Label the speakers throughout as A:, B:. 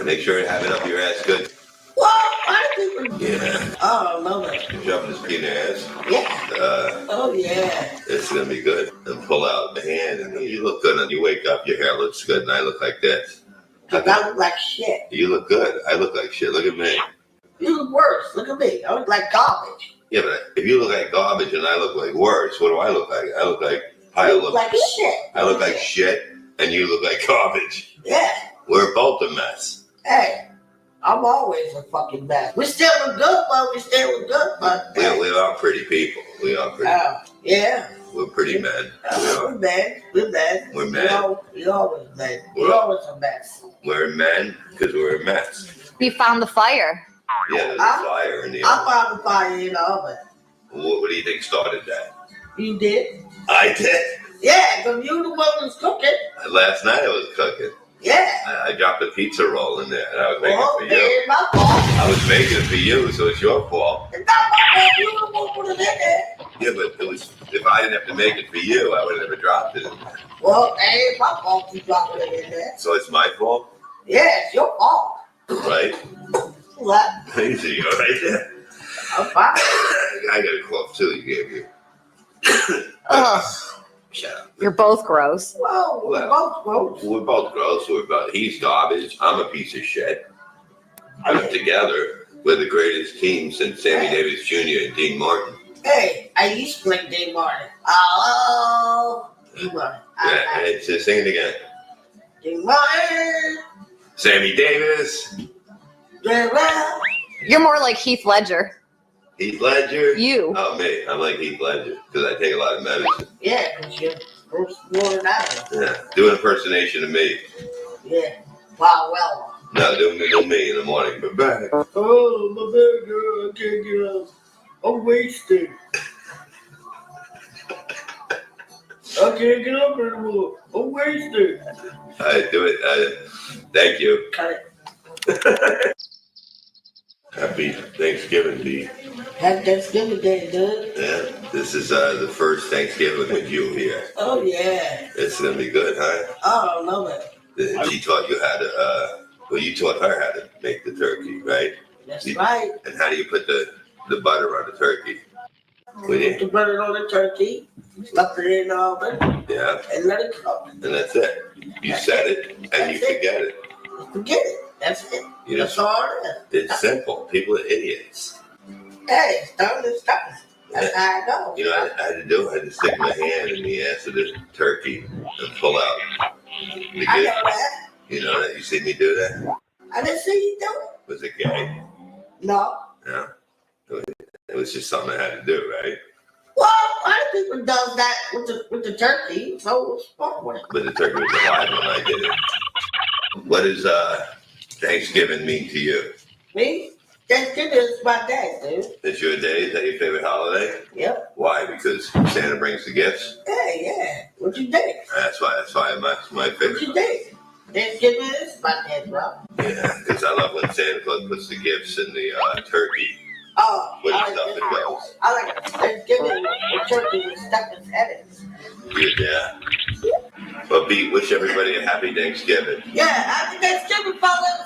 A: Make sure you have it up your ass good.
B: Well, I think
A: Yeah.
B: Oh, I love it.
A: You drop this peanut ass.
B: Yeah. Oh, yeah.
A: It's gonna be good. And pull out the hand, and you look good. And you wake up, your hair looks good, and I look like this.
B: I look like shit.
A: You look good. I look like shit. Look at me.
B: You look worse. Look at me. I look like garbage.
A: Yeah, but if you look like garbage and I look like worse, what do I look like? I look like
B: You look like shit.
A: I look like shit, and you look like garbage.
B: Yeah.
A: We're both a mess.
B: Hey, I'm always a fucking mess. We still look good, but we still look good, but
A: We are pretty people. We are pretty.
B: Yeah.
A: We're pretty men.
B: We're men. We're men.
A: We're men.
B: We're always men. We're always a mess.
A: We're men because we're a mess.
C: You found the fire.
A: Yeah, there's a fire in the oven.
B: I found the fire in the oven.
A: What do you think started that?
B: You did?
A: I did.
B: Yeah, because you the one who's cooking.
A: Last night I was cooking.
B: Yeah.
A: I dropped a pizza roll in there, and I was making it for you.
B: It's my fault.
A: I was making it for you, so it's your fault.
B: It's not my fault. You the one put it in there.
A: Yeah, but it was. If I didn't have to make it for you, I would have never dropped it in there.
B: Well, it ain't my fault you dropped it in there.
A: So it's my fault,
B: Yeah, it's your fault.
A: right?
B: What?
A: Easy, you go right there.
B: I'm fine.
A: I got a cough too. You gave me.
C: Ugh.
A: Shut up.
C: You're both gross.
B: Well, we're both gross.
A: We're both gross. He's garbage. I'm a piece of shit. Put together, we're the greatest team since Sammy Davis Jr. and Dean Martin.
B: Hey, I used to play Dean Martin. Oh, Dean Martin.
A: Yeah, sing it again.
B: Dean Martin.
A: Sammy Davis.
B: Well,
C: You're more like Heath Ledger.
A: Heath Ledger.
C: You.
A: Oh, me. I'm like Heath Ledger because I take a lot of medicine.
B: yeah, because you're more than I am.
A: Yeah, do an impersonation of me.
B: Yeah. Wow, well.
A: No, do me in the morning. But back.
B: Oh, my bad girl, I can't get up. I'm wasted. I can't get up anymore. I'm wasted.
A: I do it. Thank you.
B: Cut it.
A: Happy Thanksgiving, B.
B: Happy Thanksgiving Day, dude.
A: Yeah, this is the first Thanksgiving with you here.
B: Oh, yeah.
A: It's gonna be good, huh?
B: Oh, I love it.
A: She taught you how to. Well, you taught her how to make the turkey, right?
B: That's right.
A: And how do you put the butter on the turkey?
B: Put the butter on the turkey, stuff it in the oven,
A: Yeah.
B: and let it cook.
A: And that's it. You set it and you forget it.
B: Forget it. That's it.
A: You
B: That's
A: know,
B: all it is.
A: it's simple. People are idiots.
B: Hey, it's done. It's done. That's how it goes.
A: You know, I had to do. I had to stick my hand in the ass of the turkey and pull out the
B: I
A: good.
B: know that.
A: You know that? You see me do that?
B: I didn't see you do it.
A: Was it gay?
B: No.
A: No. It was just something I had to do, right?
B: Well, other people does that with the turkey, so what's wrong with it?
A: But the turkey was alive when I did it. What does Thanksgiving mean to you?
B: Me? Thanksgiving is my day, dude.
A: It's your day? Is that your favorite holiday?
B: Yep.
A: Why? Because Santa brings the gifts?
B: Hey, yeah. What you think?
A: That's why my
B: What
A: favorite.
B: you think? Thanksgiving is my day, bro.
A: Yeah, because I love when Santa Claus puts the gifts in the turkey.
B: Oh,
A: With
B: I
A: the stuff it goes.
B: like Thanksgiving with turkey with stuff in edits.
A: Yeah. But B, wish everybody a happy Thanksgiving.
B: Yeah, happy Thanksgiving, fellas.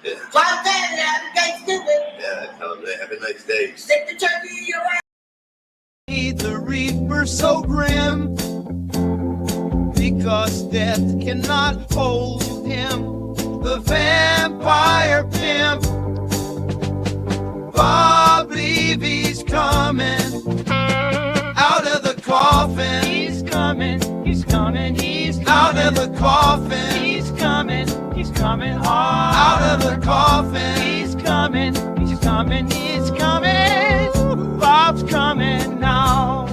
A: Yeah.
B: Drive down and happy Thanksgiving.
A: Yeah, tell them they have a nice day.
B: Stick the turkey in your ass.
D: The reaper so grim, because death cannot hold him. The vampire pimp, Bob Levy's coming out of the coffin. He's coming, he's coming, he's coming out of the coffin. He's coming out of the coffin. He's coming, he's coming, he's coming. Bob's coming now.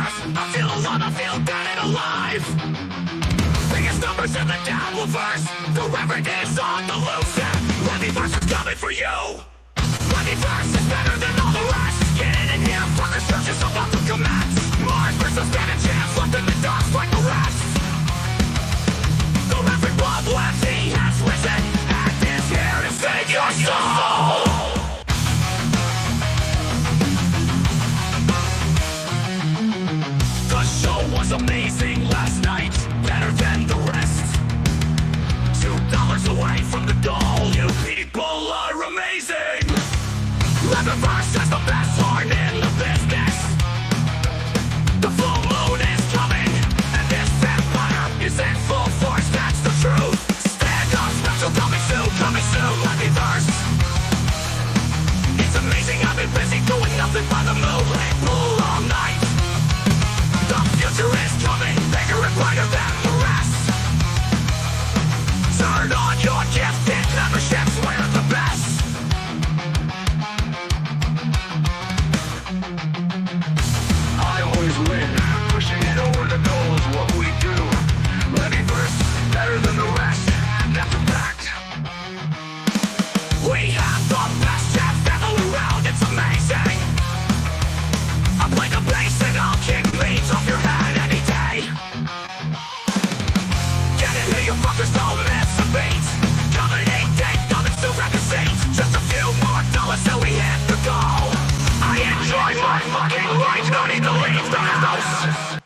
D: Levyverse. I feel alive, I feel dead and alive. Biggest numbers in the Levyverse. The reverend is on the loose. Levyverse is coming for you. Levyverse is better than all the rest. Get in here, fuckers, churches about to commence. Mars versus stand a chance, left in the dust like the rest. The reverend blood left, he has risen, and is here to save your soul. The show was amazing last night, better than the rest. $2 away from the goal, you people are amazing. Levyverse has the best heart in the business. The full moon is coming, and this empire is in full force, that's the truth. Stand up, special coming soon, Levyverse. It's amazing, I've been busy doing nothing by the moonlit pool all night. The future is coming, bigger and brighter than the rest. Turn on your gifted memberships, we're the best. I always win, pushing it over the goal is what we do. Levyverse, better than the rest, that's a fact. We have the best chef ever around, it's amazing. I play the bass and I'll kick beats off your head any day. Get in here, you fuckers, don't miss a beat. Coming 8 coming soon, grab your seats. Just a few more dollars till we hit the goal. I enjoy my fucking life, no need to leave the house.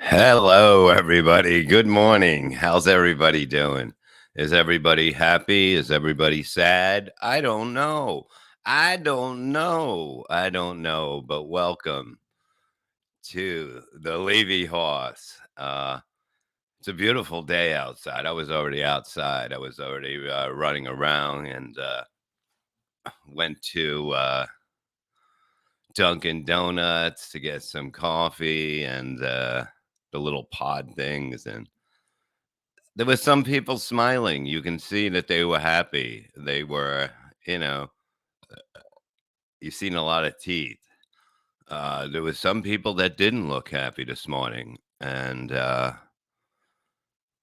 E: Hello, everybody. Good morning. How's everybody doing? Is everybody happy? Is everybody sad? I don't know. But welcome to the Levyverse. It's a beautiful day outside. I was already outside. I was already running around and went to Dunkin' Donuts to get some coffee and the little pod things, and there was some people smiling. You can see that they were happy. They were, you've seen a lot of teeth. There was some people that didn't look happy this morning, and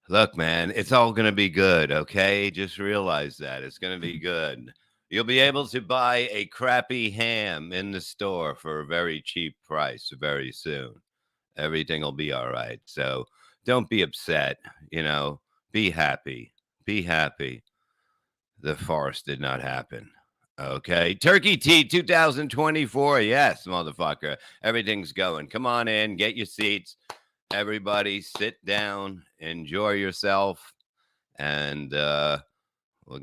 E: look, man, it's all gonna be good, okay? Just realize that it's gonna be good. You'll be able to buy a crappy ham in the store for a very cheap price very soon. Everything will be all right. So don't be upset, be happy. Be happy. The farce did not happen. Okay. Turkey Tea 2024. Yes, motherfucker. Everything's going. Come on in. Get your seats. Everybody sit down. Enjoy yourself. And we're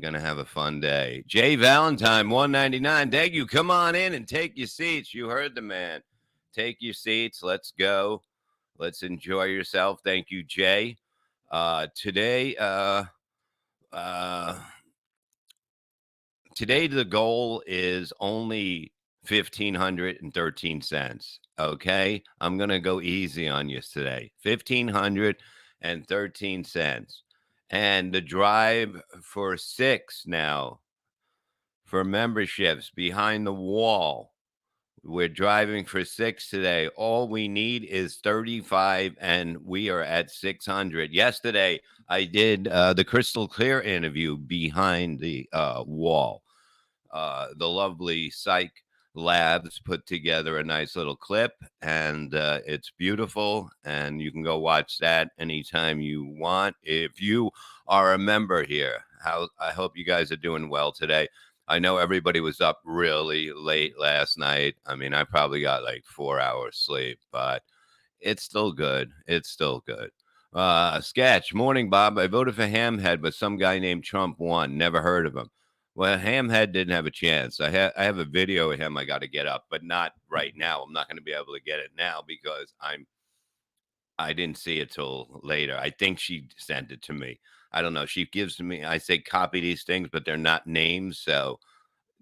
E: going to have a fun day. Jay Valentine, 199. Thank you. Come on in and take your seats. You heard the man. Take your seats. Let's go. Let's enjoy yourself. Thank you, Jay. Today the goal is only 1,513 cents. Okay, I'm gonna go easy on you today. 1,513 cents, and the drive for 6 now for memberships behind the wall. We're driving for 6 today. All we need is 35, and we are at 600. Yesterday, I did the Crystal Clear interview behind the wall. The lovely Psych Labs put together a nice little clip, and it's beautiful, and you can go watch that anytime you want. If you are a member here, I hope you guys are doing well today. I know everybody was up really late last night. I mean, I probably got like 4 hours sleep, but it's still good. It's still good. Sketch, morning, Bob. I voted for Hamhead, but some guy named Trump won. Never heard of him. Well, Hamhead didn't have a chance. I have a video of him I got to get up, but not right now. I'm not going to be able to get it now because I didn't see it till later. I think she sent it to me. I don't know. She gives me, I say copy these things, but they're not names. So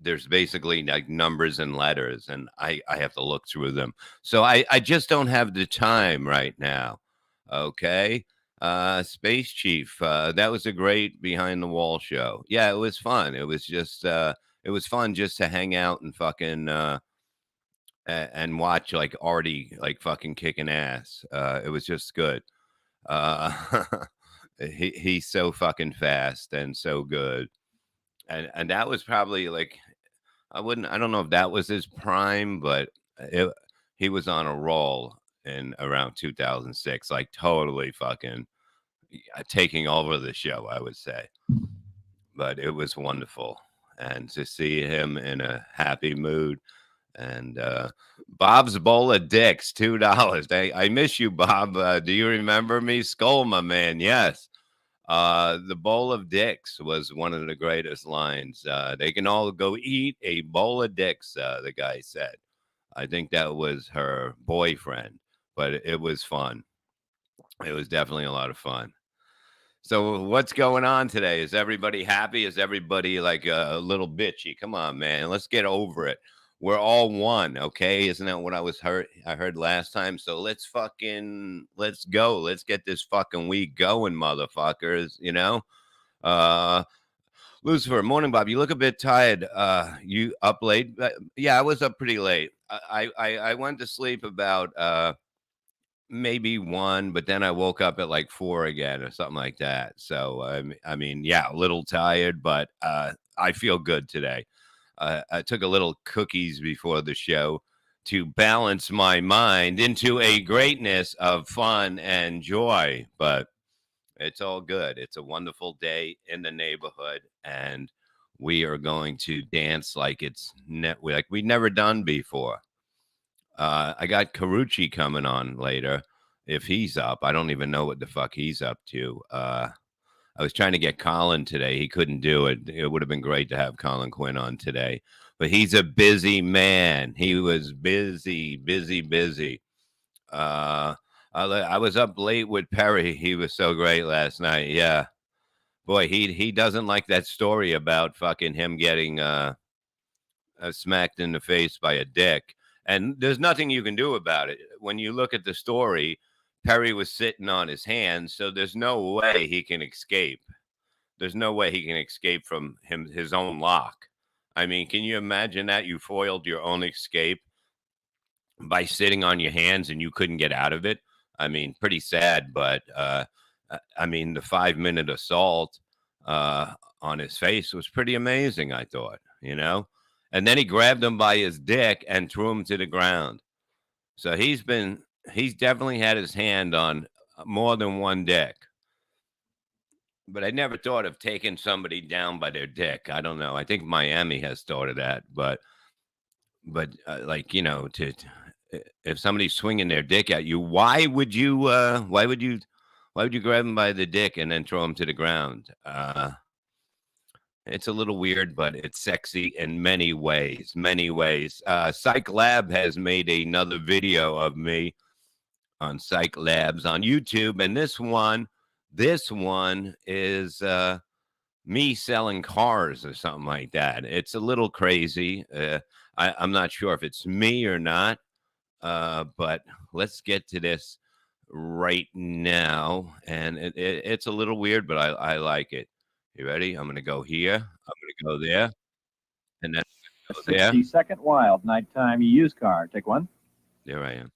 E: there's basically like numbers and letters, and I have to look through them. So I just don't have the time right now. Okay. Space Chief, that was a great behind the wall show. Yeah, it was fun. It was just it was fun just to hang out and fucking and watch like Artie like fucking kicking ass. It was just good. Uh he's so fucking fast and so good. And that was probably like I don't know if that was his prime, but it, he was on a roll in around 2006, like totally fucking taking over the show, I would say. But it was wonderful. And to see him in a happy mood. And Bob's Bowl of Dicks, $2. I miss you, Bob. Do you remember me? Skull, my man. Yes. The bowl of dicks was one of the greatest lines. They can all go eat a bowl of dicks, the guy said. I think that was her boyfriend, but it was fun. It was definitely a lot of fun. So what's going on today? Is everybody happy? Is everybody like a little bitchy? Come on, man. Let's get over it. We're all one, okay? Isn't that what I heard last time? So let's go. Let's get this fucking week going, motherfuckers, you know? Lucifer, morning, Bob. You look a bit tired. You up late? Yeah, I was up pretty late. I went to sleep about maybe 1, but then I woke up at like 4 again or something like that. So I mean, yeah, a little tired, but I feel good today. I took a little cookies before the show to balance my mind into a greatness of fun and joy, but it's all good. It's a wonderful day in the neighborhood, and we are going to dance like it's like we've never done before. I got Karuchi coming on later. If he's up, I don't even know what the fuck he's up to. I was trying to get Colin today. He couldn't do it. It would have been great to have Colin Quinn on today, but he's a busy man. He was busy. I was up late with Perry. He was so great last night. Yeah, boy, he doesn't like that story about fucking him getting smacked in the face by a dick. And there's nothing you can do about it. When you look at the story, Perry was sitting on his hands, so there's no way he can escape. There's no way he can escape from his own lock. I mean, can you imagine that? You foiled your own escape by sitting on your hands and you couldn't get out of it. I mean, pretty sad, but I mean, the 5-minute assault on his face was pretty amazing, I thought, you know? And then he grabbed him by his dick and threw him to the ground. So he's definitely had his hand on more than one dick. But I never thought of taking somebody down by their dick. I don't know. I think Miami has started that, but like, you know, if somebody's swinging their dick at you, why would you grab them by the dick and then throw them to the ground? It's a little weird, but it's sexy in many ways. Psych Lab has made another video of me on Psych Labs on YouTube, and this one is me selling cars or something like that. It's a little crazy. I'm not sure if it's me or not, but let's get to this right now. And it's a little weird, but I like it. You ready? I'm going to go here. I'm going to go there. And then go there.
F: 60-second wild nighttime used car. Take one.
E: There I am.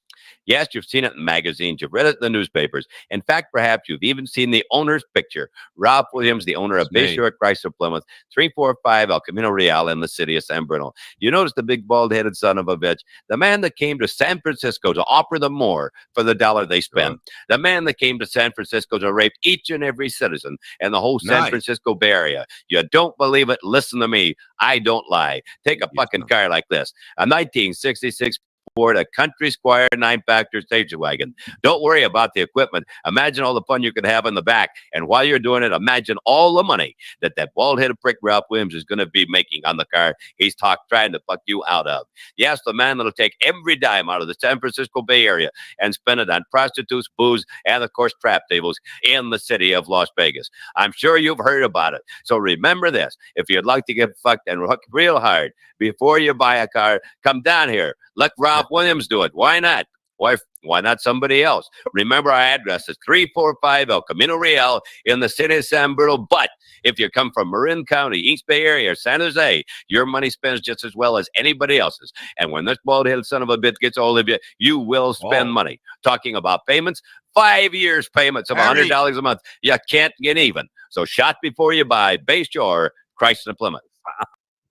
G: Yes, you've seen it in magazines, you've read it in the newspapers. In fact, perhaps you've even seen the owner's picture. Ralph Williams, the owner of Bayshore Chrysler Plymouth, 345 El Camino Real in the city of San Bruno. You notice the big bald-headed son of a bitch, the man that came to San Francisco to offer them more for the dollar they spend. The man that came to San Francisco to rape each and every citizen in the whole San Francisco Bay Area. You don't believe it? Listen to me. I don't lie. Take a fucking car like this. A 1966 aboard a Country Squire 9-factor station wagon. Don't worry about the equipment. Imagine all the fun you could have in the back. And while you're doing it, imagine all the money that bald-headed prick Ralph Williams is going to be making on the car he's trying to fuck you out of. Yes, the man that'll take every dime out of the San Francisco Bay Area and spend it on prostitutes, booze, and of course trap tables in the city of Las Vegas. I'm sure you've heard about it. So remember this. If you'd like to get fucked and hook real hard before you buy a car, come down here. Let Ralph Williams do it. Why not? Why not somebody else? Remember, our address is 345 El Camino Real in the city of San Bruno. But if you come from Marin County, East Bay Area, or San Jose, your money spends just as well as anybody else's. And when this bald-headed son of a bitch gets hold of you, you will spend money. Talking about payments, 5 years payments of $100 a month. You can't get even. So shop before you buy. Base your Chrysler Plymouth.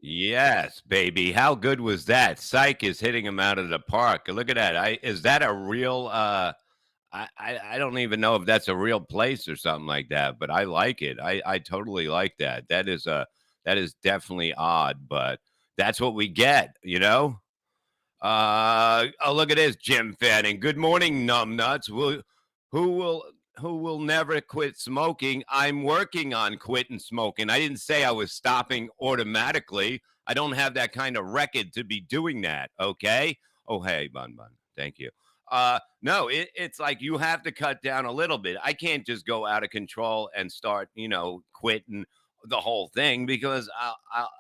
E: Yes, baby. How good was that? Psych is hitting him out of the park. Look at that. Is that a real I don't even know if that's a real place or something like that, but I like it. I totally like that. That is definitely odd, but that's what we get, you know? Oh, look at this, Jim Fanning. Good morning, numbnuts. Who will never quit smoking? I'm working on quitting smoking. I didn't say I was stopping automatically. I don't have that kind of record to be doing that, okay? Oh, hey, Bun. Thank you. No, it's like you have to cut down a little bit. I can't just go out of control and start, quitting the whole thing because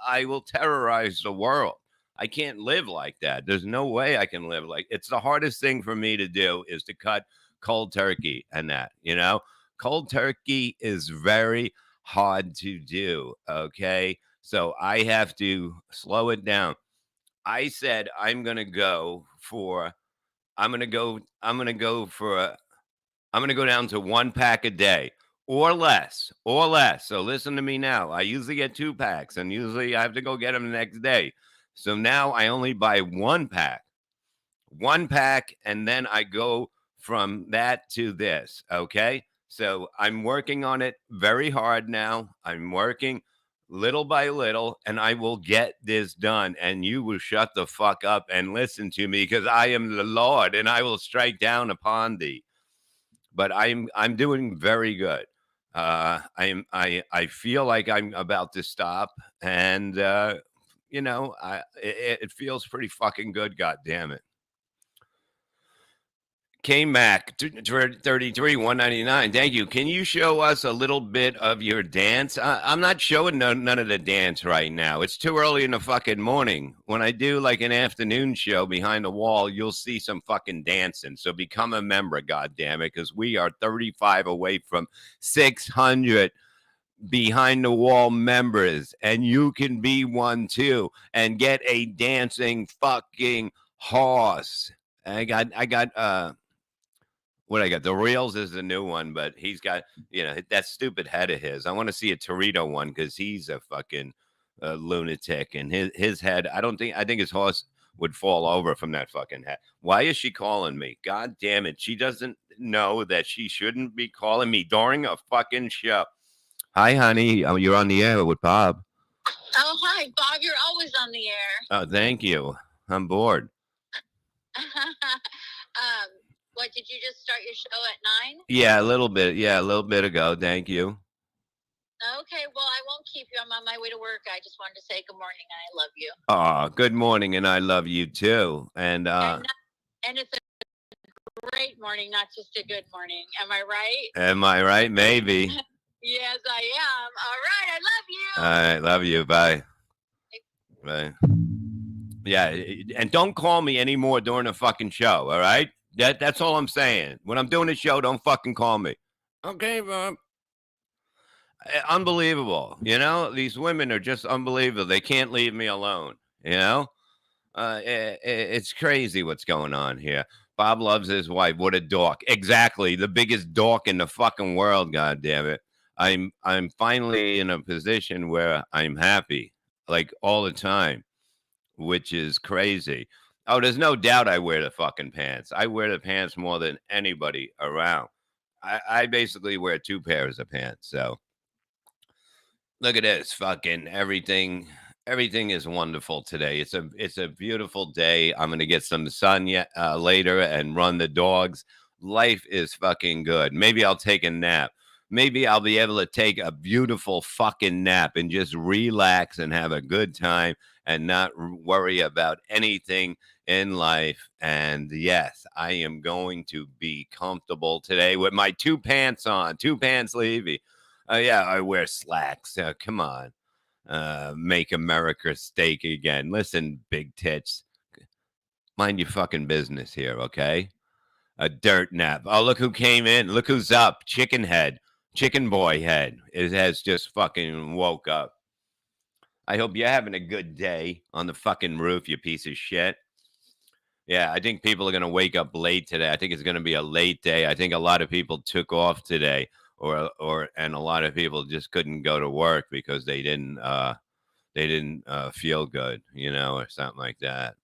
E: I will terrorize the world. I can't live like that. There's no way I can live like it's the hardest thing for me to do is to cut cold turkey and that, cold turkey is very hard to do. Okay. So I have to slow it down. I said, I'm going to go down to 1 pack a day or less. So listen to me now. I usually get 2 packs and usually I have to go get them the next day. So now I only buy 1 pack, and then I go from that to this. Okay. So I'm working on it very hard now. I'm working little by little, and I will get this done. And you will shut the fuck up and listen to me because I am the Lord and I will strike down upon thee. But I'm doing very good. I feel like I'm about to stop, and it feels pretty fucking good. God damn it. K-Mac, 33, 199. Thank you. Can you show us a little bit of your dance? I'm not showing none of the dance right now. It's too early in the fucking morning. When I do like an afternoon show behind the wall, you'll see some fucking dancing. So become a member, goddammit, because we are 35 away from 600 behind the wall members, and you can be one too and get a dancing fucking horse. I got what I got, the Reels is the new one, but he's got, that stupid head of his. I want to see a Torito one because he's a fucking lunatic, and his head, I think his horse would fall over from that fucking head. Why is she calling me? God damn it. She doesn't know that she shouldn't be calling me during a fucking show. Hi, honey. You're on the air with Bob.
H: Oh, hi, Bob. You're always on the air.
E: Oh, thank you. I'm bored.
H: What, did you just start your show at 9?
E: Yeah, a little bit. Yeah, a little bit ago. Thank you.
H: Okay, well, I won't keep you. I'm on my way to work. I just wanted to say good morning and I love you.
E: Oh, good morning, and I love you too. And
H: it's a great morning, not just a good morning. Am I right?
E: Am I right? Maybe.
H: Yes, I am. All right, I love you.
E: All right, love you. Bye. Bye. Yeah, and don't call me anymore during the fucking show, all right? That's all I'm saying. When I'm doing a show, don't fucking call me. Okay, Bob. Unbelievable. These women are just unbelievable. They can't leave me alone. It's crazy what's going on here. Bob loves his wife. What a dork. Exactly. The biggest dork in the fucking world, God damn it. I'm finally in a position where I'm happy, like all the time, which is crazy. Oh, there's no doubt I wear the fucking pants. I wear the pants more than anybody around. I basically wear 2 pairs of pants. So look at this fucking everything. everything is wonderful today. It's a beautiful day. I'm gonna get some sun later and run the dogs. Life is fucking good. Maybe I'll take a nap. Maybe I'll be able to take a beautiful fucking nap and just relax and have a good time and not worry about anything in life. And yes, I am going to be comfortable today with my 2 pants on, 2 pants Levy. Yeah, I wear slacks. Come on. Make America steak again. Listen, big tits. Mind your fucking business here, okay? A dirt nap. Oh, look who came in. Look who's up. Chicken head. Chicken boy head. It has just fucking woke up. I hope you're having a good day on the fucking roof, you piece of shit. Yeah, I think people are going to wake up late today. I think it's going to be a late day. I think a lot of people took off today and a lot of people just couldn't go to work because they didn't feel good, you know, or something like that.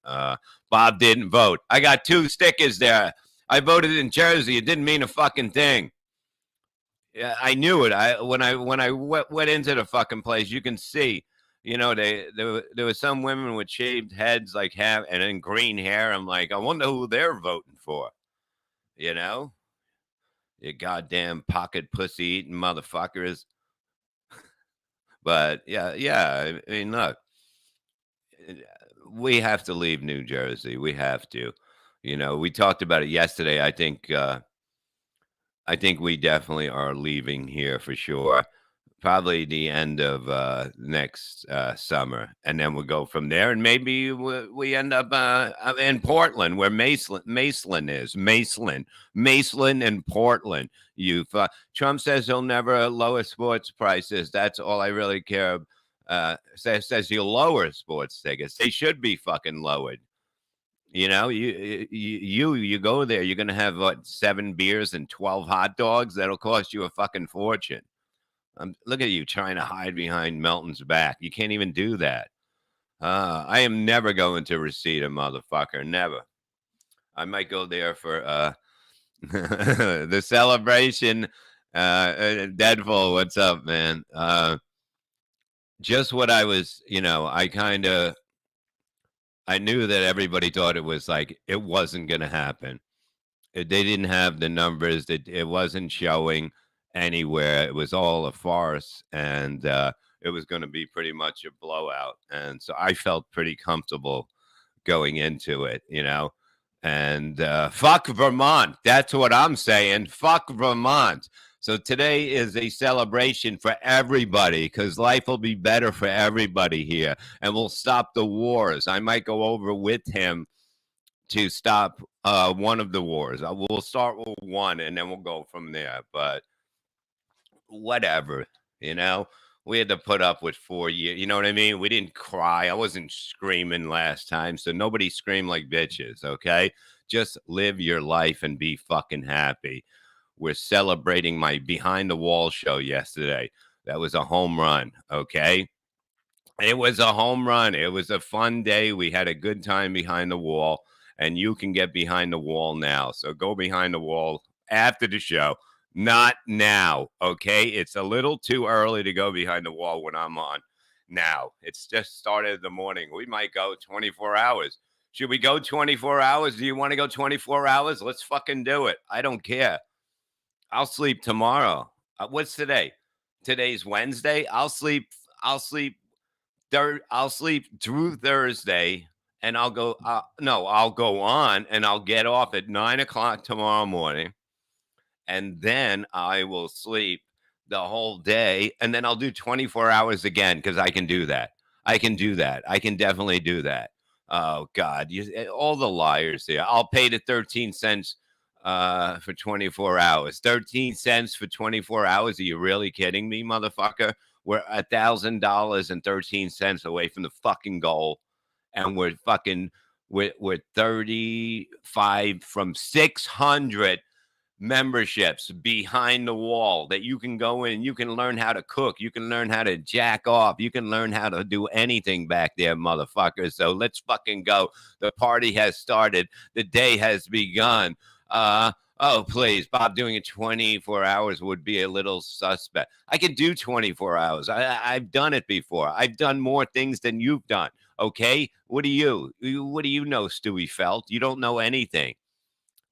E: Bob didn't vote. I got 2 stickers there. I voted in Jersey. It didn't mean a fucking thing. Yeah, I knew it. When I went into the fucking place, you can see, you know, there were some women with shaved heads, like and then green hair. I'm like, I wonder who they're voting for. You know, you goddamn pocket pussy eating motherfuckers. But yeah. I mean, look, we have to leave New Jersey. We have to. You know, we talked about it yesterday. I think we definitely are leaving here for sure. Probably the end of next summer, and then we'll go from there. And maybe we end up in Portland, where Maceland is. Maceland and Portland. Trump says he'll never lower sports prices. That's all I really care. Says he'll lower sports tickets. They should be fucking lowered. You know, you go there, you're gonna have what, 7 beers and 12 hot dogs. That'll cost you a fucking fortune. Look at you trying to hide behind Melton's back. You can't even do that. I am never going to Reseda, motherfucker. Never. I might go there for the celebration. Deadfall, what's up, man? Just what I was, you know, I knew that everybody thought it was like, it wasn't going to happen. They didn't have the numbers. It wasn't showing anywhere. It was all a farce, and it was going to be pretty much a blowout. And so I felt pretty comfortable going into it, you know. And fuck Vermont. That's what I'm saying. Fuck Vermont. So today is a celebration for everybody, because life will be better for everybody here, and we'll stop the wars. I might go over with him to stop one of the wars. We'll start with one, and then we'll go from there. But whatever, you know, we had to put up with 4 years. You know what I mean? We didn't cry. I wasn't screaming last time, so nobody scream like bitches, okay? Just live your life and be fucking happy. We're celebrating my Behind the Wall show yesterday. That was a home run, okay? It was a home run. It was a fun day. We had a good time behind the wall, and you can get behind the wall now. So go behind the wall after the show. Not now, okay? It's a little too early to go behind the wall when I'm on now. It's just started in the morning. We might go 24 hours. Should we go 24 hours? Do you want to go 24 hours? Let's fucking do it. I don't care. I'll sleep tomorrow. What's today? Today's Wednesday. I'll sleep through Thursday, and I'll go on, and I'll get off at 9:00 tomorrow morning. And then I will sleep the whole day, and then I'll do 24 hours again, because I can do that. I can definitely do that. Oh, God. All the liars here. I'll pay the 13 cents for 24 hours. 13 cents for 24 hours? Are you really kidding me, motherfucker? We're $1,000.13 away from the fucking goal, and we're 35 from 600 memberships behind the wall that you can go in. You can learn how to cook. You can learn how to jack off. You can learn how to do anything back there, motherfuckers. So let's fucking go. The party has started. The day has begun. Oh, please, Bob, doing it 24 hours would be a little suspect. I can do 24 hours. I've done it before. I've done more things than you've done. Okay? What do you know, Stewie Felt? You don't know anything.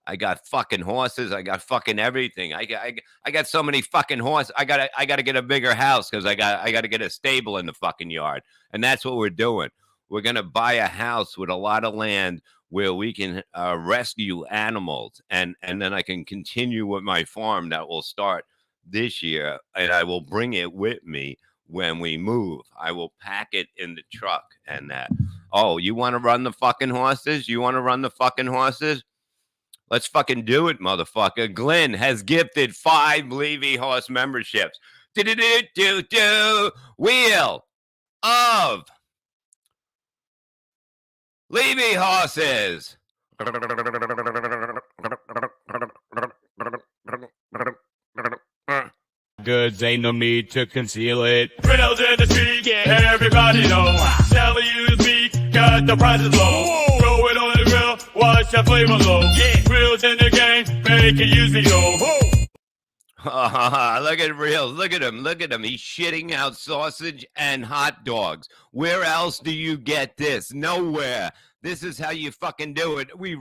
E: I got fucking horses. I got fucking everything. I got so many fucking horses. I gotta get a bigger house because I gotta get a stable in the fucking yard. And that's what we're doing. We're gonna buy a house with a lot of land where we can rescue animals, and then I can continue with my farm that will start this year, and I will bring it with me when we move. I will pack it in the truck and that. Oh, you want to run the fucking horses? You want to run the fucking horses? Let's fucking do it, motherfucker. Glenn has gifted 5 Levy Horse memberships. Wheel of Levy Horses.
I: Goods, ain't no need to conceal it.
J: Riddles in the street, everybody know. Never use meat, got the prices low. Throw it on the grill, watch the flavor low. Reels in the game, make it easy, yo.
E: Look at Reels. Look at him. Look at him. He's shitting out sausage and hot dogs. Where else do you get this? Nowhere. This is how you fucking do it. We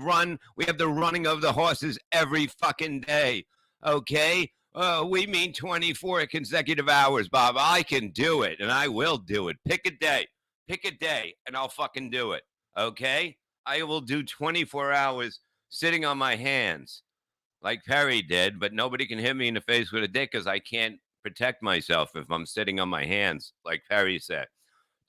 E: have the running of the horses every fucking day. Okay? We mean 24 consecutive hours, Bob. I can do it, and I will do it. Pick a day. Pick a day, and I'll fucking do it. Okay? I will do 24 hours sitting on my hands like Perry did, but nobody can hit me in the face with a dick because I can't protect myself if I'm sitting on my hands, like Perry said.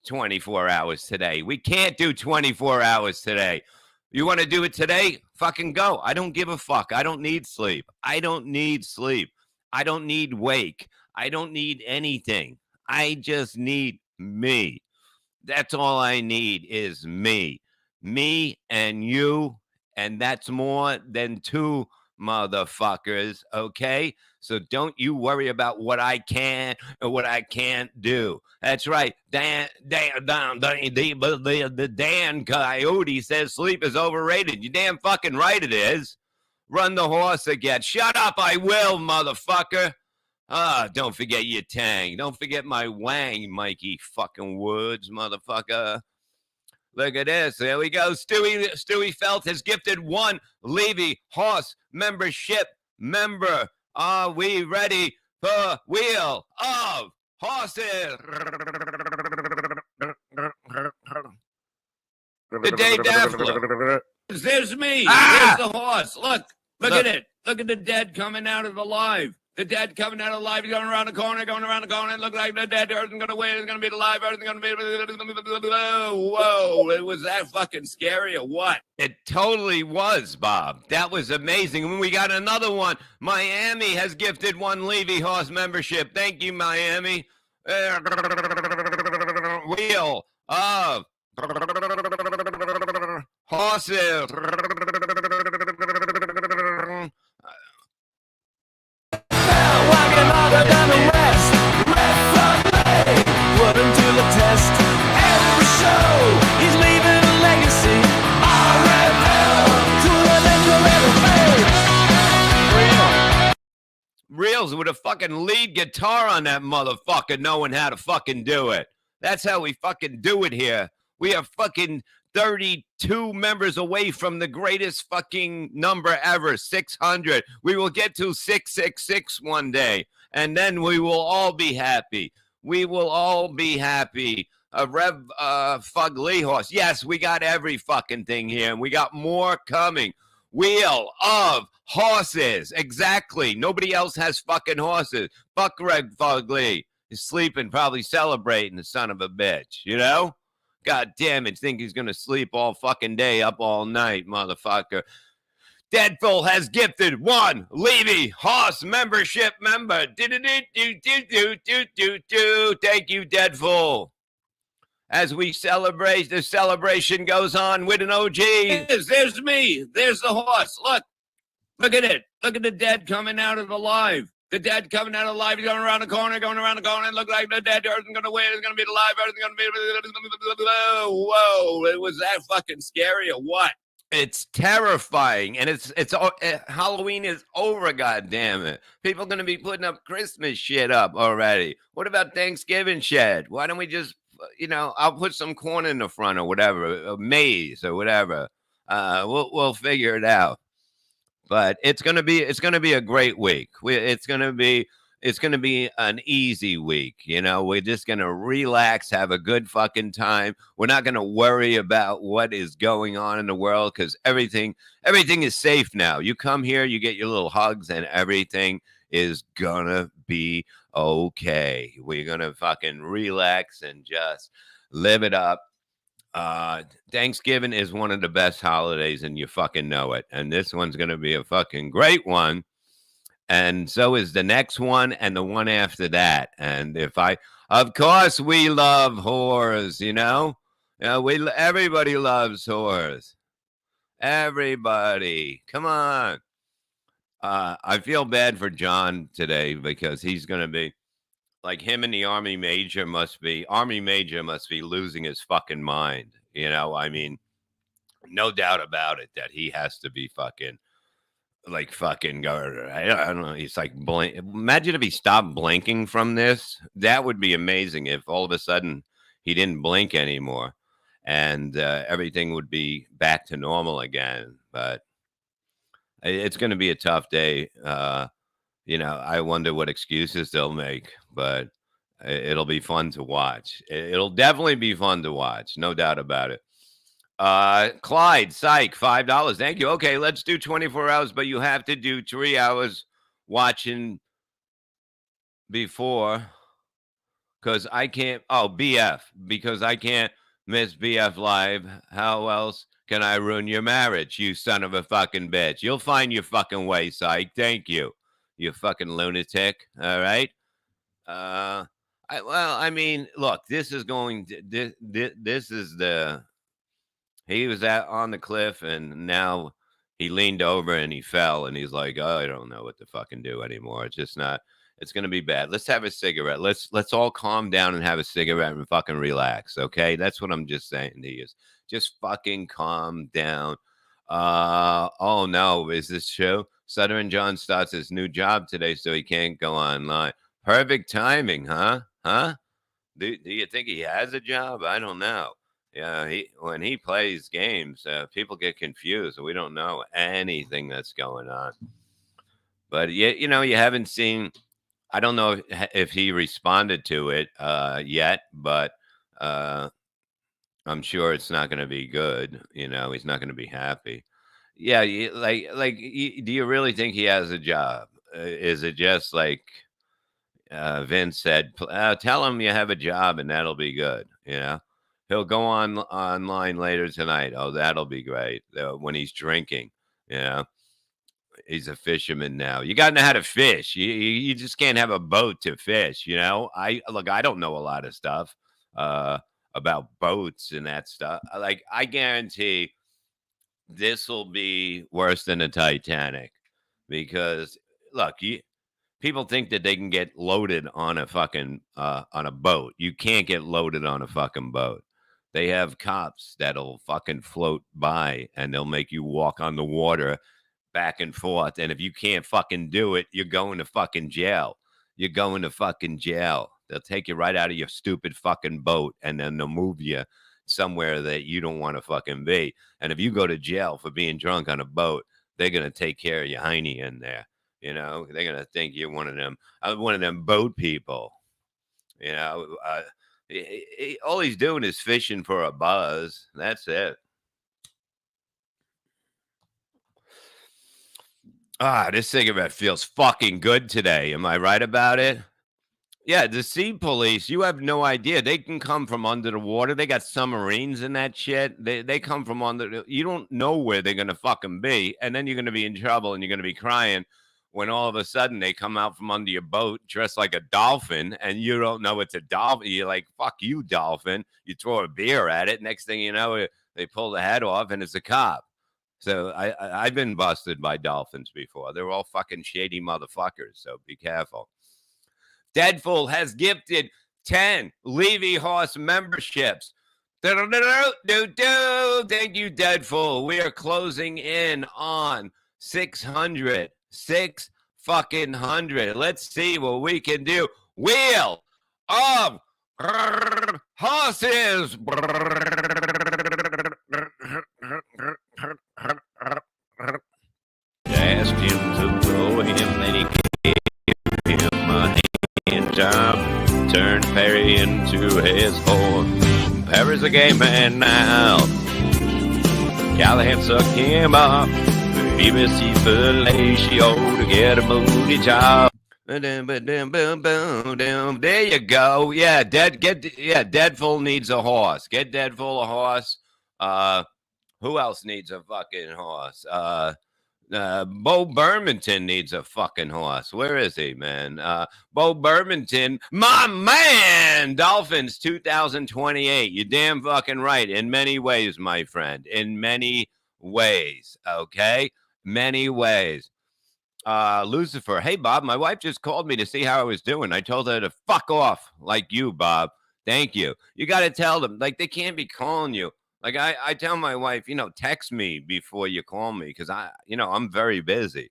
E: 24 hours today. We can't do 24 hours today. You want to do it today? Fucking go. I don't give a fuck. I don't need sleep. I don't need sleep. I don't need wake. I don't need anything. I just need me. That's all I need is me. Me and you, and that's more than 2 motherfuckers, okay? So don't you worry about what I can or what I can't do. That's right. The Dan Coyote says sleep is overrated. You damn fucking right it is. Run the horse again. Shut up, I will, motherfucker. Don't forget your tang. Don't forget my wang, Mikey fucking Woods, motherfucker. Look at this. There we go. Stewie Felt has gifted 1 Levy Horse membership member. Are we ready for Wheel of Horses? The day Daffler. There's me. There's the horse. Look at it. Look at the dead coming out of the live. The dead coming out of live, going around the corner, and look like the dead isn't going to win. It's going to be the live, everything's going to be. Whoa, was that fucking scary or what? It totally was, Bob. That was amazing. And we got another one. Miami has gifted 1 Levy Horse membership. Thank you, Miami. Wheel of Horses.
D: Put him to the test. Every show, he's leaving a legacy. RFL, cooler than you'll ever be.
E: Reels with a fucking lead guitar on that motherfucker, knowing how to fucking do it. That's how we fucking do it here. We are fucking 32 members away from the greatest fucking number ever, 600. We will get to 666 one day, and then we will all be happy. We will all be happy. Rev Fugly Horse. Yes, we got every fucking thing here, and we got more coming. Wheel of Horses. Exactly. Nobody else has fucking horses. Fuck Rev Fugly. He's sleeping, probably celebrating, the son of a bitch, you know? God damn it, think he's going to sleep all fucking day, up all night, motherfucker. Deadful has gifted 1 Levy Horse membership member. Thank you, Deadful. As we celebrate, the celebration goes on with an OG. There's me. There's the horse. Look at it. Look at the dead coming out of the live. The dead coming out of the live. He's going around the corner, and look like the dead isn't going to win. It's going to be the live. Everything's going to be. Whoa, was that fucking scary or what? It's terrifying, and it's Halloween is over. God damn it! People are gonna be putting up Christmas shit up already. What about Thanksgiving shit? Why don't we just, I'll put some corn in the front or whatever, maize or whatever. We'll figure it out. But it's gonna be a great week. It's gonna be an easy week. We're just gonna relax, have a good fucking time. We're not gonna worry about what is going on in the world because everything is safe now. You come here, you get your little hugs, and everything is gonna be okay. We're gonna fucking relax and just live it up. Thanksgiving is one of the best holidays, and you fucking know it. And this one's gonna be a fucking great one. And so is the next one and the one after that. And of course, we love whores, everybody loves whores. Everybody, come on. I feel bad for John today because he's going to be like him and the Army Major must be losing his fucking mind. I mean, no doubt about it that he has to be fucking go. I don't know. He's like, imagine if he stopped blinking from this. That would be amazing if all of a sudden he didn't blink anymore and everything would be back to normal again. But it's going to be a tough day. I wonder what excuses they'll make, but it'll be fun to watch. It'll definitely be fun to watch. No doubt about it. Clyde, psych, $5. Thank you. Okay, let's do 24 hours, but you have to do 3 hours watching before because I can't. Oh, BF, because I can't miss BF Live. How else can I ruin your marriage, you son of a fucking bitch? You'll find your fucking way, psych. Thank you, you fucking lunatic. All right. Look, this is going to, this is the. He was on the cliff, and now he leaned over and he fell, and he's like, oh, I don't know what to fucking do anymore. It's just not. It's going to be bad. Let's have a cigarette. Let's all calm down and have a cigarette and fucking relax, okay? That's what I'm just saying to you. Just fucking calm down. Oh, no. Is this true? Southern John starts his new job today, so he can't go online. Perfect timing, huh? Do you think he has a job? I don't know. Yeah, when he plays games, people get confused. We don't know anything that's going on. But you haven't seen. I don't know if he responded to it yet, but I'm sure it's not going to be good. He's not going to be happy. Yeah, do you really think he has a job? Is it just like Vince said? Tell him you have a job, and that'll be good. He'll go online later tonight. Oh, that'll be great. When he's drinking, he's a fisherman now. You got to know how to fish. You just can't have a boat to fish. I don't know a lot of stuff about boats and that stuff. I guarantee this will be worse than the Titanic because people think that they can get loaded on a fucking on a boat. You can't get loaded on a fucking boat. They have cops that'll fucking float by and they'll make you walk on the water back and forth. And if you can't fucking do it, you're going to fucking jail. You're going to fucking jail. They'll take you right out of your stupid fucking boat and then they'll move you somewhere that you don't want to fucking be. And if you go to jail for being drunk on a boat, they're going to take care of your hiney in there. They're going to think you're one of them boat people. All he's doing is fishing for a buzz. That's it. This cigarette feels fucking good today. Am I right about it? Yeah, the sea police, you have no idea. They can come from under the water. They got submarines and that shit. They come from under. You don't know where they're going to fucking be. And then you're going to be in trouble and you're going to be crying when all of a sudden they come out from under your boat dressed like a dolphin and you don't know it's a dolphin. You're like, fuck you, dolphin. You throw a beer at it. Next thing you know, they pull the head off and it's a cop. So I've been busted by dolphins before. They're all fucking shady motherfuckers. So be careful. Deadful has gifted 10 Levyverse memberships Thank you, Deadful. We are closing in on 600. 600. Let's see what we can do. Wheel of horses. Asked him to throw him, and he gave him a hand job. Turned Perry into his horse. Perry's a gay man now. Callahan sucked him up. He received fellatio to get a moody job. There you go. Yeah, Deadful needs a horse. Get Deadful a horse. Who else needs a fucking horse? Bo Bermonton needs a fucking horse. Where is he, man? Bo Bermonton, my man. Dolphins 2028. You damn fucking right. In many ways, my friend. In many ways. Okay? Many ways. Lucifer, hey, Bob, my wife just called me to see how I was doing. I told her to fuck off like you, Bob. Thank you. You got to tell them. Like, they can't be calling you. Like, I tell my wife, text me before you call me because I'm very busy.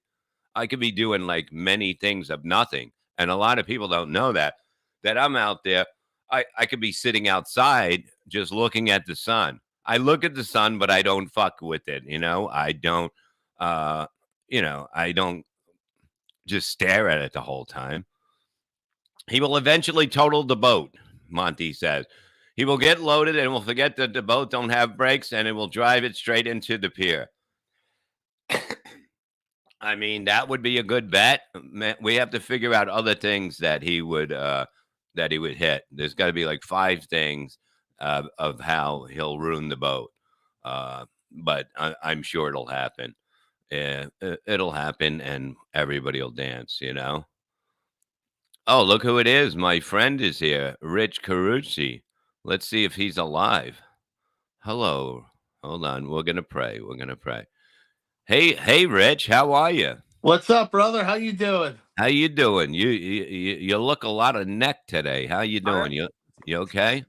E: I could be doing like many things of nothing. And a lot of people don't know that I'm out there. I could be sitting outside just looking at the sun. I look at the sun, but I don't fuck with it. I don't, I don't just stare at it the whole time. He will eventually total the boat, Monty says. He will get loaded and will forget that the boat don't have brakes, and it will drive it straight into the pier. I mean, that would be a good bet. We have to figure out other things that he would hit. There's got to be like 5 things of how he'll ruin the boat. But I'm sure it'll happen. It'll happen, and everybody will dance. Oh, look who it is! My friend is here, Rich Karuchi. Let's see if he's alive. Hello. Hold on. We're going to pray. Hey, Rich, how are you?
K: What's up, brother? How you doing?
E: How you doing? You look a lot of neck today. How you doing? You okay?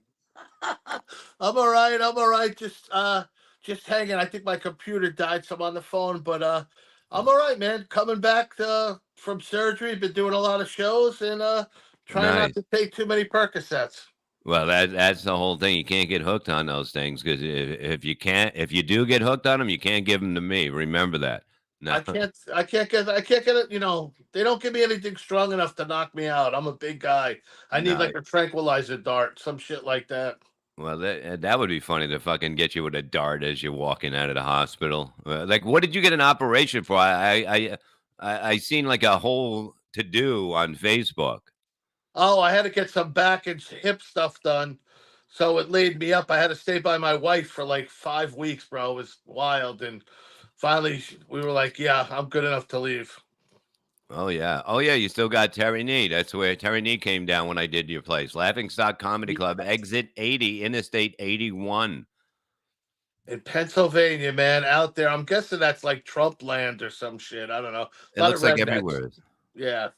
K: I'm all right. Just hanging. I think my computer died, so I'm on the phone, but I'm all right, man. Coming back from surgery, been doing a lot of shows and trying not to take too many Percocets.
E: Well, that's the whole thing. You can't get hooked on those things because if you do get hooked on them, you can't give them to me. Remember that. No.
K: I can't get it. They don't give me anything strong enough to knock me out. I'm a big guy. I need like a tranquilizer dart, some shit like that.
E: Well, that would be funny to fucking get you with a dart as you're walking out of the hospital. Like, what did you get an operation for? I seen like a whole to-do on Facebook.
K: Oh, I had to get some back and hip stuff done. So it laid me up. I had to stay by my wife for like 5 weeks, bro. It was wild. And finally, we were like, yeah, I'm good enough to leave.
E: Oh, yeah. You still got Terry Nee. That's where Terry Nee came down when I did your place. Laughing Stock Comedy Club, exit 80, Interstate 81.
K: In Pennsylvania, man, out there. I'm guessing that's like Trump land or some shit. I don't know.
E: It looks like everywhere.
K: Yeah.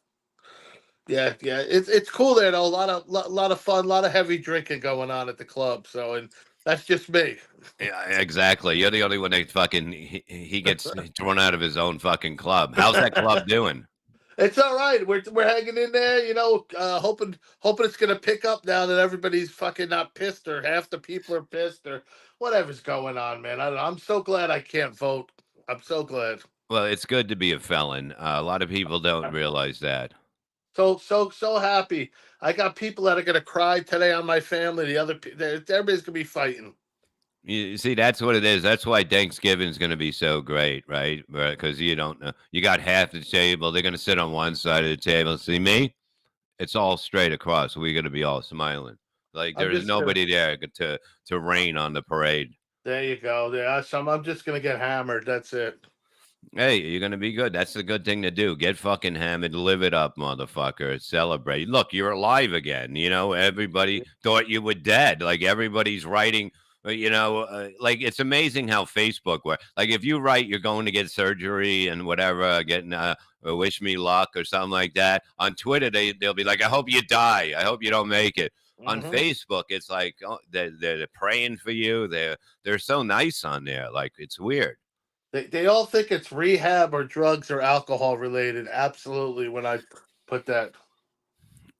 K: It's cool there though. A lot of fun, a lot of heavy drinking going on at the club. So, and that's just me.
E: Yeah, exactly. You're the only one that fucking he gets thrown out of his own fucking club. How's that club doing?
K: It's all right. We're hanging in there, hoping it's gonna pick up now that everybody's fucking not pissed or half the people are pissed or whatever's going on, man. I'm so glad I can't vote. I'm so glad.
E: Well, it's good to be a felon. A lot of people don't realize that.
K: So happy. I got people that are gonna cry today on my family. Everybody's gonna be fighting.
E: You see, that's what it is. That's why Thanksgiving is going to be so great, right? Because you don't know. You got half the table. They're going to sit on one side of the table. See me? It's all straight across. We're going to be all smiling. Like there's nobody there to rain on the parade.
K: There you go. Yeah, I'm just going to get hammered. That's it.
E: Hey, you're going to be good. That's the good thing to do. Get fucking hammered. Live it up, motherfucker. Celebrate. Look, you're alive again. Everybody thought you were dead. Like everybody's writing. Like it's amazing how Facebook works. Like if you write you're going to get surgery and whatever, getting wish me luck or something like that on Twitter, they'll be like, I hope you die. I hope you don't make it. on Facebook, it's like they're praying for you. They're so nice on there. Like, it's weird.
K: They all think it's rehab or drugs or alcohol related. Absolutely. When I put that.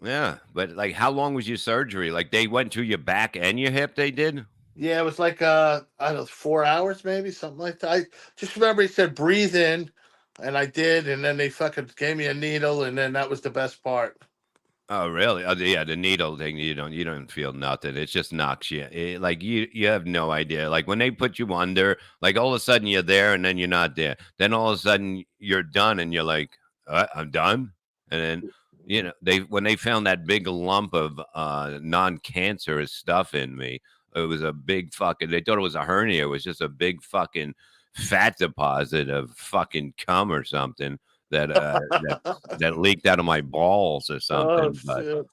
E: Yeah, but like, how long was your surgery? Like, they went through your back and your hip. They did.
K: Yeah, it was like I don't know, 4 hours maybe, something like that. I just remember he said breathe in, and I did, and then they fucking gave me a needle, and then that was the best part.
E: Oh, really? Oh, yeah, the needle thing, you don't feel nothing. It just knocks you. Like, you have no idea. Like, when they put you under, like, all of a sudden you're there and then you're not there. Then all of a sudden you're done and you're like, I'm done. And then, when they found that big lump of non-cancerous stuff in me, it was a big fucking, they thought it was a hernia. It was just a big fucking fat deposit of fucking cum or something that leaked out of my balls or something.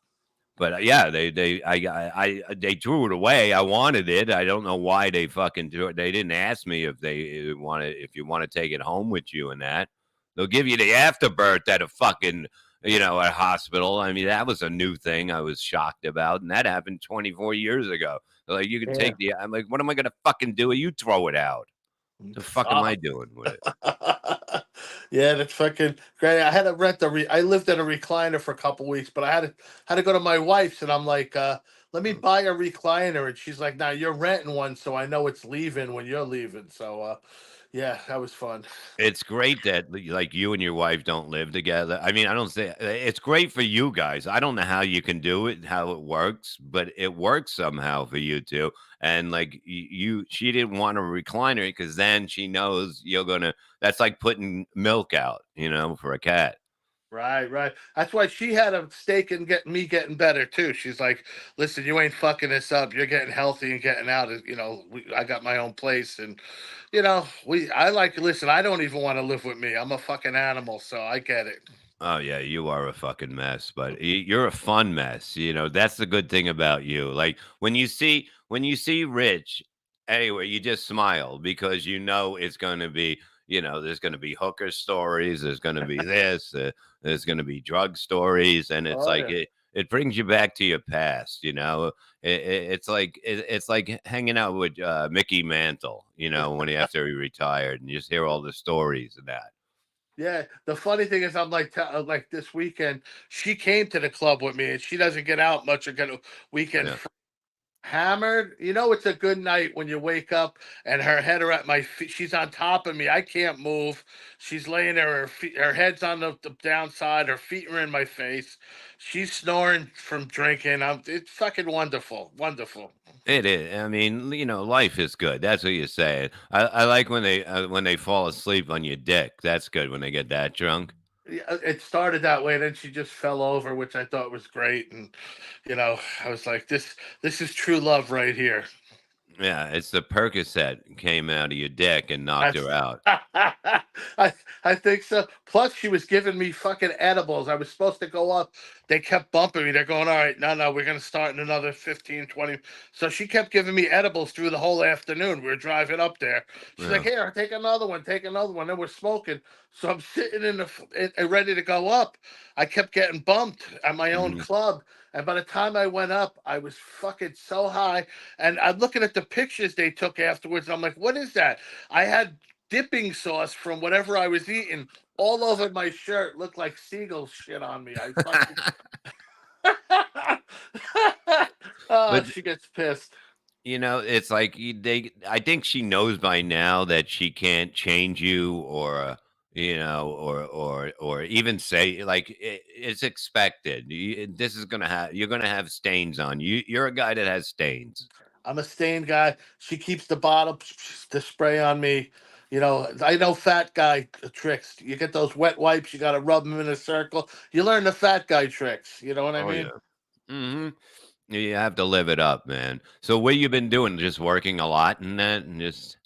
E: But yeah, they threw it away. I wanted it. I don't know why they fucking threw it. They didn't ask me if if you want to take it home with you and that. They'll give you the afterbirth at a fucking a hospital. I mean, that was a new thing I was shocked about, and that happened 24 years ago. They're like, you can take I'm like, what am I gonna fucking do? You throw it out. What the fuck am I doing with it?
K: Yeah, that's fucking great. I had to rent I lived in a recliner for a couple weeks, but I had to go to my wife's, and I'm like, let me buy a recliner, and she's like, "Now you're renting one, so I know it's leaving when you're leaving." So, yeah, that was fun.
E: It's great that like you and your wife don't live together. I mean, I don't say it's great for you guys. I don't know how you can do it, how it works, but it works somehow for you two. And like she didn't want a recliner because then she knows you're gonna. That's like putting milk out, for a cat.
K: Right, right. That's why she had a stake in getting better too. She's like, "Listen, you ain't fucking this up. You're getting healthy and getting out. I got my own place, and listen. I don't even want to live with me. I'm a fucking animal, so I get it."
E: Oh yeah, you are a fucking mess, but you're a fun mess. That's the good thing about you. Like when you see Rich anyway, you just smile because it's going to be, there's going to be hooker stories, there's going to be this, there's going to be drug stories, and it's like it brings you back to your past. It's like hanging out with Mickey Mantle, when after he retired, and you just hear all the stories of that.
K: Yeah, the funny thing is, I'm like this weekend, she came to the club with me, and she doesn't get out much or get a weekend hammered. It's a good night when you wake up and her head are at my feet. She's on top of me. I can't move. She's laying there. Her head's on the downside. Her feet are in my face. She's snoring from drinking. It's fucking wonderful. Wonderful.
E: It is. I mean, life is good. That's what you're saying. I like when they fall asleep on your dick. That's good when they get that drunk.
K: Yeah, it started that way. Then she just fell over, which I thought was great. And, I was like, this is true love right here.
E: Yeah, it's the Percocet came out of your dick and knocked her out.
K: I think so. Plus, she was giving me fucking edibles. I was supposed to go up. They kept bumping me. They're going, all right, no, we're going to start in another 15, 20. So she kept giving me edibles through the whole afternoon. We were driving up there. She's like, here, take another one. Then we're smoking. So I'm sitting in ready to go up. I kept getting bumped at my own club. And by the time I went up, I was fucking so high. And I'm looking at the pictures they took afterwards. And I'm like, what is that? I had dipping sauce from whatever I was eating all over my shirt. Looked like seagull shit on me. She gets pissed.
E: It's like I think she knows by now that she can't change you or or even say like it's expected. This is you're gonna have stains on you. You're a guy that has stains.
K: I'm a stained guy. She keeps the bottle to spray on me. I know fat guy tricks. You get those wet wipes. You got to rub them in a circle. You learn the fat guy tricks. You know what I mean?
E: Yeah. Mm-hmm. You have to live it up, man. So what you been doing? Just working a lot and that, and just.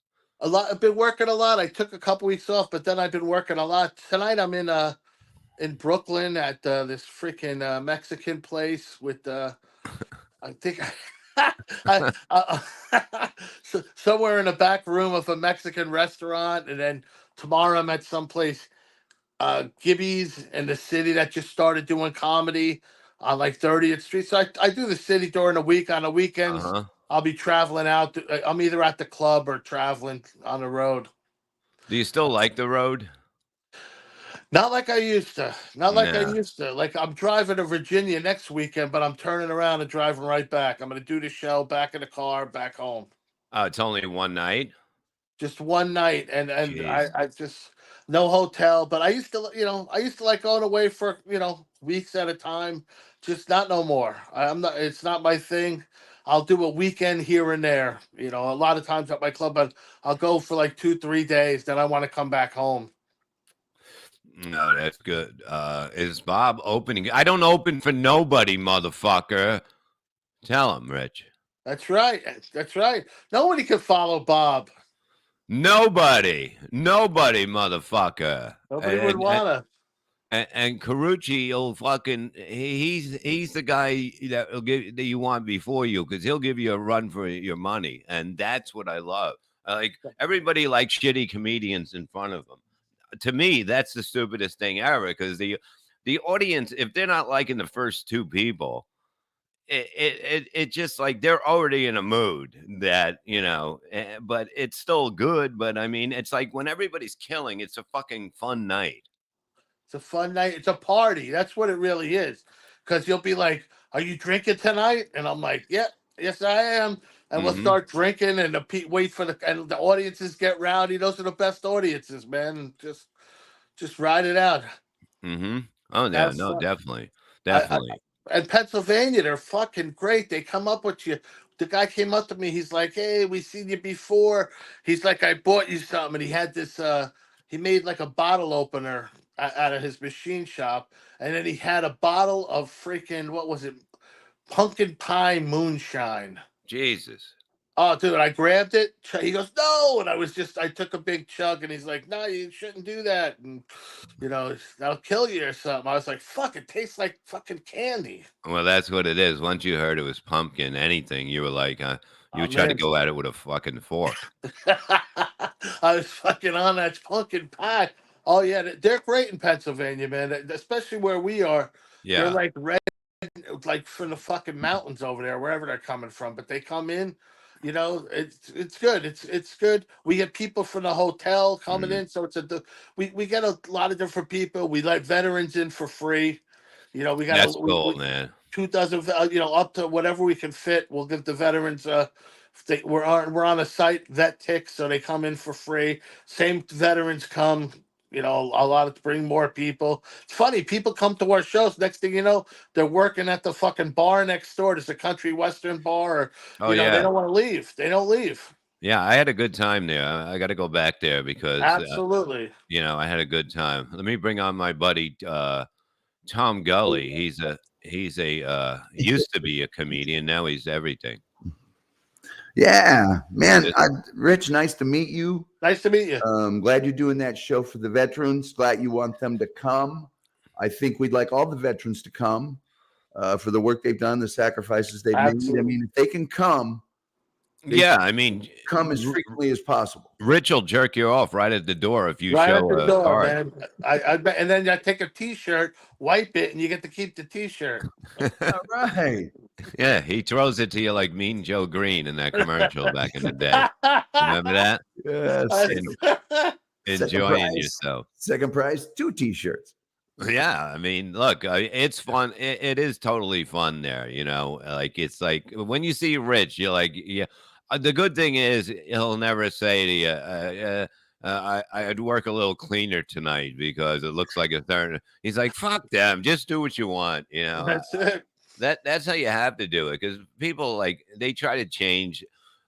K: A lot. I've been working a lot. I took a couple weeks off, but then I've been working a lot. Tonight I'm in Brooklyn at this freaking Mexican place with I think somewhere in the back room of a Mexican restaurant, and then tomorrow I'm at some place, Gibby's in the city that just started doing comedy. on like 30th Street. So I do the city during the week. On the weekends,
E: Uh-huh.
K: I'll be traveling out. I'm either at the club or traveling on the road.
E: Do you still like the road?
K: Not like I used to. Not like I
E: Nah.
K: used to. Like I'm driving to Virginia next weekend, but I'm turning around and driving right back. I'm going to do the show, back in the car, back home.
E: Oh, it's only one night?
K: Just one night, and
E: Jeez.
K: I just no hotel. But I used to, I used to like going away for weeks at a time. Just not no more. I'm not. It's not my thing. I'll do a weekend here and there. A lot of times at my club, but I'll go for like 2-3 days. Then I want to come back home.
E: No, that's good. Is Bob opening? I don't open for nobody, motherfucker. Tell him, Rich.
K: That's right. That's right. Nobody can follow Bob.
E: Nobody, motherfucker.
K: Nobody would wanna.
E: And Karuchi, he'll fucking he's the guy that you want before you, because he'll give you a run for your money, and that's what I love. Like, everybody likes shitty comedians in front of them. To me, that's the stupidest thing ever, because the audience, if they're not liking the first two people, it just like they're already in a mood that, but it's still good. But I mean, it's like when everybody's killing, it's a fucking fun night.
K: It's a fun night. It's a party. That's what it really is. Because you'll be like, "Are you drinking tonight?" And I'm like, "Yeah, yes, I am." And we'll start drinking, and wait for the audiences get rowdy. Those are the best audiences, man. Just ride it out.
E: Oh yeah,
K: Have
E: no,
K: fun.
E: definitely.
K: And Pennsylvania, they're fucking great. They come up with you. The guy came up to me. He's like, "Hey, we seen you before." He's like, "I bought you something." And he had this. He made like a bottle opener out of his machine shop, and then he had a bottle of freaking, what was it? Pumpkin pie moonshine.
E: Jesus.
K: Oh, dude, I grabbed it. He goes, "No," and I took a big chug, and he's like, "No, you shouldn't do that, and that'll kill you or something." I was like, "Fuck, it tastes like fucking candy."
E: Well, that's what it is. Once you heard it was pumpkin, anything, you were like, you tried to go at it with a fucking fork.
K: I was fucking on that pumpkin pie. Oh yeah, they're great in Pennsylvania, man. Especially where we are.
E: Yeah.
K: They're like red, like from the fucking mountains over there, wherever they're coming from. But they come in, it's good. It's good. We get people from the hotel coming in, so we get a lot of different people. We let veterans in for free. We got
E: That's cool, man.
K: 2 dozen, up to whatever we can fit. We'll give the veterans. We're on a site, vet ticks, so they come in for free. Same veterans come. A lot to bring more people. It's funny, people come to our shows. Next thing you know, they're working at the fucking bar next door. There's a country western bar. Or, they don't want to leave. They don't leave.
E: Yeah, I had a good time there. I got to go back there because
K: absolutely,
E: I had a good time. Let me bring on my buddy Tom Gully. He's a used to be a comedian. Now he's everything.
L: Yeah, man. Rich, nice to meet you.
K: Nice to meet you.
L: Glad you're doing that show for the veterans. Glad you want them to come. I think we'd like all the veterans to come for the work they've done, the sacrifices they've made. I mean, if they can come.
E: Come
L: as frequently as possible.
E: Rich will jerk you off right at the door if you
K: right
E: show
K: at the door,
E: card.
K: man. I bet, and then I take a T-shirt, wipe it, and you get to keep the T-shirt.
L: All right.
E: Yeah, he throws it to you like Mean Joe Green in that commercial back in the day. Remember that?
L: Yes.
E: Enjoying yourself.
L: Second prize, 2 T-shirts.
E: Yeah, I mean, look, it's fun. It is totally fun there. Like it's like when you see Rich, you're like, yeah. The good thing is he'll never say to you, I'd work a little cleaner tonight because it looks like a third. He's like, fuck them, just do what you want.
K: That's it.
E: That's how you have to do it, because people, like, they try to change.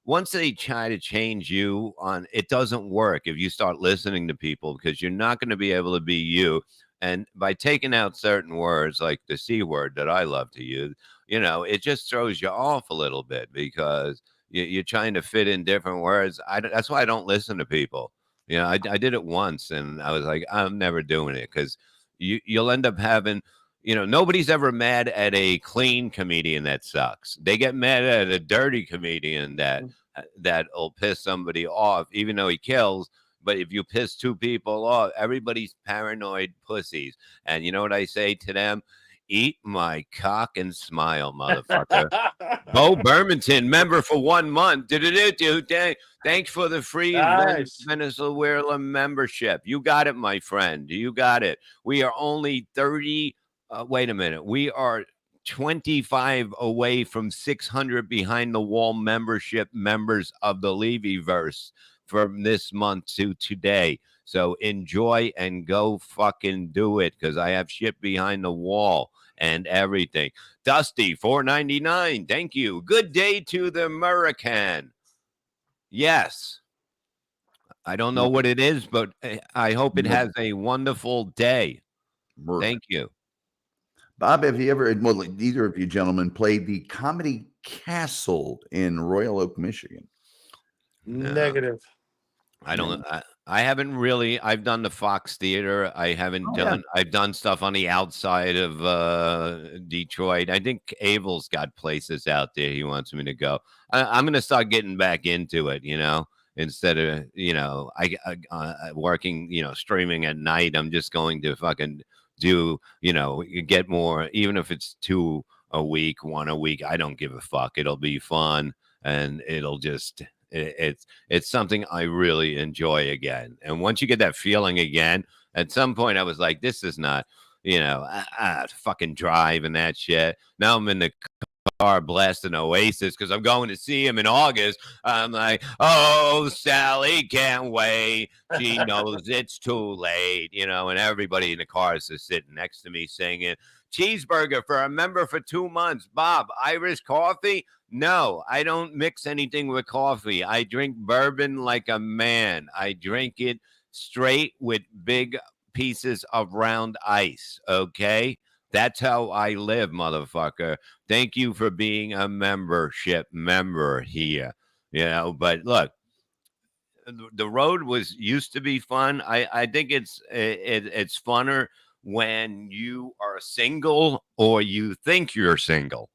E: Once they try to change you on, it doesn't work if you start listening to people, because you're not going to be able to be you. And by taking out certain words like the C word that I love to use, it just throws you off a little bit, because you're trying to fit in different words. That's why I don't listen to people. I did it once, and I was like, I'm never doing it, because you'll end up having, nobody's ever mad at a clean comedian that sucks. They get mad at a dirty comedian that'll piss somebody off, even though he kills. But if you piss 2 people off, everybody's paranoid pussies. And you know what I say to them? Eat my cock and smile, motherfucker. Bo Bermanton, member for 1 month. Thanks for the free
K: Nice.
E: Venezuela membership. You got it, my friend. You got it. We are only 30. Wait a minute. We are 25 away from 600 behind the wall membership members of the Levyverse from this month to today. So enjoy and go fucking do it, because I have shit behind the wall and everything. Dusty, $4.99. Thank you. Good day to the American. Yes. I don't know what it is, but I hope it has a wonderful day. Thank you.
L: Bob, have you ever, well, either of you gentlemen played the Comedy Castle in Royal Oak, Michigan?
K: Negative.
E: I don't. I haven't really. I've done the Fox Theater. I haven't done. Yeah. I've done stuff on the outside of Detroit. I think Abel's got places out there he wants me to go. I'm going to start getting back into it. You know, instead of I working streaming at night. I'm just going to fucking do get more. Even if it's 2 a week, 1 a week. I don't give a fuck. It'll be fun and it'll just. It's something I really enjoy again. And once you get that feeling again, at some point I was like, this is not, fucking drive and that shit. Now I'm in the car blasting Oasis because I'm going to see him in August. I'm like, oh, Sally can't wait. She knows it's too late, and everybody in the car is just sitting next to me singing cheeseburger for a member for 2 months. Bob, Irish coffee? No, I don't mix anything with coffee. I drink bourbon like a man. I drink it straight with big pieces of round ice. Okay? That's how I live, motherfucker. Thank you for being a membership member here. But look, the road used to be fun. I think it's funner when you are single or you think you're single.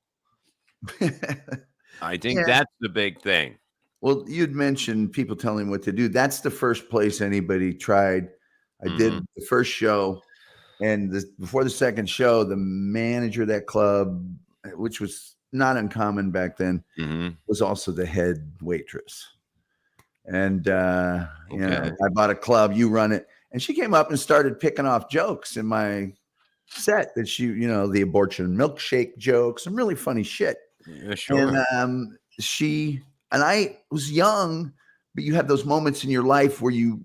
E: I think that's the big thing.
L: Well, you'd mentioned people telling what to do. That's the first place anybody tried. I did the first show, and before the second show, the manager of that club, which was not uncommon back then, was also the head waitress. And I bought a club, you run it, and she came up and started picking off jokes in my set that the abortion milkshake jokes, some really funny shit.
E: Yeah, sure.
L: And I was young, but you have those moments in your life where you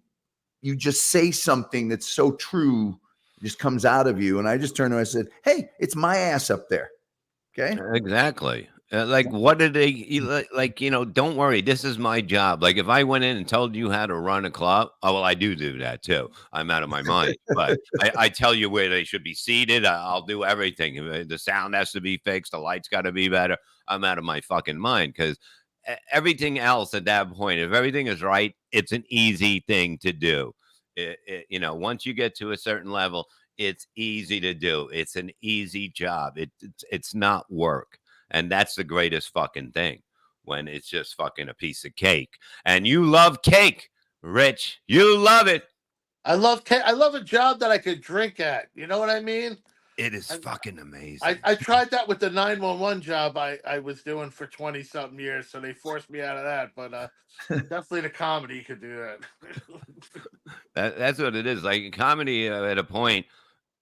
L: just say something that's so true, it just comes out of you. And I just turned to her and I said, hey, it's my ass up there. Okay.
E: Exactly. What did they like? Don't worry. This is my job. Like, if I went in and told you how to run a club, I do that too. I'm out of my mind. But I tell you where they should be seated. I'll do everything. The sound has to be fixed. The lights got to be better. I'm out of my fucking mind, because everything else at that point, if everything is right, it's an easy thing to do. Once you get to a certain level, it's easy to do. It's an easy job. It's not work. And that's the greatest fucking thing, when it's just fucking a piece of cake. And you love cake, Rich. You love it.
K: I love cake. I love a job that I could drink at. You know what I mean?
E: It is fucking amazing.
K: I tried that with the 911 job I was doing for 20-something years, so they forced me out of that. But definitely the comedy could do that.
E: That's what it is. Like, comedy at a point,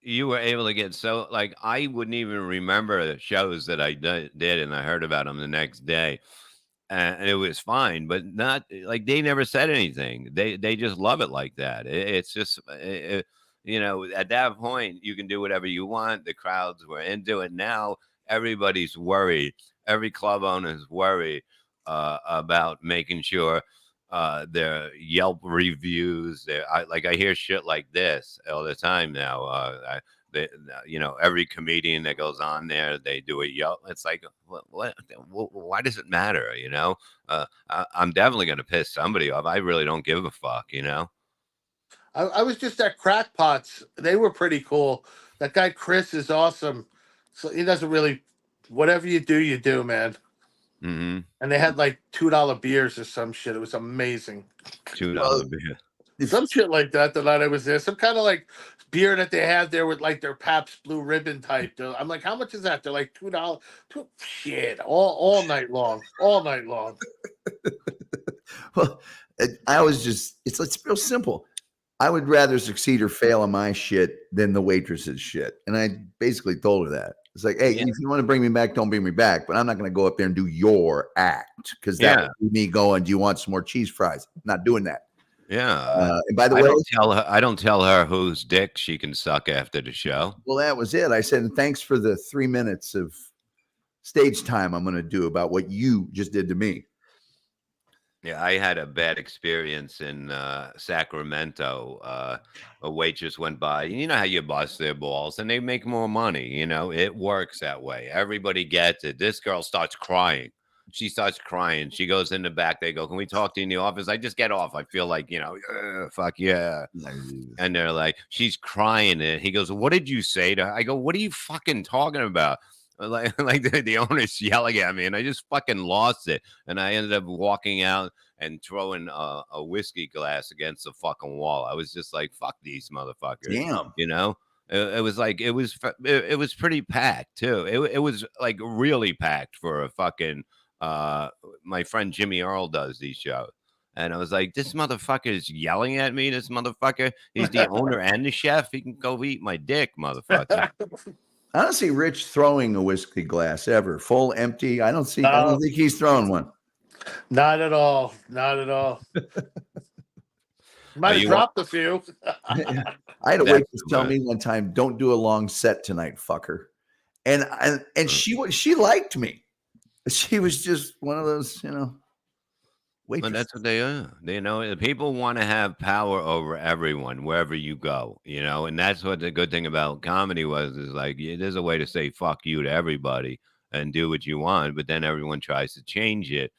E: you were able to get so, like, I wouldn't even remember the shows that I did, and I heard about them the next day, and it was fine, but not like they never said anything. They just love it like that. It's just, at that point, you can do whatever you want. The crowds were into it. Now everybody's worried. Every club owner is worried about making sure their Yelp reviews. I hear shit like this all the time now. Every comedian that goes on there, they do a Yelp. It's like, what? Why does it matter? I'm definitely going to piss somebody off. I really don't give a fuck.
K: I was just at Crackpots. They were pretty cool. That guy Chris is awesome. So he doesn't really, whatever you do, man.
E: Mm-hmm.
K: And they had like $2 beers or some shit. It was amazing.
E: $2 beer.
K: Some shit like that the night I was there. Some kind of like beer that they have there with like their Pabst Blue Ribbon type. I'm like, how much is that? They're like $2. Shit, all night long, all night long.
L: Well, I was just, it's real simple. I would rather succeed or fail on my shit than the waitress's shit. And I basically told her that. It's like, hey, if you want to bring me back, don't bring me back. But I'm not going to go up there and do your act because that would be me going, do you want some more cheese fries? I'm not doing that.
E: Yeah.
L: And by the way,
E: I don't tell her whose dick she can suck after the show.
L: Well, that was it. I said, thanks for the 3 minutes of stage time I'm going to do about what you just did to me.
E: Yeah, I had a bad experience in Sacramento. A waitress went by. You know how you bust their balls and they make more money. You know, it works that way. Everybody gets it. This girl starts crying. She starts crying. She goes in the back. They go, can we talk to you in the office? I just get off. I feel like, fuck yeah. And they're like, she's crying. And he goes, what did you say to her? I go, what are you fucking talking about? Like the owner's yelling at me, and I just fucking lost it. And I ended up walking out and throwing a whiskey glass against the fucking wall. I was just like, fuck these motherfuckers.
L: Damn.
E: You know? It was like, it was pretty packed too. It was like really packed for a fucking, my friend Jimmy Earl does these shows. And I was like, this motherfucker is yelling at me. This motherfucker, he's the owner and the chef. He can go eat my dick, motherfucker.
L: I don't see Rich throwing a whiskey glass ever, full, empty. I don't think he's throwing one.
K: Not at all. Not at all. Might have dropped a few.
L: I had a waitress tell me one time, don't do a long set tonight, fucker. And she liked me. She was just one of those, waitresses.
E: But that's what they are. The people want to have power over everyone wherever you go, and that's what the good thing about comedy is like, there's a way to say fuck you to everybody and do what you want, but then everyone tries to change it,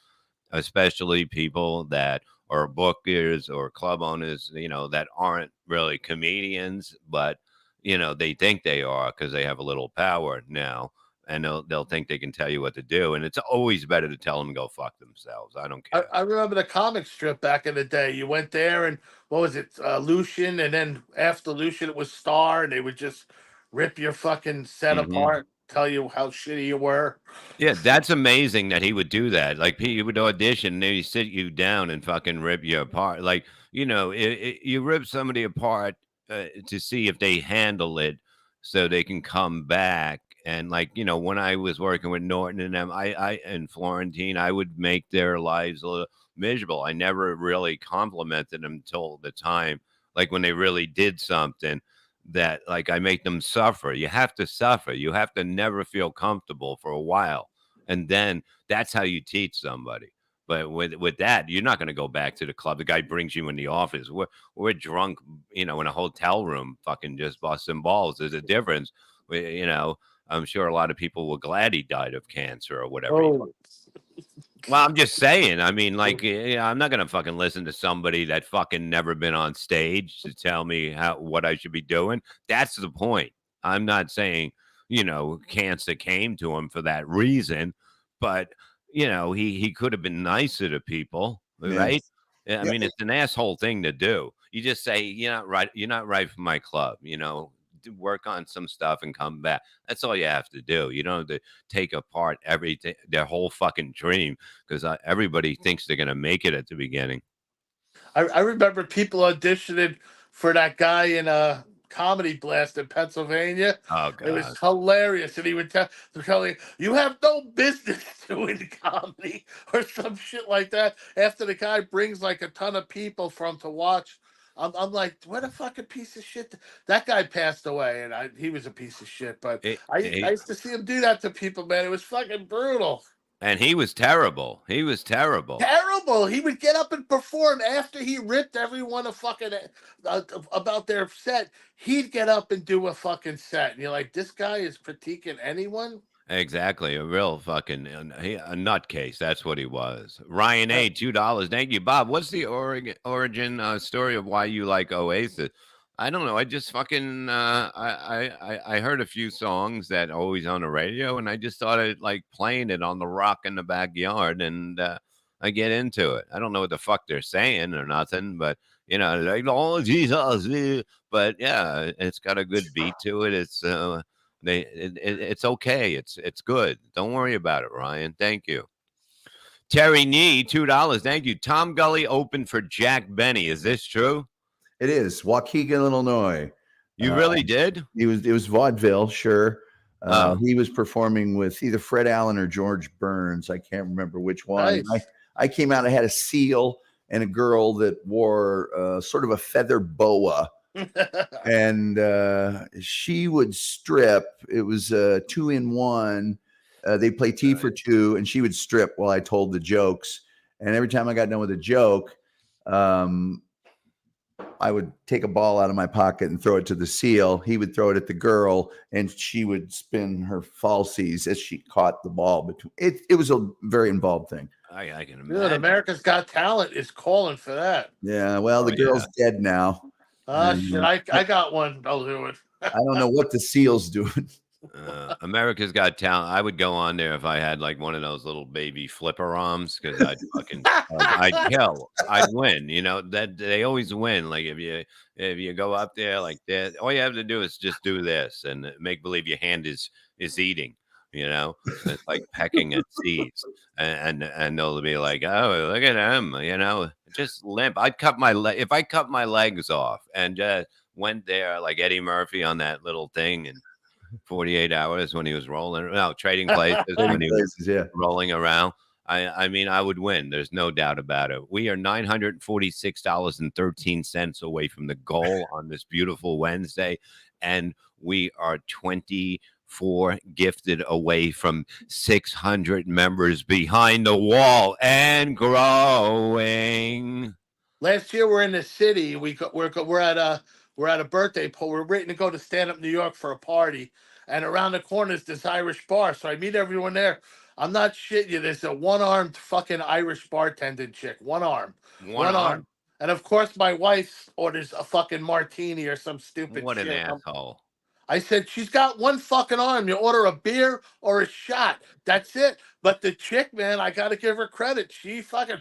E: especially people that are bookers or club owners, that aren't really comedians, but, they think they are because they have a little power now. And they'll think they can tell you what to do. And it's always better to tell them to go fuck themselves. I don't care.
K: I remember the comic strip back in the day. You went there and what was it? Lucian. And then after Lucian, it was Star. And they would just rip your fucking set apart, tell you how shitty you were.
E: Yeah, that's amazing that he would do that. Like he would audition and then he'd sit you down and fucking rip you apart. Like, you rip somebody apart to see if they handle it so they can come back. And like, when I was working with Norton and them, I and Florentine, I would make their lives a little miserable. I never really complimented them until the time, like when they really did something that like I make them suffer. You have to suffer. You have to never feel comfortable for a while. And then that's how you teach somebody. But with that, you're not going to go back to the club. The guy brings you in the office. We're drunk, in a hotel room, fucking just busting balls. There's a difference. I'm sure a lot of people were glad he died of cancer or whatever.
K: Oh.
E: Well, I'm just saying. I mean, like, I'm not gonna fucking listen to somebody that fucking never been on stage to tell me what I should be doing. That's the point. I'm not saying, cancer came to him for that reason, but he could have been nicer to people, right? Yeah. I mean, it's an asshole thing to do. You just say, you're not right. You're not right for my club. Work on some stuff and come back. That's all you have to do. You don't have to take apart everything, their whole fucking dream, because everybody thinks they're gonna make it at the beginning.
K: I remember people auditioning for that guy in a Comedy Blast in Pennsylvania.
E: Oh god,
K: it was hilarious, and he would tell me, "You have no business doing comedy," or some shit like that. After the guy brings like a ton of people to watch. I'm like, what a fucking piece of shit. That guy passed away, and he was a piece of shit. But I used to see him do that to people, man. It was fucking brutal.
E: And he was terrible. He was terrible.
K: Terrible. He would get up and perform after he ripped everyone about their set. He'd get up and do a fucking set. And you're like, this guy is critiquing anyone?
E: Exactly. A real fucking a nutcase. That's what he was. Ryan A, $2. Thank you, Bob. What's the origin story of why you like Oasis? I don't know. I just fucking I heard a few songs that are always on the radio, and I just started like playing it on the rock in the backyard, and I get into it. I don't know what the fuck they're saying or nothing, but you know, like oh Jesus, but yeah, it's got a good beat to it. It's it's okay. It's good. Don't worry about it, Ryan. Thank you. Terry Nee, $2. Thank you. Tom Gully opened for Jack Benny. Is this true?
L: It is Waukegan, Illinois.
E: You really did?
L: It was vaudeville, sure. He was performing with either Fred Allen or George Burns. I can't remember which one.
K: Nice.
L: I came out. I had a seal and a girl that wore sort of a feather boa, and she would strip. It was 2-in-1. They play T for two, and she would strip while I told the jokes. And every time I got done with a joke, I would take a ball out of my pocket and throw it to the seal. He would throw it at the girl, and she would spin her falsies as she caught the ball. Between it was a very involved thing.
E: I can imagine.
K: Dude, America's Got Talent is calling for that.
L: Yeah, well, the girl's dead now.
K: Shit, I got one. I'll do it.
L: I don't know what the seal's doing.
E: America's Got Talent. I would go on there if I had like one of those little baby flipper arms because I'd fucking I'd kill. I'd win. You know that they always win. Like if you go up there like that, all you have to do is just do this and make believe your hand is eating. You know, it's like pecking at seeds, and they'll be like, oh, look at him. You know, just limp. I'd cut my if I cut my legs off and went there like Eddie Murphy on that little thing and. 48 hours when he was trading places when he was rolling around. I mean, I would win. There's no doubt about it. We are $946.13 away from the goal on this beautiful Wednesday, and we are 24 gifted away from 600 members behind the wall and growing.
K: Last year we're in the city. We're at a birthday party. We're waiting to go to Stand Up New York for a party. And around the corner is this Irish bar. So I meet everyone there. I'm not shitting you. There's a one-armed fucking Irish bartending chick. One arm. And of course, my wife orders a fucking martini or some stupid
E: What
K: shit.
E: an asshole.
K: I said, she's got one fucking arm. You order a beer or a shot. That's it. But the chick, man, I got to give her credit. She fucking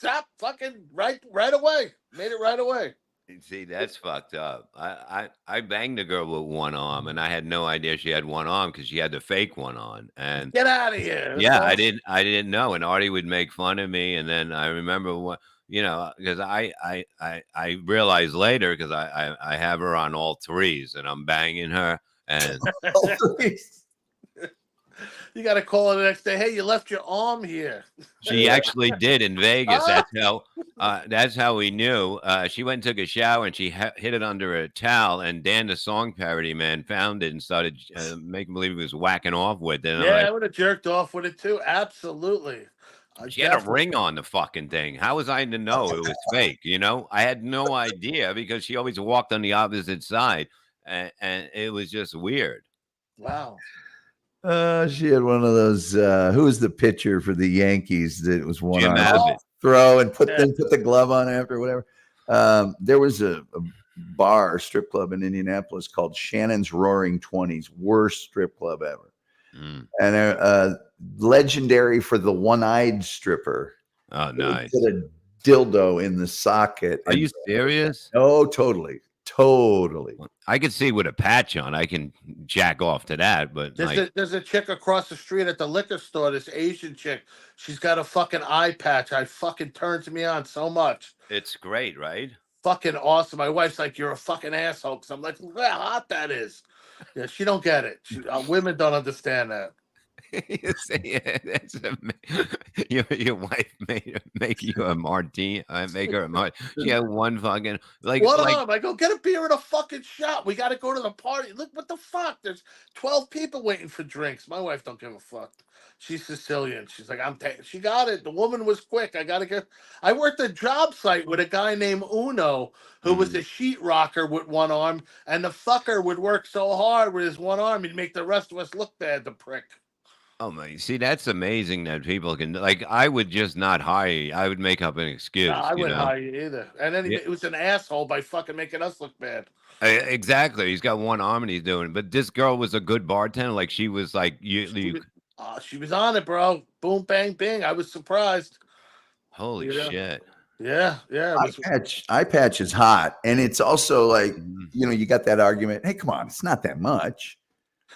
K: zap, fucking right away. Made it right away.
E: See, that's fucked up. I banged a girl with one arm, and I had no idea she had one arm because she had the fake one on. And
K: get out of here.
E: Yeah, I didn't know. And Artie would make fun of me, and then I remember what because I realized later because I have her on all threes, and I'm banging her, and
K: you got to call her the next day. Hey, you left your arm here.
E: She actually did in Vegas. That's how we knew. She went and took a shower and she hid it under a towel. And Dan, the song parody man, found it and started making believe he was whacking off with it. And
K: I would have jerked off with it too. Absolutely.
E: She had a ring on the fucking thing. How was I to know it was fake? You know, I had no idea because she always walked on the opposite side, and it was just weird.
K: Wow.
L: She had one of those. Who was the pitcher for the Yankees that was one
E: Jim
L: arm throw and put the glove on after whatever. There was a strip club in Indianapolis called Shannon's Roaring 20s, worst strip club ever, and legendary for the one-eyed stripper.
E: Oh, nice!
L: Put a dildo in the socket.
E: Are you serious?
L: Oh, totally.
E: I could see with a patch on. I can jack off to that, but
K: there's a chick across the street at the liquor store. This Asian chick. She's got a fucking eye patch. I fucking turns me on so much.
E: It's great, right?
K: Fucking awesome. My wife's like, "You're a fucking asshole." Because I'm like, look how hot that is. Yeah, she don't get it. Women don't understand that.
E: You say your wife make you a martini. I make her a martini. She had one fucking
K: what arm? I go get a beer and a fucking shot. We got to go to the party. Look, what the fuck? There's 12 people waiting for drinks. My wife don't give a fuck. She's Sicilian. She's like, she got it. The woman was quick. I worked a job site with a guy named Uno who was a sheet rocker with one arm, and the fucker would work so hard with his one arm, he'd make the rest of us look bad, the prick.
E: Oh my! See, that's amazing that people can I would just not hire you. I would make up an excuse.
K: No, I wouldn't hire you either. And then it was an asshole by fucking making us look bad.
E: Exactly. He's got one arm and he's doing it. But this girl was a good bartender. Like she was like
K: she was on it, bro. Boom, bang, bing. I was surprised.
E: Holy shit.
K: Yeah.
L: Eye patch is hot. And it's also like, you got that argument. Hey, come on. It's not that much.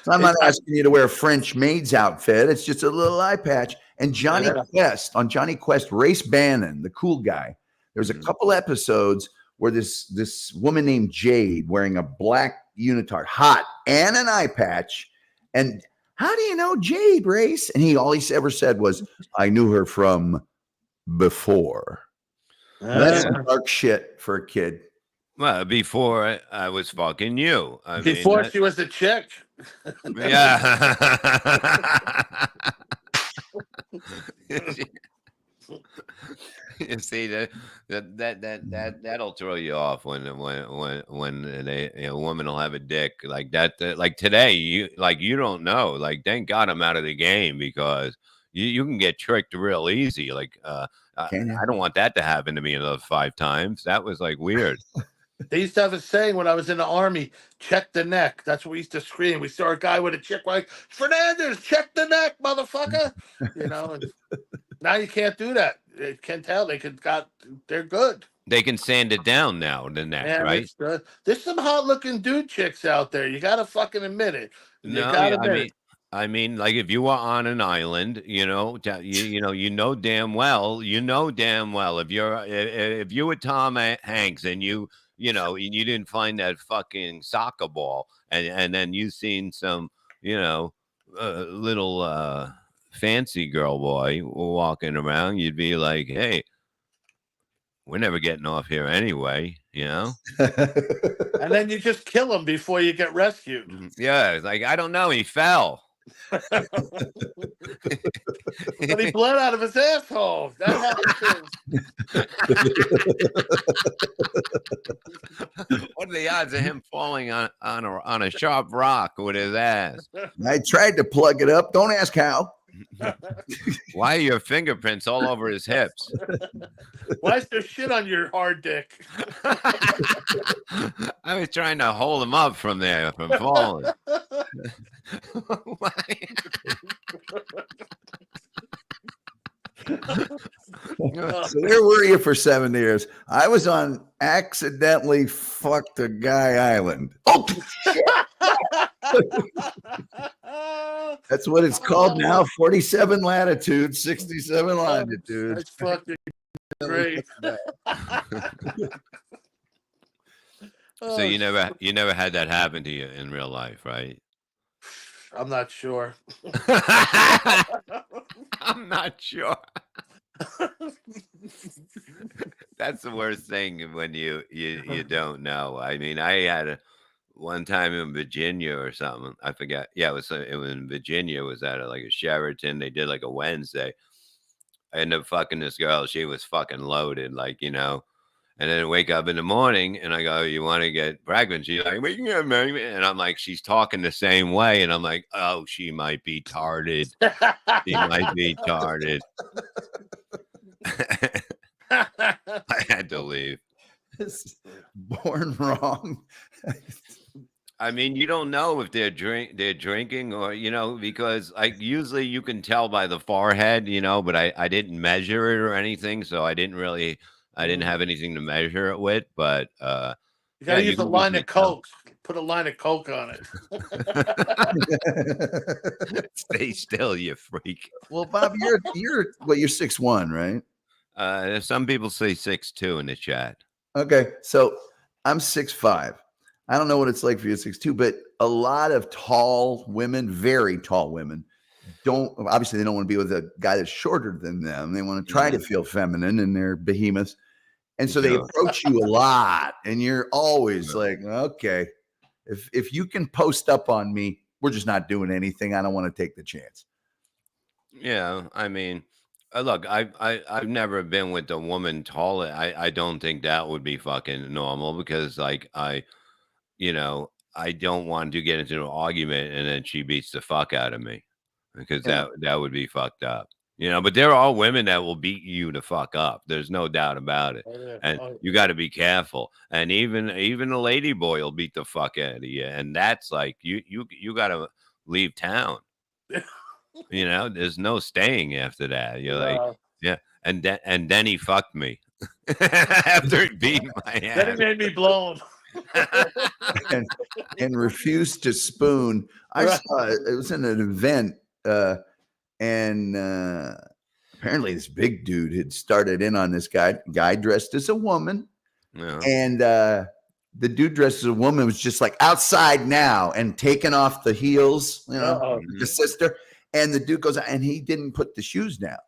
L: So I'm not asking you to wear a French maid's outfit. It's just a little eye patch. And Johnny Quest, Race Bannon, the cool guy. There's a couple episodes where this woman named Jade wearing a black unitard, hot, and an eye patch. And how do you know Jade, Race? And all he ever said was, I knew her from before. That's some dark shit for a kid.
E: Well, before I was fucking you.
K: Before she was a chick.
E: Yeah. You see that'll throw you off when a woman will have a dick like that. Like today, you don't know. Like, thank God I'm out of the game, because you can get tricked real easy. Like, I don't want that to happen to me another 5 times. That was like weird.
K: They used to have a saying when I was in the army, check the neck. That's what we used to scream. We saw a guy with a chick like, Fernandez, check the neck, motherfucker. And now you can't do that. You can tell they're good.
E: They can sand it down now, the neck, right?
K: There's some hot looking dude chicks out there. You gotta fucking admit it.
E: I mean, like, if you were on an island, you know damn well if you were Tom Hanks and you didn't find that fucking soccer ball, and then you seen some little fancy girl boy walking around, you'd be like, hey, we're never getting off here anyway,
K: And then you just kill him before you get rescued.
E: Yeah, it's like, I don't know, he fell.
K: But he bled out of his asshole. That happened too.
E: What are the odds of him falling on a sharp rock with his ass?
L: I tried to plug it up. Don't ask how.
E: Why are your fingerprints all over his hips?
K: Why is there shit on your hard dick?
E: I was trying to hold him up from falling.
L: So where were you for 7 years? I was on accidentally fucked a guy island. Oh, that's what it's called now. 47 latitude, 67 longitude.
K: That's fucking great.
E: So you never had that happen to you in real life, right?
K: I'm not sure.
E: I'm not sure. That's the worst thing when you don't know. I mean, I had one time in Virginia or something. I forget. Yeah, it was in Virginia. It was at like a Sheraton. They did like a Wednesday. I ended up fucking this girl. She was fucking loaded, And then I wake up in the morning and I go, you want to get pregnant? She's like, we can get married. And I'm like, she's talking the same way. And I'm like, oh, she might be tarded. She might be tarded. I had to leave.
L: Born wrong.
E: I mean, you don't know if they're drinking or, because usually you can tell by the forehead, but I didn't measure it or anything. So I didn't have anything to measure it with, but
K: you gotta use a line of Coke. Put a line of Coke on it.
E: Stay still, you freak.
L: Well, Bob, you're 6'1", right?
E: Some people say 6'2" in the chat.
L: Okay, so I'm 6'5". I don't know what it's like for you at 6'2", but a lot of tall women, very tall women, they don't want to be with a guy that's shorter than them. They want to try to feel feminine, and they're behemoths. And so they approach you a lot, and you're always like, okay, if you can post up on me, we're just not doing anything. I don't want to take the chance.
E: Yeah, I mean, look, I've never been with a woman taller. I don't think that would be fucking normal, because I don't want to get into an argument and then she beats the fuck out of me, because that would be fucked up. But there are women that will beat you to fuck up. There's no doubt about it. And you got to be careful. And even a lady boy will beat the fuck out of you. And that's like, you got to leave town. There's no staying after that. You're like, Yeah, and then he fucked me after he beat my
K: Then he
E: ass.
K: made me blow him.
L: and refused to spoon. I saw it was in an event, and apparently this big dude had started in on this guy dressed as a woman, and the dude dressed as a woman was just like outside now and taking off the heels, the sister, and the dude goes out and he didn't put the shoes down.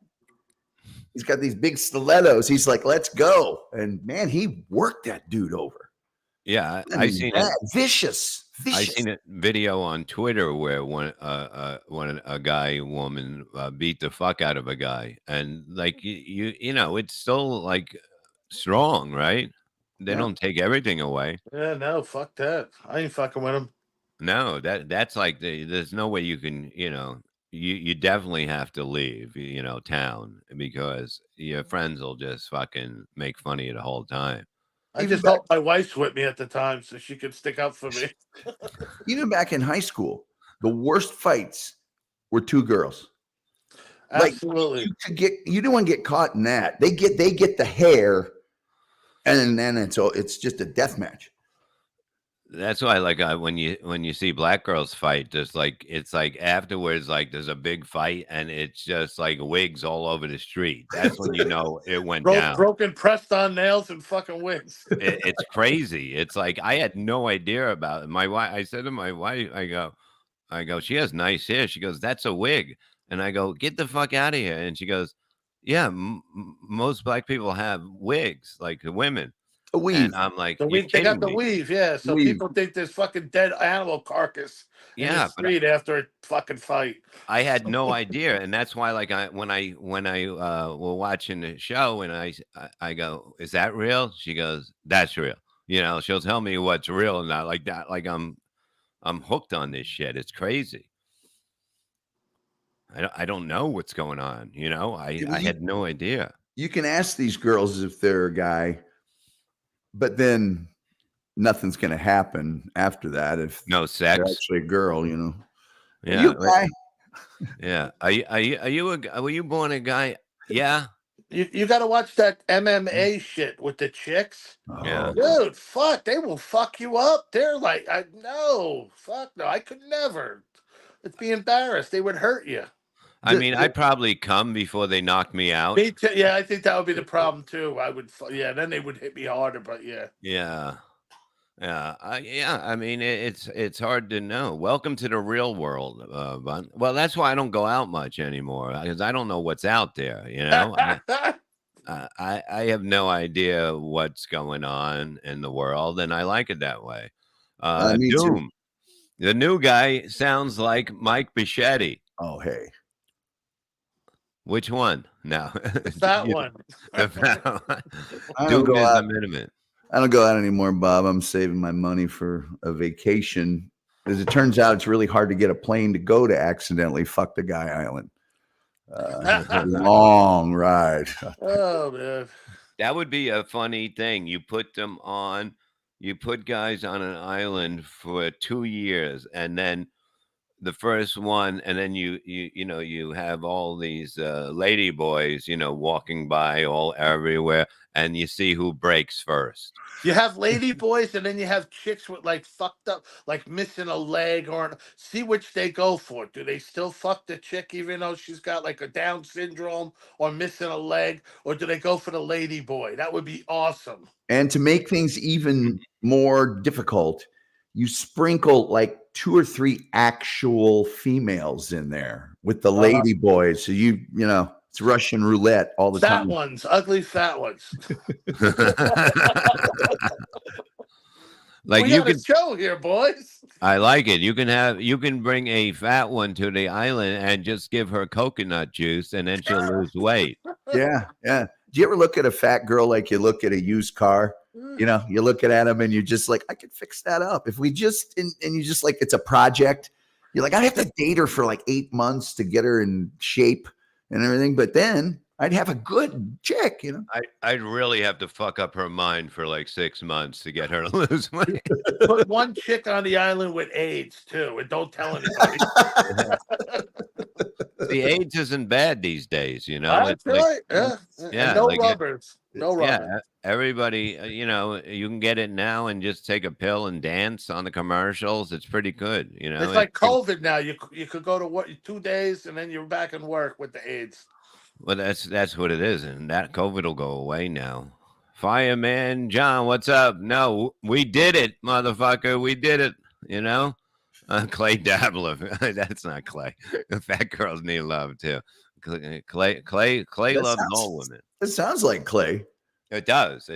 L: He's got these big stilettos. He's like, let's go. And man, he worked that dude over.
E: Yeah, I seen it.
L: Vicious.
E: I seen a video on Twitter where when a guy woman beat the fuck out of a guy, and like you know, it's still like strong, right? They don't take everything away.
K: Yeah, no, fuck that. I ain't fucking with him.
E: No, that's like there's no way you can, you definitely have to leave, town, because your friends will just fucking make fun of you the whole time.
K: I just hope my wife's with me at the time so she could stick up for me.
L: Even back in high school, the worst fights were two girls.
K: Absolutely.
L: Like, you don't want to get caught in that. They get the hair, and then it's just a death match.
E: That's why, like, when you see black girls fight, it's like afterwards, like there's a big fight, and it's just like wigs all over the street. That's when you know it went down.
K: Broken pressed on nails and fucking wigs.
E: It's crazy. It's like I had no idea about it. My wife, I said to my wife, I go, she has nice hair. She goes, that's a wig, and I go, get the fuck out of here. And she goes, yeah, most black people have wigs, like the women.
L: A weave.
E: And I'm like,
K: they got the weave, yeah. So people think there's fucking dead animal carcass in the street after a fucking fight.
E: I had no idea, and that's why, like, when I were watching the show, and I go, is that real? She goes, that's real. She'll tell me what's real and not like that. Like I'm hooked on this shit. It's crazy. I don't know what's going on. I had no idea.
L: You can ask these girls if they're a guy, but then nothing's going to happen after that if
E: no sex.
L: They're actually a girl,
E: Yeah.
L: Are you a guy?
E: Yeah. Were you born a guy? Yeah.
K: You got to watch that MMA shit with the chicks.
E: Yeah.
K: Dude, fuck, they will fuck you up. They're like, no, I could never. It'd be embarrassed. They would hurt you.
E: I mean, I'd probably come before they knocked me out.
K: Me too. Yeah, I think that would be the problem too. I would, then they would hit me harder. But yeah.
E: Yeah. I mean, it's hard to know. Welcome to the real world, Bun. Well, that's why I don't go out much anymore, because I don't know what's out there. I have no idea what's going on in the world, and I like it that way.
L: Me
E: Doom,
L: too.
E: the new guy sounds like Mike Bichetti.
L: Oh, hey.
E: Which one? No,
K: that one.
L: Doom is a minimum. I don't go out anymore, Bob. I'm saving my money for a vacation. As it turns out, it's really hard to get a plane to go to accidentally fuck the guy island. It's a long ride.
K: Oh, man.
E: That would be a funny thing. You put guys on an island for 2 years, and then the first one, and then you have all these lady boys, walking by all everywhere, and you see who breaks first.
K: You have lady boys, and then you have chicks with like fucked up, like missing a leg, or see which they go for. Do they still fuck the chick even though she's got like a Down syndrome or missing a leg, or do they go for the lady boy? That would be awesome.
L: And to make things even more difficult, you sprinkle like 2 or 3 actual females in there with the lady boys. So it's Russian roulette all the time.
K: Fat ones, ugly fat ones.
E: Like
K: we
E: you
K: got
E: can
K: a show here, boys.
E: I like it. You can bring a fat one to the island and just give her coconut juice, and then she'll lose weight.
L: Yeah. Do you ever look at a fat girl like you look at a used car? You look at them and you're just like, I could fix that up. If we just, and you just like, it's a project. You're like, I'd have to date her for like 8 months to get her in shape and everything. But then I'd have a good chick,
E: I'd really have to fuck up her mind for like 6 months to get her to lose weight.
K: Put one chick on the island with AIDS too, and don't tell anybody.
E: The AIDS isn't bad these days, you know.
K: That's
E: It's like,
K: right. Yeah.
E: yeah,
K: And no
E: like
K: rubbers. No
E: yeah,
K: rubbers.
E: everybody, you know, you can get it now and just take a pill and dance on the commercials. It's pretty good, you know.
K: It's like COVID now. You could go to work 2 days and then you're back in work with the AIDS.
E: Well, that's what it is, and that COVID will go away now. Fireman John, what's up? No, we did it, motherfucker. We did it. You know, Clay Dabbler. That's not Clay. The fat girls need love too. Clay loves all women.
L: It sounds like Clay.
E: It does.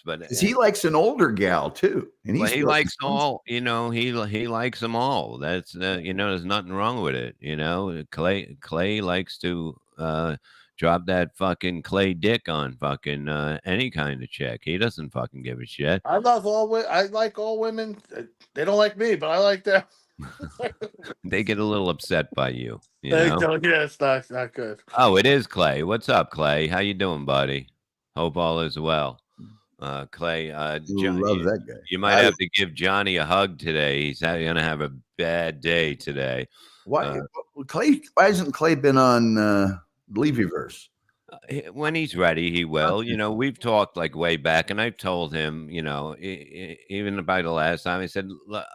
E: But
L: he likes an older gal too, and
E: he likes all. You know, he likes them all. That's you know, there's nothing wrong with it. You know, Clay likes to drop that fucking Clay dick on fucking any kind of chick. He doesn't fucking give a shit.
K: I like all women. They don't like me, but I like them.
E: They get a little upset by you.
K: Yeah, it's not good.
E: Oh, it is Clay. What's up, Clay? How you doing, buddy? Hope all is well. Clay, Johnny,
L: love that guy.
E: You might have to give Johnny a hug today. He's going to have a bad day today.
L: Why hasn't Clay been on Levyverse?
E: When he's ready, he will. You know, we've talked like way back, and I've told him, you know, even about the last time, I said,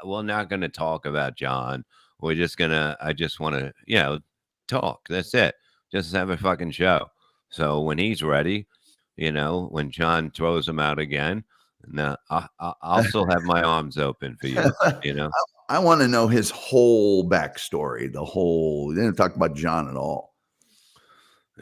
E: we're not going to talk about John. We're just going to, I just want to, you know, talk. That's it. Just have a fucking show. So when he's ready, you know, when John throws him out again, now I'll still have my arms open for you, you know.
L: I want to know his whole backstory, they didn't talk about John at all.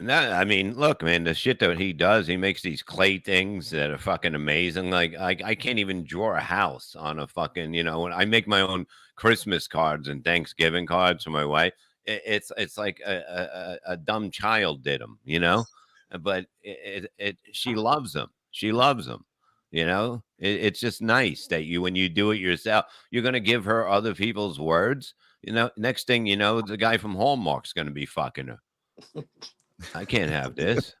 E: No, I mean, look, man, the shit that he does, he makes these clay things that are fucking amazing. Like, I can't even draw a house on a fucking, you know, I make my own Christmas cards and Thanksgiving cards for my wife. It's like a dumb child did them, you know, but she loves them. She loves them. You know, it's just nice that when you do it yourself, you're going to give her other people's words. You know, next thing you know, the guy from Hallmark's going to be fucking her. I can't have this.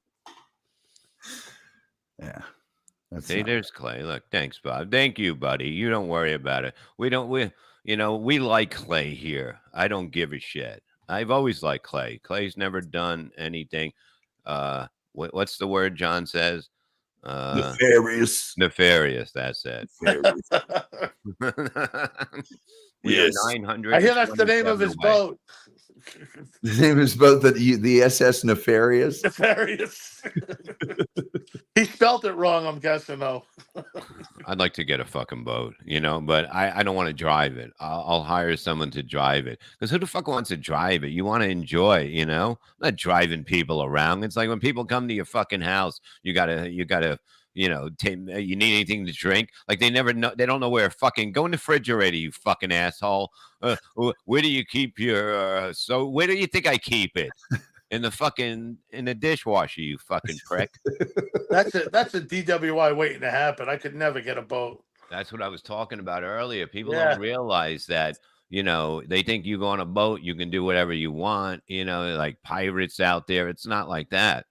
L: Yeah.
E: See, there's Clay. Look, thanks, Bob. Thank you, buddy. You don't worry about it. We like Clay here. I don't give a shit. I've always liked Clay. Clay's never done anything. What's the word John says?
L: Nefarious.
E: Nefarious. That's it.
L: Yes.
E: 900.
K: I hear that's the name of his boat.
L: The name of his boat, the SS Nefarious.
K: Nefarious. He spelled it wrong, I'm guessing, though.
E: I'd like to get a fucking boat, you know, but I don't want to drive it. I'll hire someone to drive it, because who the fuck wants to drive it? You want to enjoy, you know, I'm not driving people around. It's like when people come to your fucking house, you gotta, you know, you need anything to drink. Like they don't know where fucking go in the refrigerator, you fucking asshole. Where do you keep your, where do you think I keep it? In the dishwasher, you fucking prick.
K: That's a DWI waiting to happen. I could never get a boat.
E: That's what I was talking about earlier. People don't realize that, you know, they think you go on a boat, you can do whatever you want, you know, like pirates out there. It's not like that.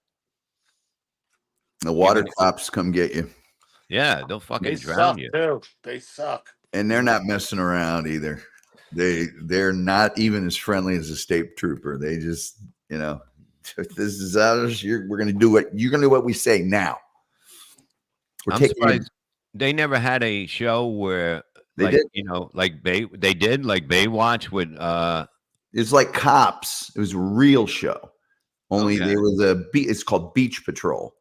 L: The water cops come get you.
E: Yeah, they'll fucking drown you.
K: Too. They suck.
L: And they're not messing around either. They're not even as friendly as a state trooper. They just, you know, this is ours. We're going to do what we say now.
E: I'm surprised they never had a show where they did, you know, like Baywatch would.
L: It's like Cops. It was a real show. Only there was it's called Beach Patrol.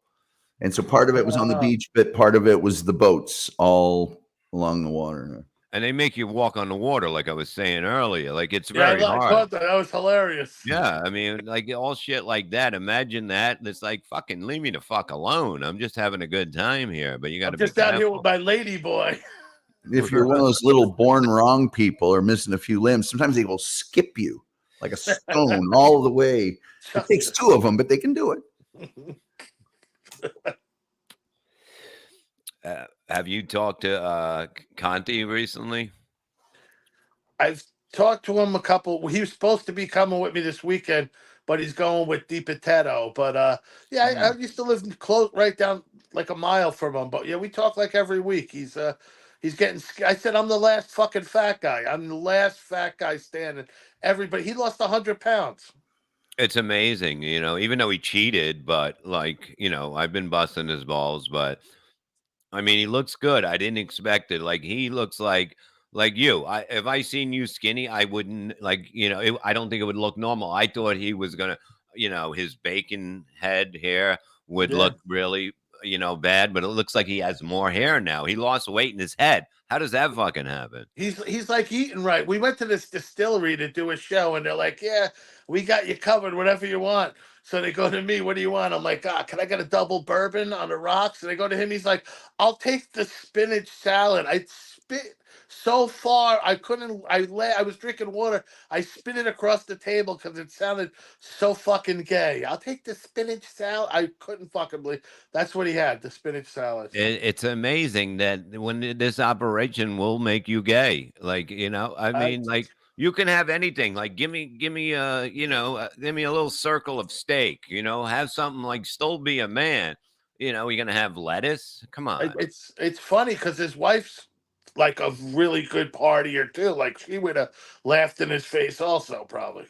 L: And so part of it was on the beach, but part of it was the boats all along the water.
E: And they make you walk on the water, like I was saying earlier. Like it's very hard.
K: I thought that was hilarious.
E: Yeah, I mean, like all shit like that. Imagine that. It's like fucking leave me the fuck alone. I'm just having a good time here, but you got to be
K: just out here with my lady boy.
L: If you're one of those little born wrong people or missing a few limbs, sometimes they will skip you like a stone all the way. It takes two of them, but they can do it.
E: Have you talked to Conti recently?
K: I've talked to him a couple. He was supposed to be coming with me this weekend, but he's going with DiPotetto. But I used to live close, right down like a mile from him. But yeah, we talk like every week. He's getting. I said I'm the last fucking fat guy. I'm the last fat guy standing. Everybody. He lost 100 pounds.
E: It's amazing, you know, even though he cheated, but like, you know, I've been busting his balls, but I mean, he looks good. I didn't expect it. Like he looks like you. If I seen you skinny, I wouldn't like, you know, I don't think it would look normal. I thought he was gonna, you know, his bacon head hair would
K: Yeah.
E: look really, you know, bad, but it looks like he has more hair now. He lost weight in his head. How does that fucking happen?
K: He's like eating right. We went to this distillery to do a show, and they're like, "Yeah, we got you covered. Whatever you want." So they go to me, "What do you want?" I'm like, can I get a double bourbon on the rocks?" And they go to him. He's like, "I'll take the spinach salad." I spit so far I couldn't. I was drinking water. I spit it across the table because it sounded so fucking gay. I'll take the spinach salad. I couldn't fucking believe that's what he had. The spinach salad.
E: It's amazing that when this operation will make you gay. Like, you know, I mean, like you can have anything. Like, give me, you know, give me a little circle of steak. You know, have something like still be a man. You know, you're gonna have lettuce. Come on.
K: It's funny because his wife's like a really good partier too. Like she would have laughed in his face also, probably.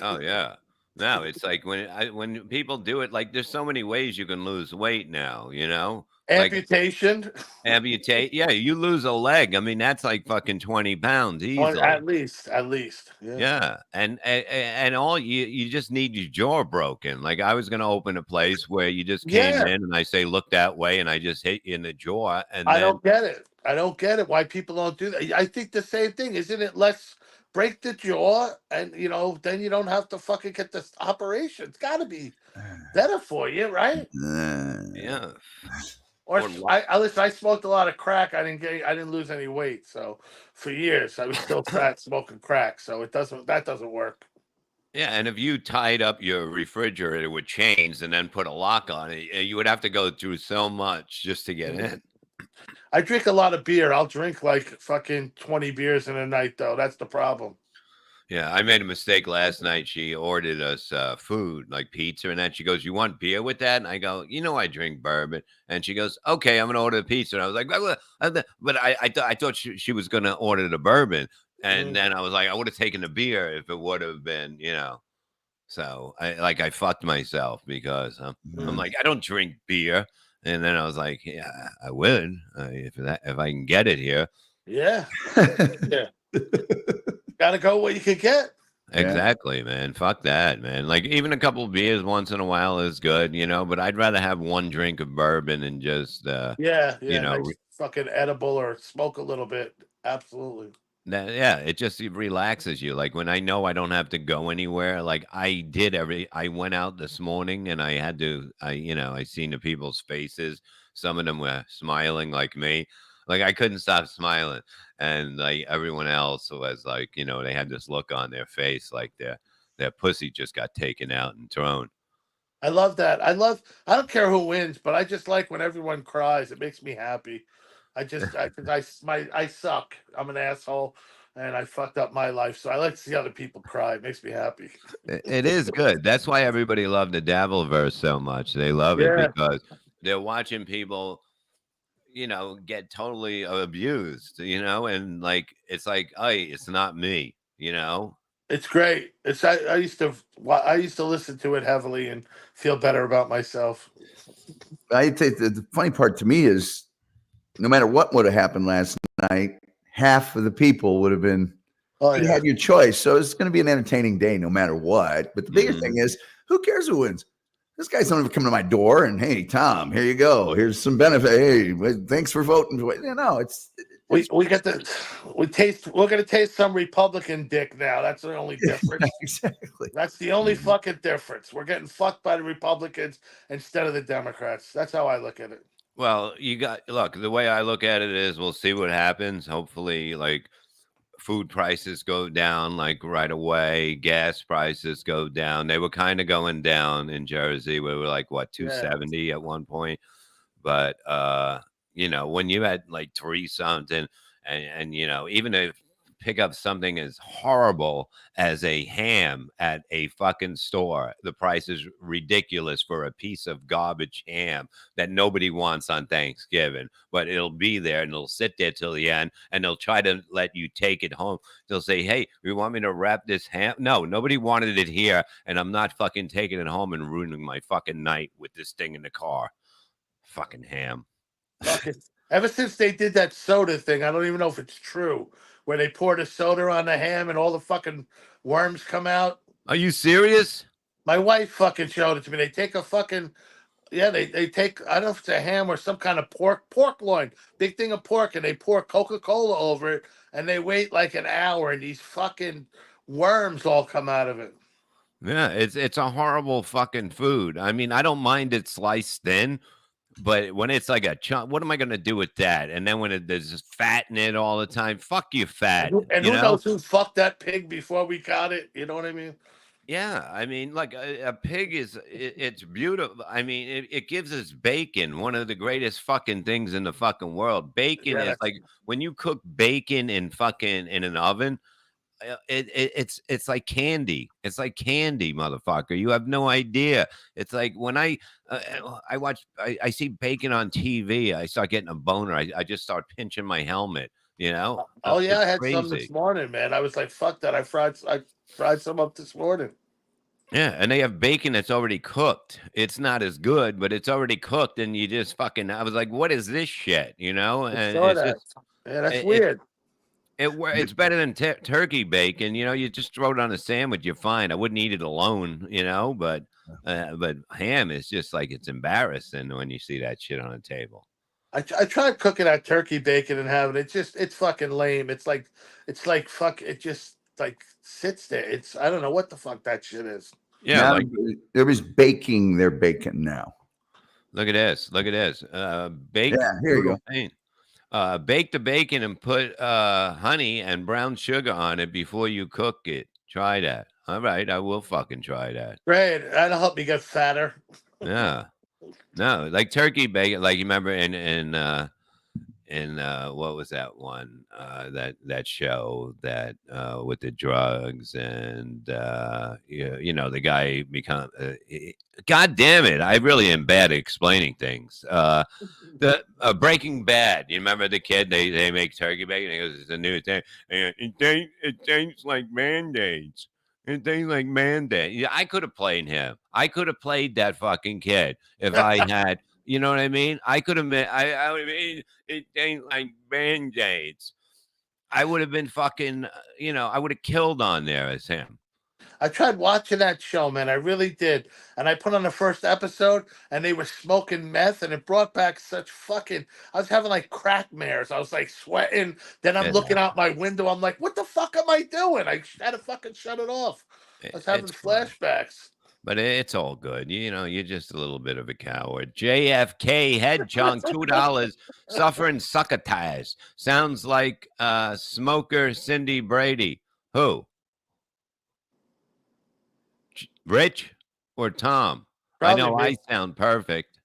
E: Oh yeah. No, it's like when people do it, like there's so many ways you can lose weight now, you know? Like
K: Amputation.
E: amputate. Yeah, you lose a leg. I mean, that's like fucking 20 pounds easily.
K: At least. Yeah.
E: Yeah. And all you just need your jaw broken. Like I was gonna open a place where you just came
K: Yeah.
E: in and I say, look that way, and I just hit you in the jaw. And
K: I
E: then
K: don't get it. I don't get it. Why people don't do that? I think the same thing. Isn't it? Let's break the jaw, and then you don't have to fucking get this operation. It's got to be better for you, right?
E: yeah.
K: Or listen, I smoked a lot of crack. I didn't lose any weight. So for years I was still fat smoking crack. So that doesn't work.
E: Yeah, and if you tied up your refrigerator with chains and then put a lock on it, you would have to go through so much just to get in.
K: I drink a lot of beer. I'll drink like fucking 20 beers in a night though. That's the problem.
E: Yeah, I made a mistake last night. She ordered us food, like pizza, and then she goes, "You want beer with that?" And I go, "You know, I drink bourbon." And she goes, "Okay, I'm gonna order the pizza." And I was like, but I thought she was gonna order the bourbon, and then I was like, I would have taken the beer if it would have been, you know. So I fucked myself because I'm like, I don't drink beer, and then I was like, yeah, I would if I can get it here.
K: Yeah. Yeah. Gotta go what you can get.
E: Exactly, man. Fuck that, man. Like even a couple of beers once in a while is good, you know, but I'd rather have one drink of bourbon and just you know,
K: nice fucking edible or smoke a little bit. Absolutely.
E: it just relaxes you. Like when I know I don't have to go anywhere, like I went out this morning and I seen the people's faces. Some of them were smiling like me. Like I couldn't stop smiling. And like everyone else was like, you know, they had this look on their face like their pussy just got taken out and thrown.
K: I love that. I don't care who wins, but I just like when everyone cries. It makes me happy. I suck. I'm an asshole and I fucked up my life. So I like to see other people cry. It makes me happy.
E: It is good. That's why everybody loved the Davilverse so much. They love it because they're watching people, you know, get totally abused, you know, and like it's like, hey, it's not me, you know.
K: It's great. I used to listen to it heavily and feel better about myself.
L: I think the funny part to me is no matter what would have happened last night, half of the people would have been you had your choice. So it's going to be an entertaining day no matter what. But the bigger thing is, who cares who wins? This guy's not even coming to my door and, hey, Tom, here you go. Here's some benefit. Hey, thanks for voting. You know, we're gonna taste some Republican dick now. That's the only difference. Exactly.
K: That's the only fucking difference. We're getting fucked by the Republicans instead of the Democrats. That's how I look at it.
E: Well, the way I look at it is we'll see what happens. Hopefully, like food prices go down like right away. Gas prices go down. They were kind of going down in Jersey. We were like, what, 270 at one point. But, you know, when you had like 3 something and, you know, even if pick up something as horrible as a ham at a fucking store. The price is ridiculous for a piece of garbage ham that nobody wants on Thanksgiving, but it'll be there and it'll sit there till the end, and they'll try to let you take it home. They'll say, hey, you want me to wrap this ham? No, nobody wanted it here, and I'm not fucking taking it home and ruining my fucking night with this thing in the car. Fucking ham.
K: Ever since they did that soda thing, I don't even know if it's true, where they pour the soda on the ham and all the fucking worms come out.
E: Are you serious?
K: My wife fucking showed it to me. They take a fucking, they take, I don't know if it's a ham or some kind of pork loin, big thing of pork, and they pour Coca-Cola over it, and they wait like an hour, and these fucking worms all come out of it.
E: Yeah, it's a horrible fucking food. I mean, I don't mind it sliced thin, but when it's like a chunk, what am I going to do with that? And then when there's just fat in it all the time, fuck you, fat.
K: And who knows who fucked that pig before we got it? You know what I mean?
E: Yeah, I mean, like a pig it's beautiful. I mean, it gives us bacon, one of the greatest fucking things in the fucking world. Bacon is like when you cook bacon in an oven. It's like candy. It's like candy, motherfucker. You have no idea. It's like when I see bacon on TV, I start getting a boner. I just start pinching my helmet. You know?
K: Oh yeah,
E: it's
K: I had
E: crazy.
K: some this morning, man. I was like, fuck that. I fried some up this morning.
E: Yeah, and they have bacon that's already cooked. It's not as good, but it's already cooked, and you just fucking. I was like, what is this shit? You know? And it's just,
K: yeah, that's weird.
E: It's better than turkey bacon, you know. You just throw it on a sandwich, you're fine. I wouldn't eat it alone, you know. But ham is just like, it's embarrassing when you see that shit on a table.
K: I tried cooking that turkey bacon and having it. It's fucking lame. It's like fuck. It just like sits there. I don't know what the fuck that shit is.
E: Yeah,
L: now,
E: like
L: everybody's baking their bacon now.
E: Look at this. Bake.
L: Yeah, here you go.
E: Pain. Bake the bacon and put honey and brown sugar on it before you cook it. Try that. All right, I will fucking try that.
K: Great, that'll help me get fatter.
E: Yeah, no, like turkey bacon. Like you remember in what was that one? That show that with the drugs and you know, the guy become. God damn it! I really am bad at explaining things. The Breaking Bad. You remember the kid? They make turkey bacon. He goes, "It's a new thing. It tastes like Band-Aids. It tastes like Band-Aids." Yeah, I could have played him. I could have played that fucking kid if I had. You know what I mean? I could have been. I would have been. It tastes like Band-Aids. I would have been fucking. You know, I would have killed on there as him.
K: I tried watching that show, man. I really did. And I put on the first episode, and they were smoking meth, and it brought back such fucking. I was having like crack mares. I was like sweating. Then I'm looking out my window. I'm like, what the fuck am I doing? I had to fucking shut it off. I was having flashbacks.
E: But it's all good. You know, you're just a little bit of a coward. JFK head chunk, $2. Suffering succotash. Sounds like smoker Cindy Brady. Who? Rich or Tom?
K: Probably
E: I know
K: me.
E: I sound perfect.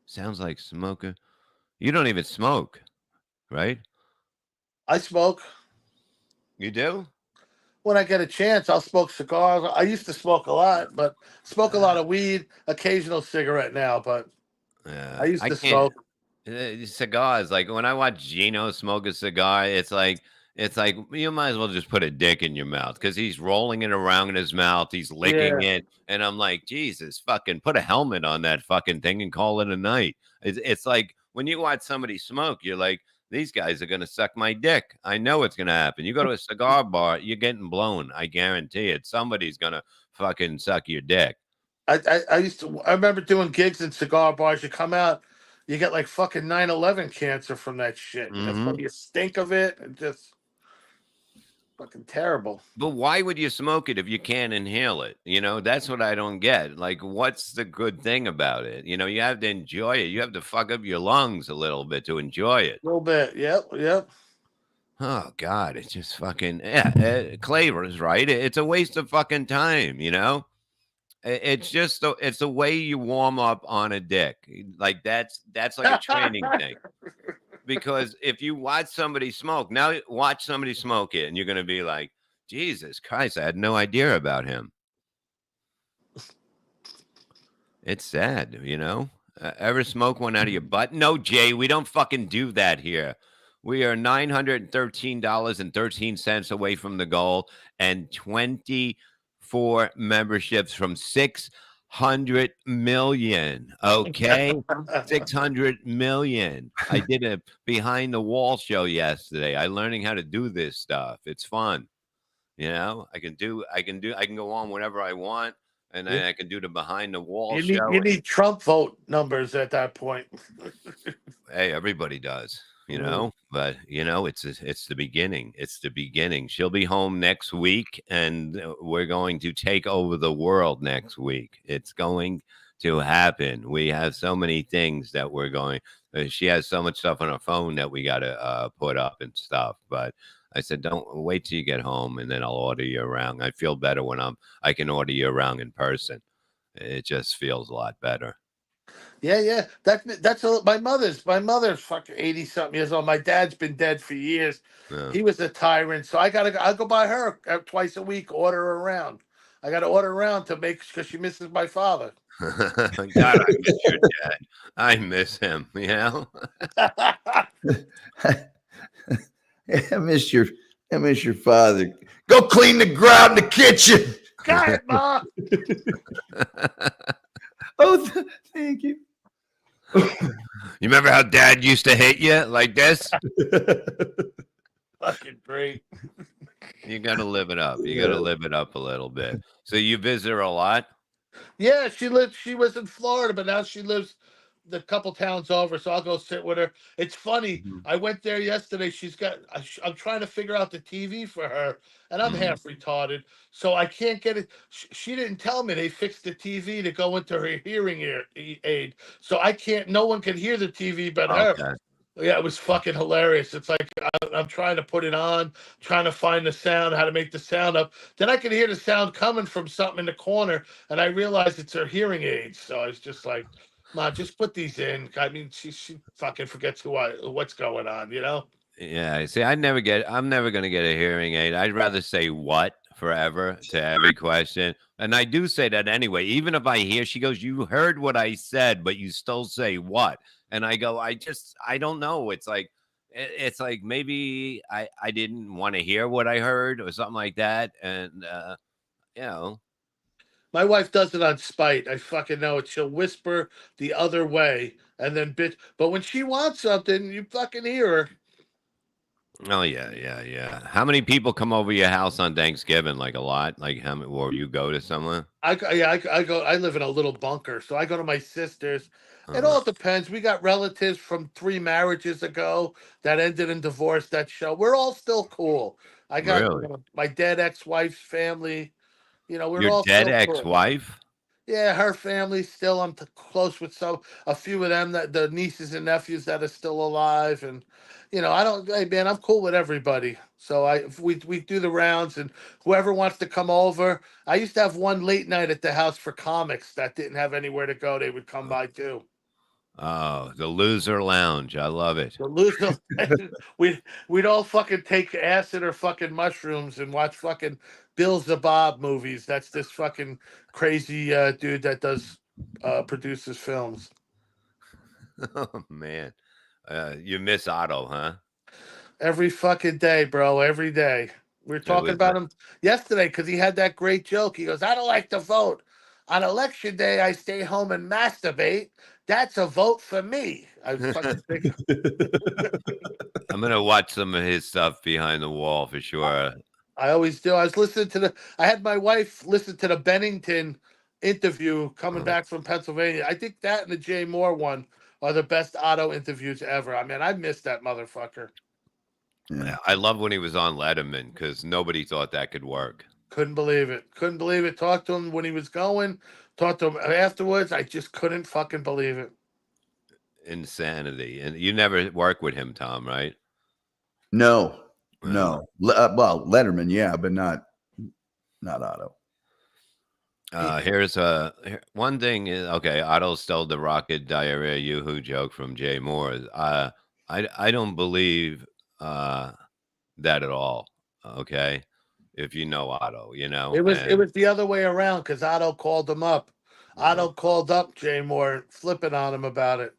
E: Sounds like smoker. You don't even smoke, right?
K: I smoke.
E: You do?
K: When I get a chance, I'll smoke cigars. I used to smoke a lot, but smoke a lot of weed, occasional cigarette now, but I used to smoke.
E: Cigars, like when I watch Gino smoke a cigar, it's like you might as well just put a dick in your mouth, because he's rolling it around in his mouth, he's licking it, and I'm like, Jesus, fucking put a helmet on that fucking thing and call it a night. It's like when you watch somebody smoke, you're like, these guys are gonna suck my dick. I know it's gonna happen. You go to a cigar bar, you're getting blown. I guarantee it. Somebody's gonna fucking suck your dick.
K: I remember doing gigs in cigar bars. You come out, you get like fucking 9/11 cancer from that shit.
E: Mhm.
K: You stink of it, and just fucking terrible.
E: But why would you smoke it if you can't inhale it? You know, that's what I don't get. Like, what's the good thing about it? You know, you have to enjoy it. You have to fuck up your lungs a little bit to enjoy it.
K: A little bit. Yep.
E: Oh, God. It's just fucking, Clavers, right? It's a waste of fucking time, you know? It's just, it's the way you warm up on a dick. Like, that's like a training thing. because if you watch somebody smoke, now watch somebody smoke it, and you're going to be like, Jesus Christ, I had no idea about him. It's sad, you know? Ever smoke one out of your butt? No, Jay, we don't fucking do that here. We are $913.13 away from the goal and 24 memberships from 600 million. Okay? 600 million. I did a behind the wall show yesterday. I learning how to do this stuff. It's fun. You know, I can go on whenever I want, and then I can do the behind the wall show.
K: You need Trump vote numbers at that point.
E: Hey, everybody does, you know, but you know, it's the beginning. It's the beginning. She'll be home next week, and we're going to take over the world next week. It's going to happen. We have so many things that we're going. She has so much stuff on her phone that we got to put up and stuff, but. I said, don't wait till you get home, and then I'll order you around. I feel better when I can order you around in person. It just feels a lot better.
K: Yeah. My mother's fucking 80-something years old. My dad's been dead for years.
E: Yeah.
K: He was a tyrant, so I'll go by her twice a week, order her around. I got to order around to make because she misses my father.
E: God, I miss your dad. I miss him. You know.
L: I miss your father. Go clean the ground in the kitchen.
K: Got it, Ma.
L: Thank you.
E: You remember how Dad used to hit you like this?
K: Fucking great.
E: You got to live it up. You got to live it up a little bit. So you visit her a lot?
K: Yeah, she was in Florida, but now she lives the couple towns over, so I'll go sit with her. It's funny. I went there yesterday. I'm trying to figure out the TV for her, and I'm half retarded, so I can't get it. She didn't tell me they fixed the TV to go into her hearing aid, so I can't. No one can hear the TV but her. Yeah, it was fucking hilarious. It's like I'm trying to put it on, trying to find the sound, how to make the sound up. Then I can hear the sound coming from something in the corner, and I realized it's her hearing aids. So I was just like, Ma, just put these in. I mean, she fucking forgets what's going on, you know?
E: Yeah. See, I'm never gonna get a hearing aid. I'd rather say what forever to every question. And I do say that anyway. Even if I hear, she goes, you heard what I said, but you still say what? And I go, I don't know. It's like maybe I didn't want to hear what I heard or something like that. And, you know.
K: My wife does it on spite. I fucking know it. She'll whisper the other way and then bitch. But when she wants something, you fucking hear her.
E: Oh, yeah. How many people come over your house on Thanksgiving? Like a lot? Like how many, or you go to somewhere?
K: I go. I live in a little bunker, so I go to my sister's. It all depends. We got relatives from 3 marriages ago that ended in divorce that show. We're all still cool. I got my dead ex-wife's family. You know, we're
E: your
K: all
E: dead
K: still
E: ex-wife?
K: Cool. Yeah, her family still. I'm close with a few of them, that the nieces and nephews that are still alive, and you know, hey man, I'm cool with everybody. So we do the rounds, and whoever wants to come over. I used to have one late night at the house for comics that didn't have anywhere to go. They would come by too.
E: Oh, the Loser Lounge. I love it.
K: The Loser. We'd all fucking take acid or fucking mushrooms and watch fucking Bill Zabab movies. That's this fucking crazy dude that produces films.
E: Oh man, you miss Otto, huh?
K: Every fucking day, bro. Every day. We were talking about him yesterday because he had that great joke. He goes, "I don't like to vote. On election day, I stay home and masturbate. That's a vote for me." I was fucking thinking.
E: I'm gonna watch some of his stuff behind the wall for sure.
K: I always do. I was listening I had my wife listen to the Bennington interview coming back from Pennsylvania. I think that and the Jay Moore one are the best Otto interviews ever. I mean, I missed that motherfucker.
E: Yeah, I love when he was on Letterman because nobody thought that could work.
K: Couldn't believe it. Talked to him when he was going. Talked to him afterwards. I just couldn't fucking believe it.
E: Insanity. And you never work with him, Tom, right?
L: No. Well, Letterman, yeah, but not Otto.
E: Here's one thing is, okay, Otto stole the rocket diarrhea yoo-hoo joke from Jay Moore. I don't believe that at all. Okay, if you know Otto, you know,
K: It
E: and
K: was the other way around because Otto called him up. Otto called up Jay Moore, flipping on him about it.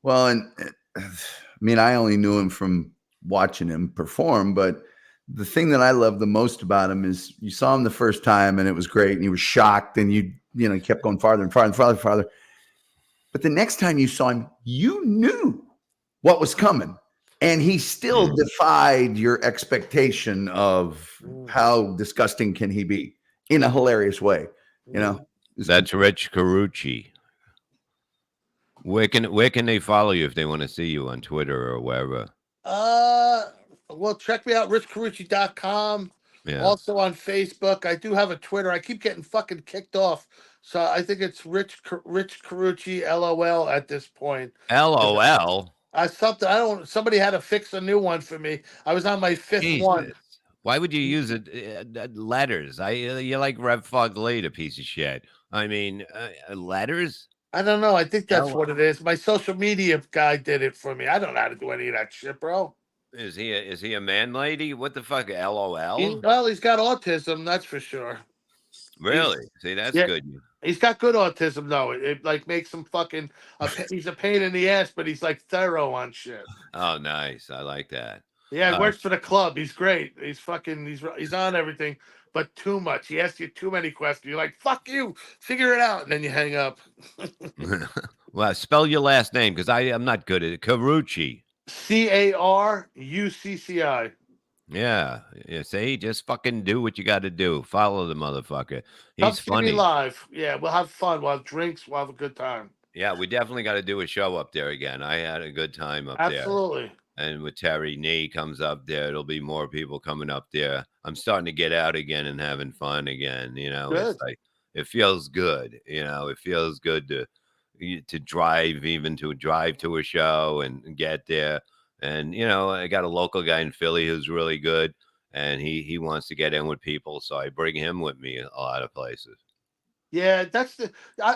L: Well, and I mean, I only knew him from watching him perform, but the thing that I love the most about him is you saw him the first time and it was great, and you were shocked, and you kept going farther and farther and farther and farther. But the next time you saw him, you knew what was coming, and he still defied your expectation of how disgusting can he be in a hilarious way. You know,
E: that's Rich Karuchi. Where can they follow you if they want to see you on Twitter or wherever?
K: Well, check me out, richcarucci.com.
E: Yeah.
K: Also on Facebook. I do have a Twitter. I keep getting fucking kicked off. So I think it's Rich Carucci LOL at this point.
E: LOL.
K: Somebody had to fix a new one for me. I was on my fifth one.
E: Why would you use it? Letters. You're like Rev Fug Lee, a piece of shit. I mean, letters.
K: I don't know. I think that's what it is. My social media guy did it for me. I don't know how to do any of that shit, bro.
E: Is he a man lady? What the fuck? LOL.
K: He's got autism. That's for sure.
E: Really? See, that's good.
K: He's got good autism though. It like makes him fucking. He's a pain in the ass, but he's like thorough on shit.
E: Oh, nice. I like that.
K: Yeah, he works for the club. He's great. He's fucking. He's on everything, but too much. He asks you too many questions. You're like, "Fuck you, figure it out," and then you hang up.
E: Well, spell your last name because I'm not good at it. Karuchi.
K: Carucci.
E: Yeah. See, just fucking do what you got to do. Follow the motherfucker. He's
K: Come see me
E: funny.
K: live. Yeah, we'll have fun. We'll have drinks. We'll have a good time.
E: Yeah, we definitely got to do a show up there again. I had a good time up there.
K: Absolutely.
E: And with Terry Nee comes up there, it'll be more people coming up there. I'm starting to get out again and having fun again. You know,
K: Good.
E: It's like it feels good. You know, it feels good to drive to a show and get there. And you know, I got a local guy in Philly who's really good, and he wants to get in with people, so I bring him with me a lot of places.
K: Yeah,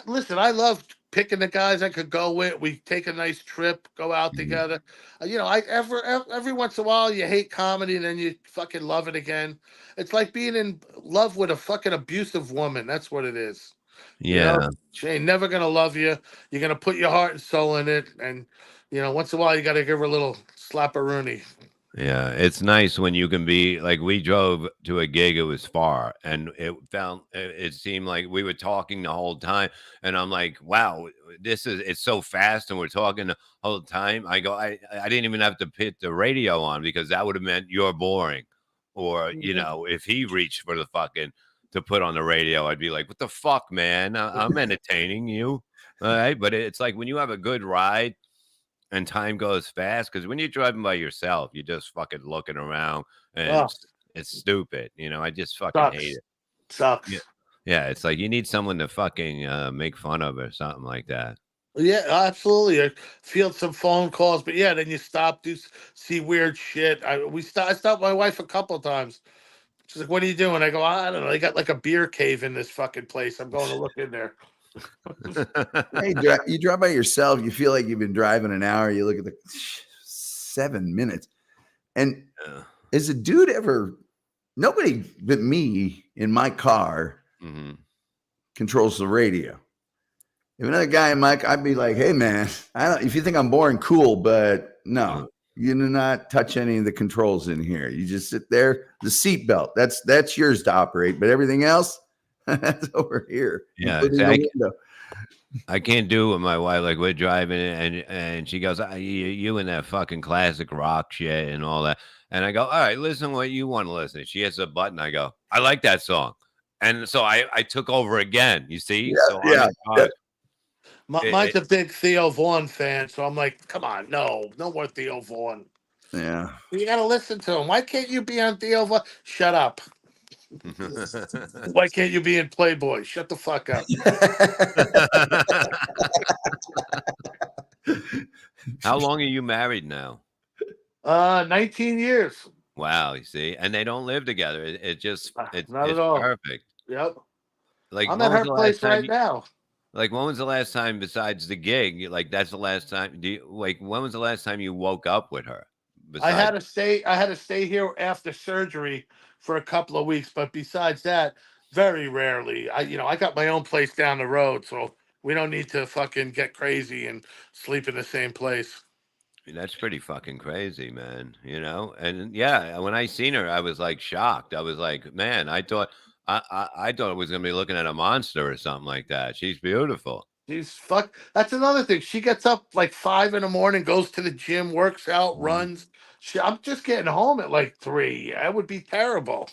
K: listen, I love picking the guys I could go with. We take a nice trip, go out together. You know, every once in a while you hate comedy and then you fucking love it again. It's like being in love with a fucking abusive woman. That's what it is.
E: Yeah.
K: You know, she ain't never gonna love you. You're gonna put your heart and soul in it, and you know, once in a while you gotta give her a little slap-a-rooney.
E: Yeah, it's nice when you can be like, we drove to a gig, it was far, and it seemed like we were talking the whole time, and I'm like, wow, it's so fast, and we're talking the whole time. I go, I didn't even have to put the radio on because that would have meant you're boring, or you know, if he reached for the fucking to put on the radio, I'd be like, what the fuck, man? I'm entertaining you, all right? But it's like when you have a good ride. And time goes fast because when you're driving by yourself, you're just fucking looking around, and it's stupid. You know, I just fucking hate it.
K: Sucks.
E: Yeah, it's like you need someone to fucking make fun of or something like that.
K: Yeah, absolutely. I field some phone calls, but yeah, then you stop, see weird shit. I stopped my wife a couple of times. She's like, "What are you doing?" I go, "I don't know. They got like a beer cave in this fucking place. I'm going to look in there."
L: Hey, you drive by yourself, you feel like you've been driving an hour, you look at the 7 minutes, and is a dude ever, nobody but me in my car controls the radio. If another guy in my car, I'd be like, hey man, if you think I'm boring, cool, but no, you do not touch any of the controls in here. You just sit there. The seatbelt, that's yours to operate, but everything else, that's over here.
E: Yeah, I can't do it with my wife. Like we're driving and she goes, you and that fucking classic rock shit and all that. And I go, all right, listen what you want to listen to. She hits a button. I go, I like that song. And so I took over again, you see?
L: Yeah,
E: so
K: Mine's a big Theo Vaughn fan, so I'm like, come on, no more Theo Vaughn.
L: Yeah.
K: You got to listen to him. Why can't you be on Theo Vaughn? Shut up. Why can't you be in Playboy? Shut the fuck up.
E: How long are you married now?
K: 19 years.
E: Wow, you see, and they don't live together. It's
K: not at all.
E: perfect.
K: Yep.
E: Like
K: I'm at her place right now.
E: Like, when was the last time besides the gig? Like, that's the last time. When was the last time you woke up with her?
K: I had
E: Besides,
K: to stay here after surgery for a couple of weeks, but besides that, very rarely. I got my own place down the road, so we don't need to fucking get crazy and sleep in the same place.
E: that's pretty fucking crazy, man. And yeah, when I seen her, I was like shocked. I was like, man, I thought I was gonna be looking at a monster or something like that. She's beautiful.
K: That's another thing. She gets up like 5 in the morning, goes to the gym, works out, runs. I'm just getting home at like 3. That would be terrible.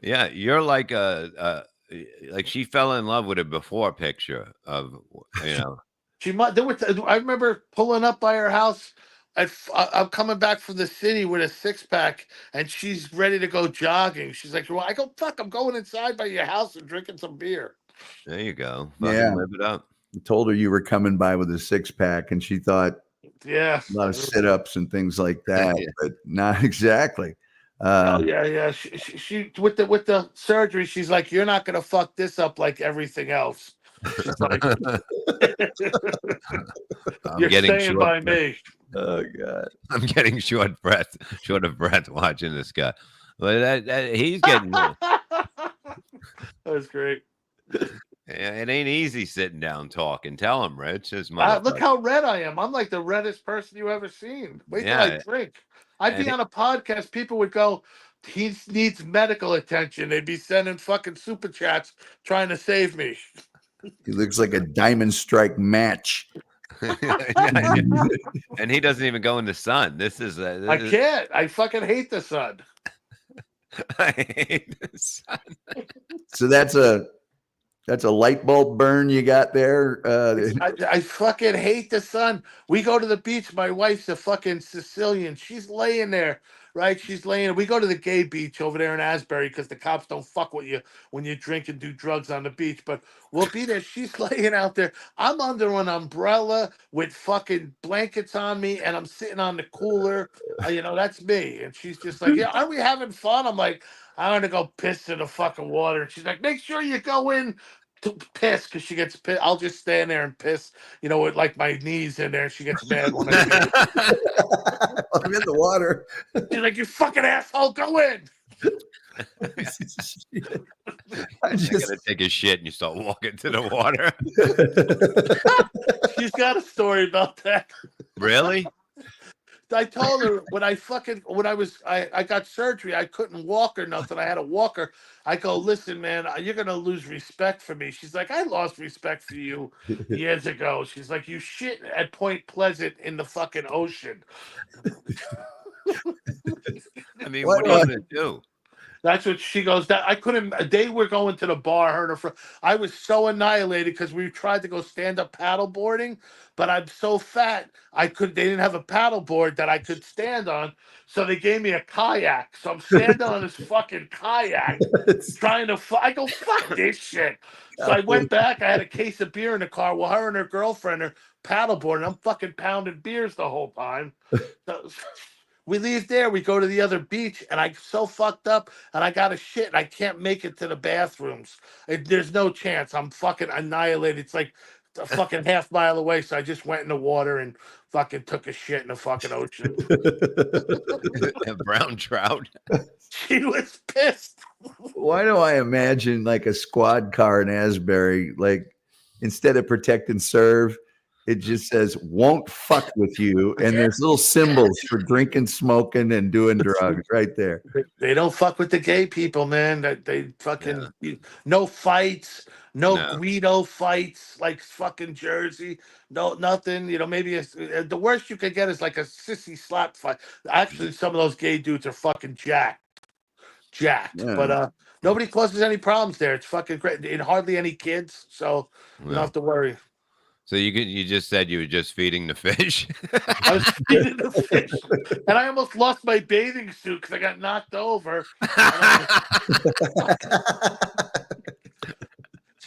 E: Yeah, you're like like she fell in love with a before picture of you know.
K: She might. I remember pulling up by her house. I'm coming back from the city with a 6-pack, and she's ready to go jogging. She's like, "Well," I go, "Fuck, I'm going inside by your house and drinking some beer."
E: There you go.
L: Yeah.
E: Fucking live it up.
L: I told her you were coming by with a 6-pack, and she thought
K: Yeah,
L: a lot of sit-ups and things like that,
E: Yeah.
L: but not exactly.
K: Oh yeah. She with the surgery, she's like, "You're not gonna fuck this up like everything else." She's like,
E: I'm
K: "You're
E: getting
K: staying
E: short
K: by
E: breath.
K: me."
L: Oh God.
E: I'm getting short of breath watching this guy. But he's getting
K: That was great.
E: it ain't easy sitting down talking. Tell him, Rich. This motherfucker.
K: Look how red I am. I'm like the reddest person you ever seen. Wait till I
E: Yeah.
K: drink. I'd be
E: And
K: on a podcast. People would go, "He needs medical attention." They'd be sending fucking super chats trying to save me.
L: He looks like a diamond strike match.
E: yeah. And he doesn't even go in the sun.
K: I can't. I fucking hate the sun.
E: I hate the sun.
L: So that's a light bulb burn you got there.
K: I fucking hate the sun. We go to the beach. My wife's a fucking Sicilian. She's laying there, right? She's laying. We go to the gay beach over there in Asbury because the cops don't fuck with you when you drink and do drugs on the beach. But we'll be there. She's laying out there. I'm under an umbrella with fucking blankets on me, and I'm sitting on the cooler. That's me. And she's just like, "Yeah, aren't we having fun?" I'm like, "I'm gonna go piss in the fucking water." And she's like, "Make sure you go in to piss," because she gets pissed. I'll just stand there and piss, with like my knees in there. She gets mad when I do.
L: I'm in the water.
K: She's like, "You fucking asshole, go in."
E: I gotta take a shit and you start walking to the water.
K: She's got a story about that.
E: Really?
K: I told her when I got surgery, I couldn't walk or nothing. I had a walker. I go, "Listen, man, you're gonna lose respect for me." She's like, "I lost respect for you years ago." She's like, "You shit at Point Pleasant in the fucking ocean."
E: I mean, what are you gonna do?
K: That's what she goes. That I couldn't. They were going to the bar. Her and her friend. I was so annihilated because we tried to go stand up paddle boarding, but I'm so fat. They didn't have a paddle board that I could stand on, so they gave me a kayak. So I'm standing on this fucking kayak, trying to. I go, "Fuck this shit." So I went back. I had a case of beer in the car while her and her girlfriend are paddleboarding. I'm fucking pounding beers the whole time. So, we leave there, we go to the other beach, and I'm so fucked up, and I got a shit, and I can't make it to the bathrooms. There's no chance. I'm fucking annihilated. It's like a fucking half-mile away, so I just went in the water and fucking took a shit in the fucking ocean.
E: A brown trout.
K: She was pissed.
L: Why do I imagine like a squad car in Asbury, like instead of protect and serve, it just says "won't fuck with you," and there's little symbols for drinking, smoking, and doing drugs right there.
K: They don't fuck with the gay people, man. They fucking no fights, no Guido fights like fucking Jersey, no nothing. Maybe the worst you could get is like a sissy slap fight. Actually, some of those gay dudes are fucking jacked. Yeah. But nobody causes any problems there. It's fucking great, and hardly any kids, so you don't have to worry.
E: So you just said you were just feeding the fish.
K: I was feeding the fish, and I almost lost my bathing suit because I got knocked over.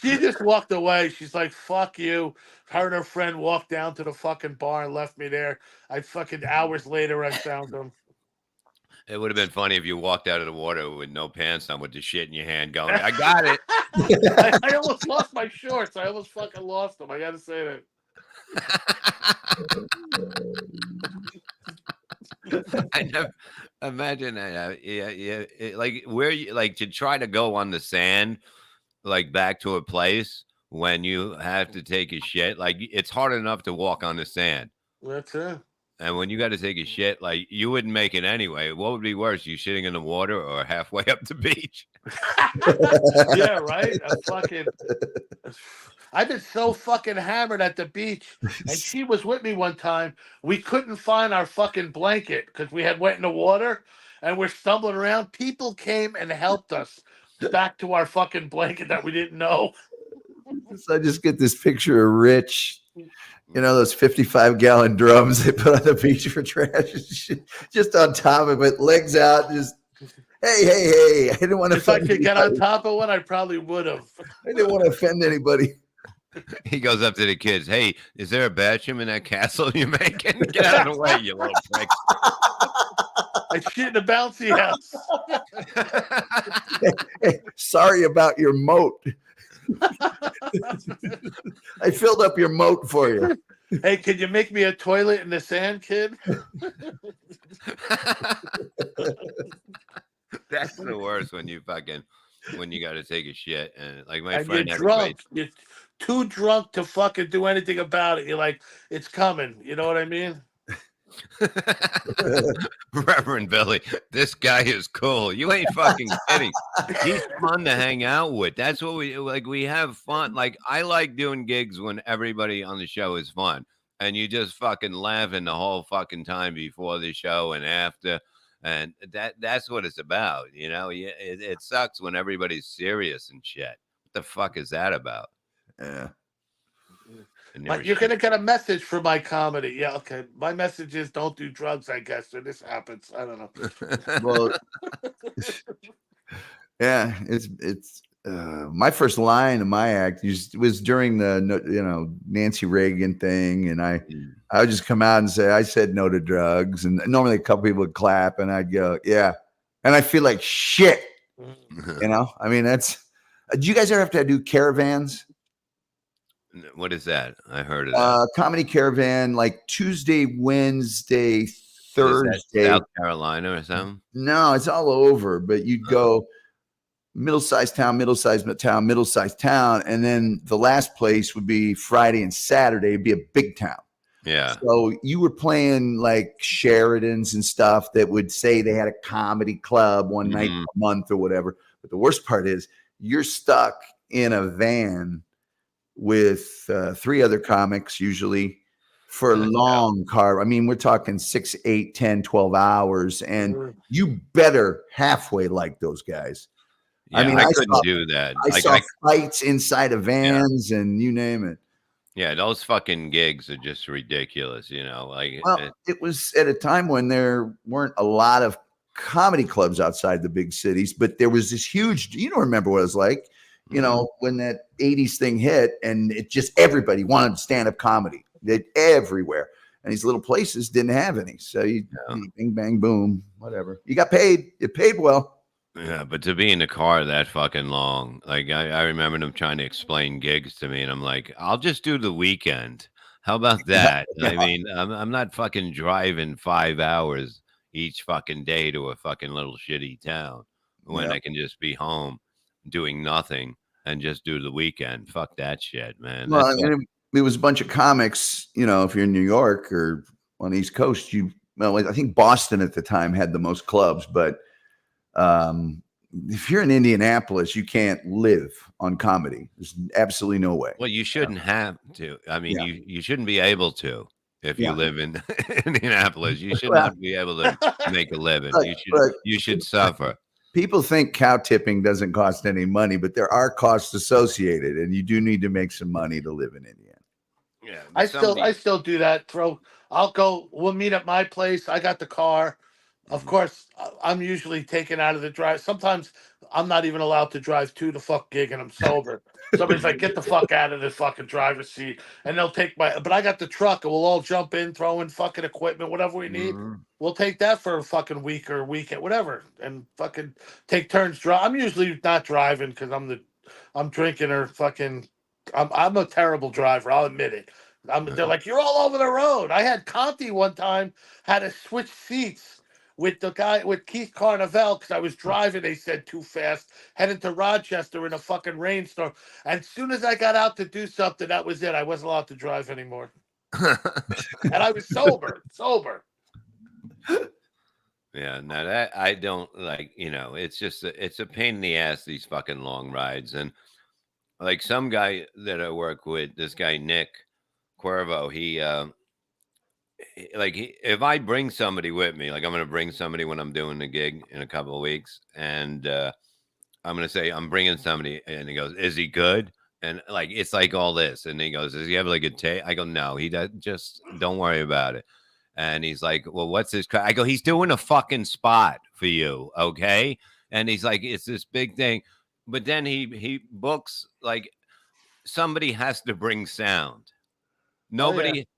K: She just walked away. She's like, "Fuck you." Her and her friend walked down to the fucking bar and left me there. Hours later, I found them.
E: It would have been funny if you walked out of the water with no pants on with the shit in your hand going, I got it.
K: I almost lost my shorts. I almost fucking lost them. I got to say that.
E: I never imagine that. Like where you like to try to go on the sand, like back to a place when you have to take a shit. Like it's hard enough to walk on the sand.
K: That's it.
E: And when you got to take a shit, like you wouldn't make it anyway. What would be worse, you shitting in the water or halfway up the beach?
K: Yeah, right. I've been so fucking hammered at the beach, and she was with me one time. We couldn't find our fucking blanket because we had went in the water, and we're stumbling around. People came and helped us back to our fucking blanket that we didn't know.
L: So I just get this picture of Rich, you know, those 55-gallon drums they put on the beach for trash, just on top of it, legs out, just hey. I didn't want to.
K: If I could get on top of one, I probably would have.
L: I didn't want to offend anybody.
E: He goes up to the kids. Hey, is there a bathroom in that castle you're making? Get out of the way, you little prick.
K: I shit in a bouncy house.
L: Hey, sorry about your moat. I filled up your moat for you.
K: Hey, can you make me a toilet in the sand, kid?
E: That's the worst when you got to take a shit and like my
K: and
E: friend
K: you're
E: had a
K: drunk. You're too drunk to fucking do anything about it. You're like, it's coming. You know what I mean?
E: Reverend Billy, this guy is cool. You ain't fucking kidding. He's fun to hang out with. That's what we like. We have fun. Like I like doing gigs when everybody on the show is fun, and you just fucking laughing the whole fucking time before the show and after, and that's what it's about. You know, it sucks when everybody's serious and shit. What the fuck is that about?
L: Yeah.
K: You're gonna get a message for my comedy. Yeah, okay. My message is don't do drugs, I guess. So this happens. I don't know.
L: Well, yeah, it's my first line of my act was during the Nancy Reagan thing, and I would just come out and say I said no to drugs, and normally a couple people would clap, and I'd go yeah, and I feel like shit. You know, I mean that's. Do you guys ever have to do caravans?
E: What is that? I heard of that.
L: Comedy caravan, like Tuesday, Wednesday, Thursday.
E: South Carolina or something?
L: No, it's all over. But you'd go middle-sized town, middle-sized town, middle-sized town, and then the last place would be Friday and Saturday. It'd be a big town.
E: Yeah.
L: So you were playing like Sheridans and stuff that would say they had a comedy club one night a month or whatever. But the worst part is you're stuck in a van with 3 other comics usually for a long car. I mean, we're talking 6, 8, 10, 12 hours, and you better halfway like those guys.
E: Yeah, I mean, I couldn't do that.
L: I saw fights inside of vans and you name it.
E: Yeah, those fucking gigs are just ridiculous, you know. Like,
L: well, it was at a time when there weren't a lot of comedy clubs outside the big cities, but there was this huge, you don't remember what it was like. You know, when that 80s thing hit and it just everybody wanted stand-up comedy. It everywhere. And these little places didn't have any. So you bing, bang, boom, whatever. You got paid. You paid well.
E: Yeah, but to be in the car that fucking long, like I remember them trying to explain gigs to me, and I'm like, I'll just do the weekend. How about that?
L: Yeah.
E: I mean, I'm not fucking driving 5 hours each fucking day to a fucking little shitty town when I can just be home doing nothing and just do the weekend. Fuck that shit, man.
L: Well, I mean, it was a bunch of comics, you know, if you're in New York or on the East Coast, I think Boston at the time had the most clubs, but if you're in Indianapolis, you can't live on comedy. There's absolutely no way.
E: Well, you shouldn't have to. I mean, you shouldn't be able to. If you live in Indianapolis, you should not be able to make a living. You should suffer.
L: People think cow tipping doesn't cost any money, but there are costs associated, and you do need to make some money to live in Indiana.
E: Yeah,
K: I still do that. We'll meet at my place. I got the car. Of course, I'm usually taken out of the drive. Sometimes I'm not even allowed to drive to the fuck gig, and I'm sober. Somebody's like, "Get the fuck out of the fucking driver's seat," and they'll take my. But I got the truck, and we'll all jump in, throw in fucking equipment, whatever we need. We'll take that for a fucking week or a weekend, whatever, and fucking take turns drive. I'm usually not driving because I'm drinking or fucking. I'm a terrible driver. I'll admit it. They're like, "You're all over the road." I had Conti one time had to switch seats with the guy with Keith Carnival because I was driving. They said too fast, heading to Rochester in a fucking rainstorm. And as soon as I got out to do something, that was it. I wasn't allowed to drive anymore, and I was sober.
E: Yeah, no, that I don't like. It's just it's a pain in the ass, these fucking long rides. And like some guy that I work with, this guy Nick Cuervo, if I bring somebody with me, like I'm going to bring somebody when I'm doing the gig in a couple of weeks, and I'm going to say I'm bringing somebody, and he goes, "Is he good?" And like it's like all this, and he goes, "Does he have like a tape?" I go, "No, he does. Just don't worry about it." And he's like, "Well, what's his?" I go, "He's doing a fucking spot for you, okay?" And he's like, "It's this big thing," but then he books like somebody has to bring sound. Nobody,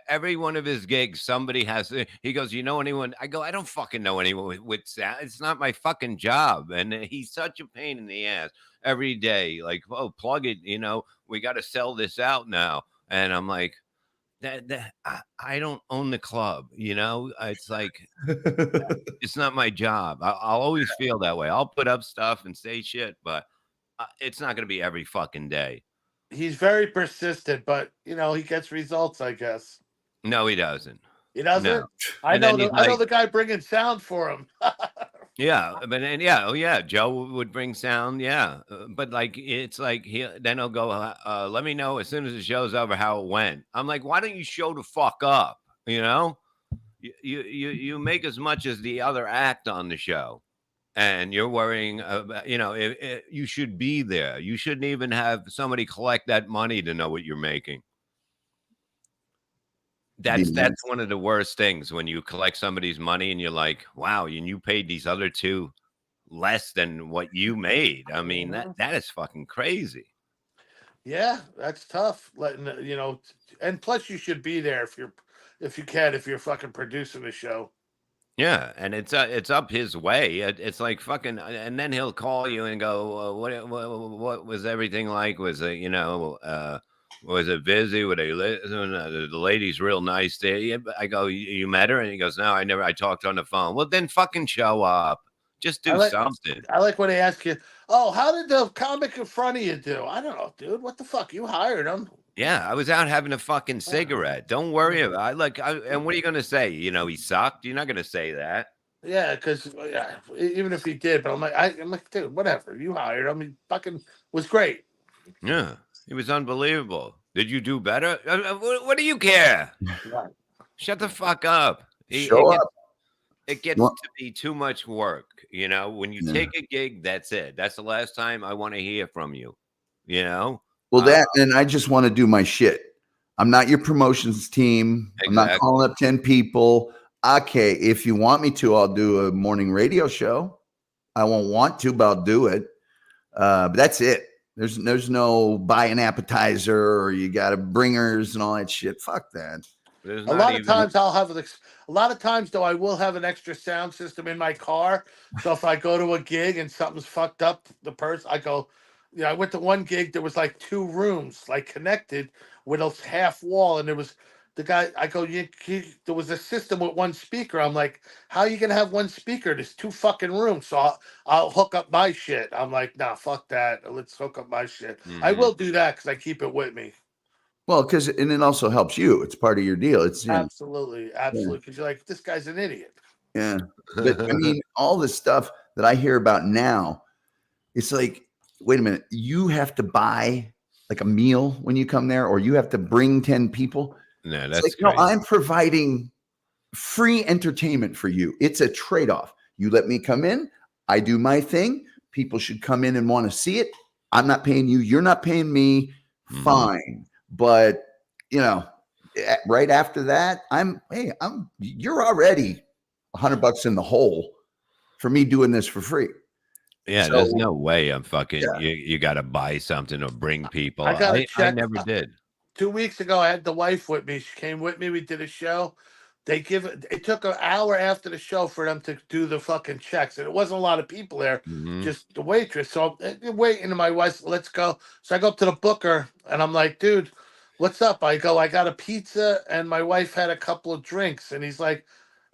E: every one of his gigs, somebody has to. He goes, "You know anyone?" I go, "I don't fucking know anyone with sound. It's not my fucking job." And he's such a pain in the ass every day. Like, "Oh, plug it. We got to sell this out now." And I'm like, I don't own the club. It's like it's not my job. I'll always feel that way. I'll put up stuff and say shit, but it's not going to be every fucking day.
K: He's very persistent, but he gets results, I guess.
E: No, he doesn't.
K: He doesn't.
E: No.
K: I know the guy bringing sound for him.
E: Yeah, but Joe would bring sound, but like it's like then he'll go, let me know as soon as the show's over how it went. I'm like, why don't you show the fuck up? You make as much as the other act on the show, and you're worrying about, you should be there. You shouldn't even have somebody collect that money to know what you're making. That's one of the worst things when you collect somebody's money and you're like, wow, and you paid these other two less than what you made. I mean, that is fucking crazy.
K: Yeah, that's tough. And plus you should be there if you're fucking producing the show.
E: Yeah, and it's up his way. It's like fucking, and then he'll call you and go, what was everything like? Was it, was it busy? Were they the lady's real nice there? I go, you met her? And he goes, no, I talked on the phone. Well, then fucking show up. Just do something.
K: I like when they ask you, oh, how did the comic in front of you do? I don't know, dude. What the fuck? You hired him.
E: Yeah, I was out having a fucking cigarette. Don't worry about it. And what are you going to say? He sucked? You're not going to say that.
K: Yeah, because even if he did, but I'm like, dude, whatever. You hired him. He fucking was great.
E: Yeah, he was unbelievable. Did you do better? What do you care?
K: Right.
E: Shut the fuck up.
L: Show up.
E: It gets to be too much work. When you take a gig, that's it. That's the last time I want to hear from you.
L: Well, and I just want to do my shit. I'm not your promotions team. Exactly. I'm not calling up 10 people. Okay, if you want me to, I'll do a morning radio show. I won't want to, but I'll do it. But that's it. There's no buy an appetizer or you got to bringers and all that shit. Fuck that.
K: A lot of times though, I will have an extra sound system in my car. So if I go to a gig and something's fucked up, I go, I went to one gig. There was like 2 rooms, like connected with a half wall. And there was the guy, I go, there was a system with 1 speaker. I'm like, how are you going to have 1 speaker? There's 2 fucking rooms. So I'll hook up my shit. I'm like, nah, fuck that. Let's hook up my shit. Mm-hmm. I will do that because I keep it with me.
L: Well, and it also helps you. It's part of your deal. It's
K: absolutely. Because you're like, this guy's an idiot.
L: Yeah. But I mean, all the stuff that I hear about now, it's like, wait a minute, you have to buy like a meal when you come there, or you have to bring 10 people.
E: No, that's
L: no, I'm providing free entertainment for you. It's a trade-off. You let me come in, I do my thing. People should come in and want to see it. I'm not paying you. You're not paying me. Fine. But right after that, you're already $100 in the hole for me doing this for free.
E: Yeah,
L: So-
E: there's no way I'm fucking.
L: Yeah.
E: You got to buy something or bring people.
K: I got a
E: I
K: check.
E: never did.
K: 2 weeks ago, I had the wife with me. She came with me. We did a show. It took an hour after the show for them to do the fucking checks. And it wasn't a lot of people there, just the waitress. So waiting, and my wife's, let's go. So I go up to the booker and I'm like, dude, what's up? I go, I got a pizza and my wife had a couple of drinks. And he's like,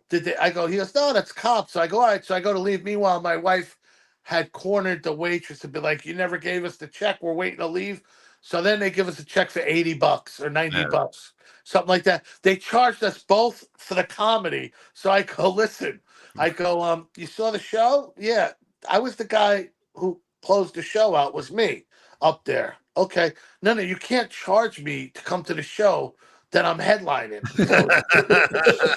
K: did they? I go, he goes, no, that's cops. So I go, all right. So I go to leave. Meanwhile, my wife had cornered the waitress and be like, you never gave us the check. We're waiting to leave. So then they give us a check for $80 or $90, something like that. They charged us both for the comedy. So I go, listen, I go, you saw the show? Yeah. I was the guy who closed the show out, was me up there. Okay. No, you can't charge me to come to the show that I'm headlining. So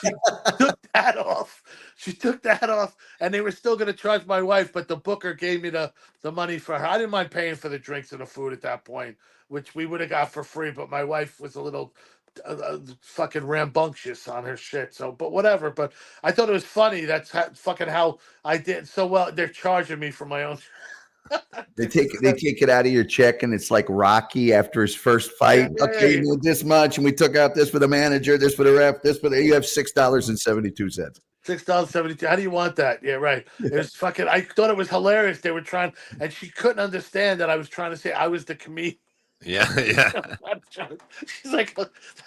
K: she took that off. She took that off, and they were still going to charge my wife, but the booker gave me the money for her. I didn't mind paying for the drinks and the food at that point, which we would have got for free, but my wife was a little fucking rambunctious on her shit. So, but whatever. But I thought it was funny. That's how I did so well. They're charging me for my own.
L: They take it out of your check, and it's like Rocky after his first fight.
K: Yeah.
L: Okay, you need this much, and we took out this for the manager, this for the ref, this for the. You have $6.72.
K: $6.72. How do you want that? Yeah, right. It was fucking. I thought it was hilarious. They were trying, and she couldn't understand that I was trying to say I was the comedian.
E: Yeah.
K: She's like,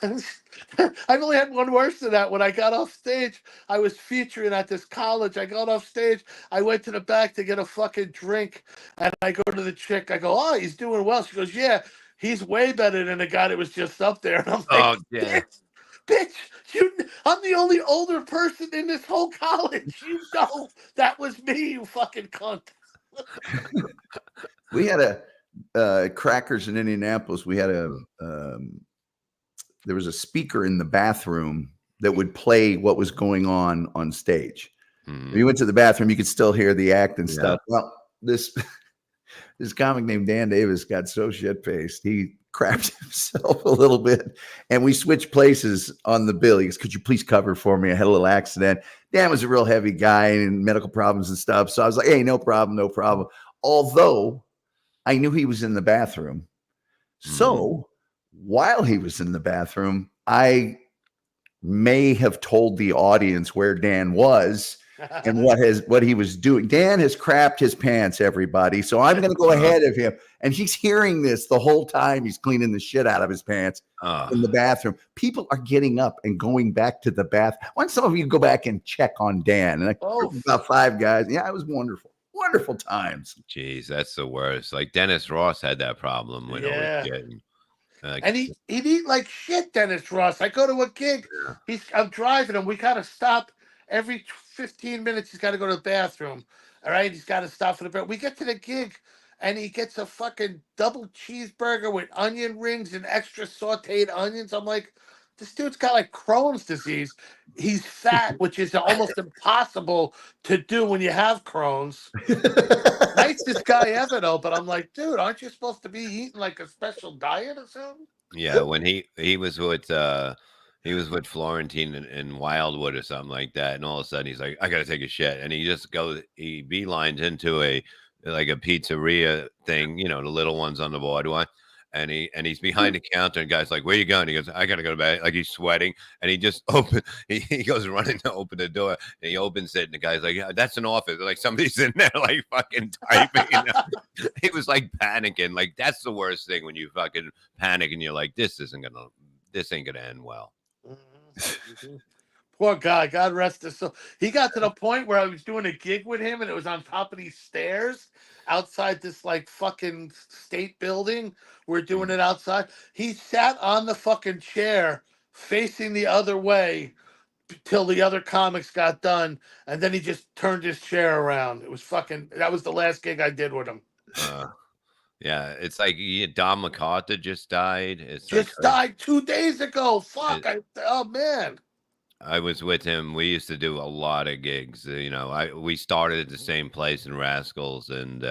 K: I've only had one worse than that. When I got off stage, I was featuring at this college. I got off stage. I went to the back to get a fucking drink, and I go to the chick. I go, oh, he's doing well. She goes, yeah, he's way better than the guy that was just up there. And I'm like,
E: Oh, yeah.
K: bitch, I'm the only older person in this whole college. You know that was me, you fucking cunt.
L: We had a Crackers in Indianapolis. We had there was a speaker in the bathroom that would play what was going on stage. When you went to the bathroom, you could still hear the act and stuff. Well, this comic named Dan Davis got so shit-faced, he crapped himself a little bit, and we switched places on the bill. He goes, could you please cover for me? I had a little accident. Dan was a real heavy guy and medical problems and stuff. So I was like, hey, no problem. Although I knew he was in the bathroom. So while he was in the bathroom, I may have told the audience where Dan was and what he was doing. Dan has crapped his pants, everybody. So I'm going to go ahead of him. And he's hearing this the whole time he's cleaning the shit out of his pants in the bathroom. People are getting up and going back to the bath. Why don't some of you go back and check on Dan? And about 5 guys. Yeah, it was wonderful. Wonderful times.
E: Jeez, that's the worst. Like Dennis Ross had that problem when I was getting.
K: And he'd eat like shit, Dennis Ross. I go to a gig. I'm driving him. We got to stop every 15 minutes. He's got to go to the bathroom. All right. He's got to stop for the break. We get to the gig and he gets a fucking double cheeseburger with onion rings and extra sauteed onions. I'm like, this dude's got like Crohn's disease. He's fat, which is almost impossible to do when you have Crohn's. Nicest guy ever, though. But I'm like, dude, aren't you supposed to be eating like a special diet or something?
E: Yeah, when he was with Florentine in Wildwood or something like that, and all of a sudden he's like, I gotta take a shit, and he beelines into a pizzeria thing, you know, the little ones on the boardwalk. And he's behind the counter, and guy's like, where you going? He goes, I gotta go to bed. Like he's sweating, and he just he goes running to open the door, and he opens it, and the guy's like, yeah, that's an office. Like somebody's in there like fucking typing. You know? He was like panicking. Like that's the worst thing, when you fucking panic and you're like, this ain't gonna end well.
K: Poor guy, God rest his soul. He got to the point where I was doing a gig with him, and it was on top of these stairs outside this like fucking state building. We're doing it outside. He sat on the fucking chair facing the other way till the other comics got done, and then he just turned his chair around. It was that was the last gig I did with him.
E: Yeah, it's like Don MacArthur just died.
K: Died 2 days ago. Fuck. Oh man.
E: I was with him. We used to do a lot of gigs. You know, we started at the same place in Rascals, and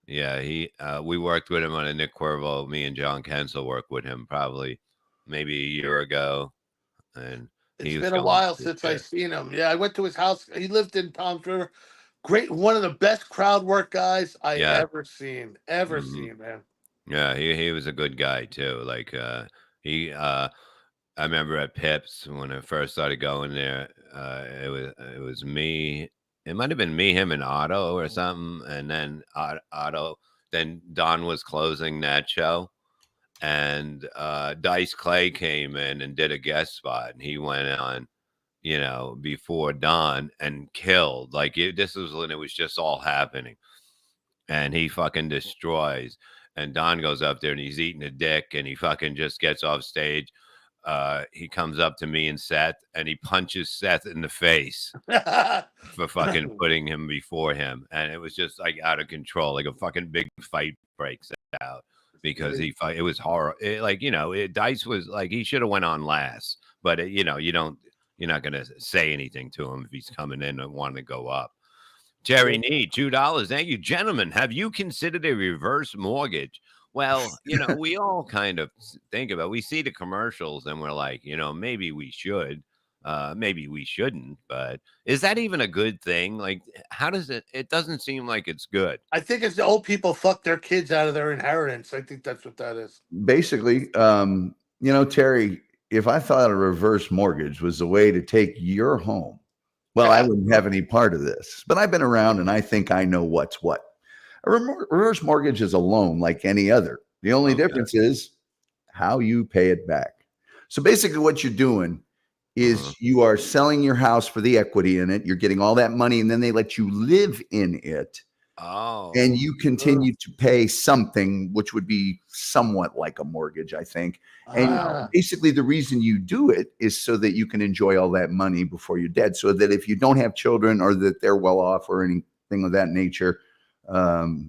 E: we worked with him on a Nick Cuervo. Me and John Kensel worked with him probably maybe a year ago, and
B: It's
E: was
B: been a
E: going
B: while
E: through
B: since I
E: shit.
B: seen him. Yeah, I went to his house. He lived in Tom's River. Great, one of the best crowd work guys I
E: Yeah.
B: ever seen. Ever
E: Mhm.
B: seen, man.
E: Yeah, he was a good guy too. Like he I remember at Pips when I first started going there, it was me. It might have been me, him, and Otto or something. And then Otto, then Don was closing that show. And Dice Clay came in and did a guest spot. And he went on, you know, before Don and killed. Like this was when it was just all happening. And he fucking destroys. And Don goes up there and he's eating a dick and he fucking just gets off stage. He comes up to me and Seth and he punches Seth in the face for fucking putting him before him. And it was just like out of control, like a fucking big fight breaks out because it was horror. Like, you know, Dice was like, he should have went on last, but you know, you're not going to say anything to him if he's coming in and wanting to go up. Jerry Need, $2. Thank you. Gentlemen, have you considered a reverse mortgage? Well, you know, we all kind of think about it. We see the commercials and we're like, you know, maybe we should, maybe we shouldn't, but is that even a good thing? Like, how does it doesn't seem like it's good.
B: I think it's the old people fuck their kids out of their inheritance. I think that's what that is.
L: Basically, you know, Terry, if I thought a reverse mortgage was a way to take your home, well, I wouldn't have any part of this, but I've been around and I think I know what's what. A reverse mortgage is a loan like any other. The only difference is how you pay it back. So basically what you're doing is you are selling your house for the equity in it. You're getting all that money and then they let you live in it.
E: Oh.
L: And you continue to pay something, which would be somewhat like a mortgage, I think. And basically the reason you do it is so that you can enjoy all that money before you're dead. So that if you don't have children or that they're well off or anything of that nature,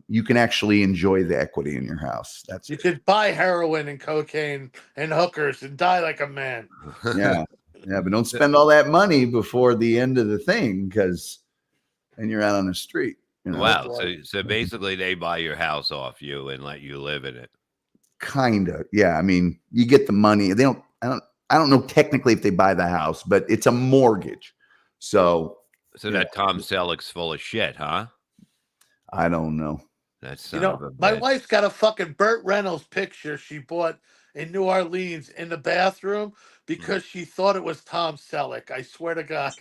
L: you can actually enjoy the equity in your house. That's
B: You could buy heroin and cocaine and hookers and die like a man.
L: Yeah. Yeah, but don't spend all that money before the end of the thing because then you're out on the street. You know?
E: Wow. So basically they buy your house off you and let you live in it.
L: Kind of. Yeah. I mean, you get the money. I don't know technically if they buy the house, but it's a mortgage. So
E: that Tom Selleck's full of shit, huh?
L: I don't know.
E: That's
B: my wife's got a fucking Burt Reynolds picture she bought in New Orleans in the bathroom because she thought it was Tom Selleck. I swear to God.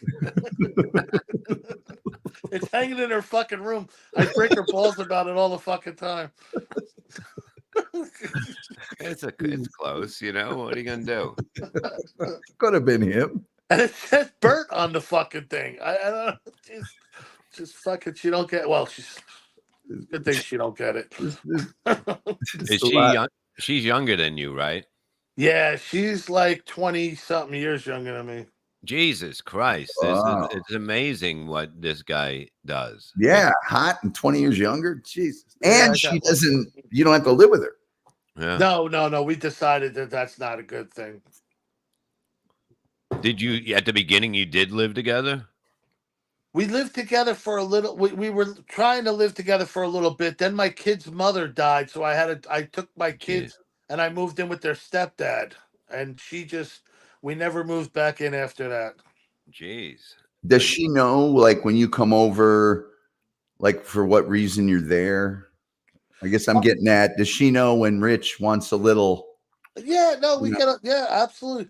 B: It's hanging in her fucking room. I break her balls about it all the fucking time.
E: It's close, you know. What are you gonna do?
L: Could have been him.
B: And it says Burt on the fucking thing. I don't know. Just fucking. She don't get. Well, she's. Good thing she don't get it.
E: Is she young? She's younger than you, right?
B: Yeah, she's like 20-something years younger than me.
E: Jesus Christ.
L: Wow.
E: It's amazing what this guy does.
L: Yeah, hot and 20 years younger. Jesus. And she doesn't, you don't have to live with her.
E: Yeah.
B: No. We decided that that's not a good thing.
E: Did you, at the beginning, you did live together?
B: We lived together for a little. We were trying to live together for a little bit. Then my kid's mother died, so I took my kids and I moved in with their stepdad. And we never moved back in after that.
E: Jeez.
L: Does she know, like, when you come over, like, for what reason you're there? I guess I'm getting at, does she know when Rich wants a little?
B: Yeah, no, yeah, absolutely.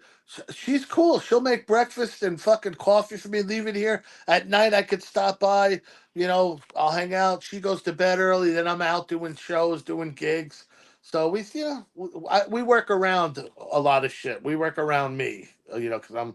B: She's cool. She'll make breakfast and fucking coffee for me, leave it here. At night, I could stop by, you know, I'll hang out. She goes to bed early, then I'm out doing shows, doing gigs. So we work around a lot of shit. We work around me, you know, because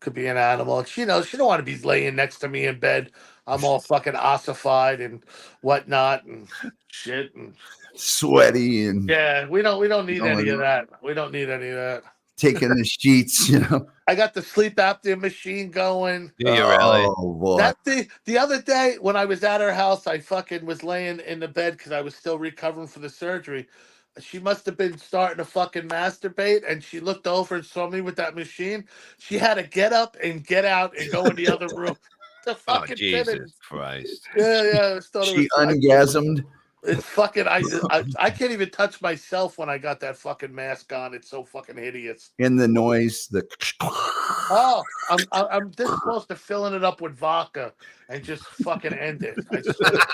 B: could be an animal. And she knows she don't want to be laying next to me in bed. I'm all fucking ossified and whatnot and shit and
L: sweaty and
B: we don't need any of that. We don't need any of that.
L: Taking the sheets, you know.
B: I got the sleep apnea machine going.
E: Do you really?
L: Oh boy.
B: The other day when I was at her house, I fucking was laying in the bed because I was still recovering from the surgery. She must have been starting to fucking masturbate, and she looked over and saw me with that machine. She had to get up and get out and go in the other room to fucking
E: Jesus
B: finish.
E: Christ.
B: Yeah.
L: She ungasmed.
B: It's fucking. I can't even touch myself when I got that fucking mask on. It's so fucking hideous.
L: In the noise, the
B: Oh, I'm this close to filling it up with vodka and just fucking end it. I swear to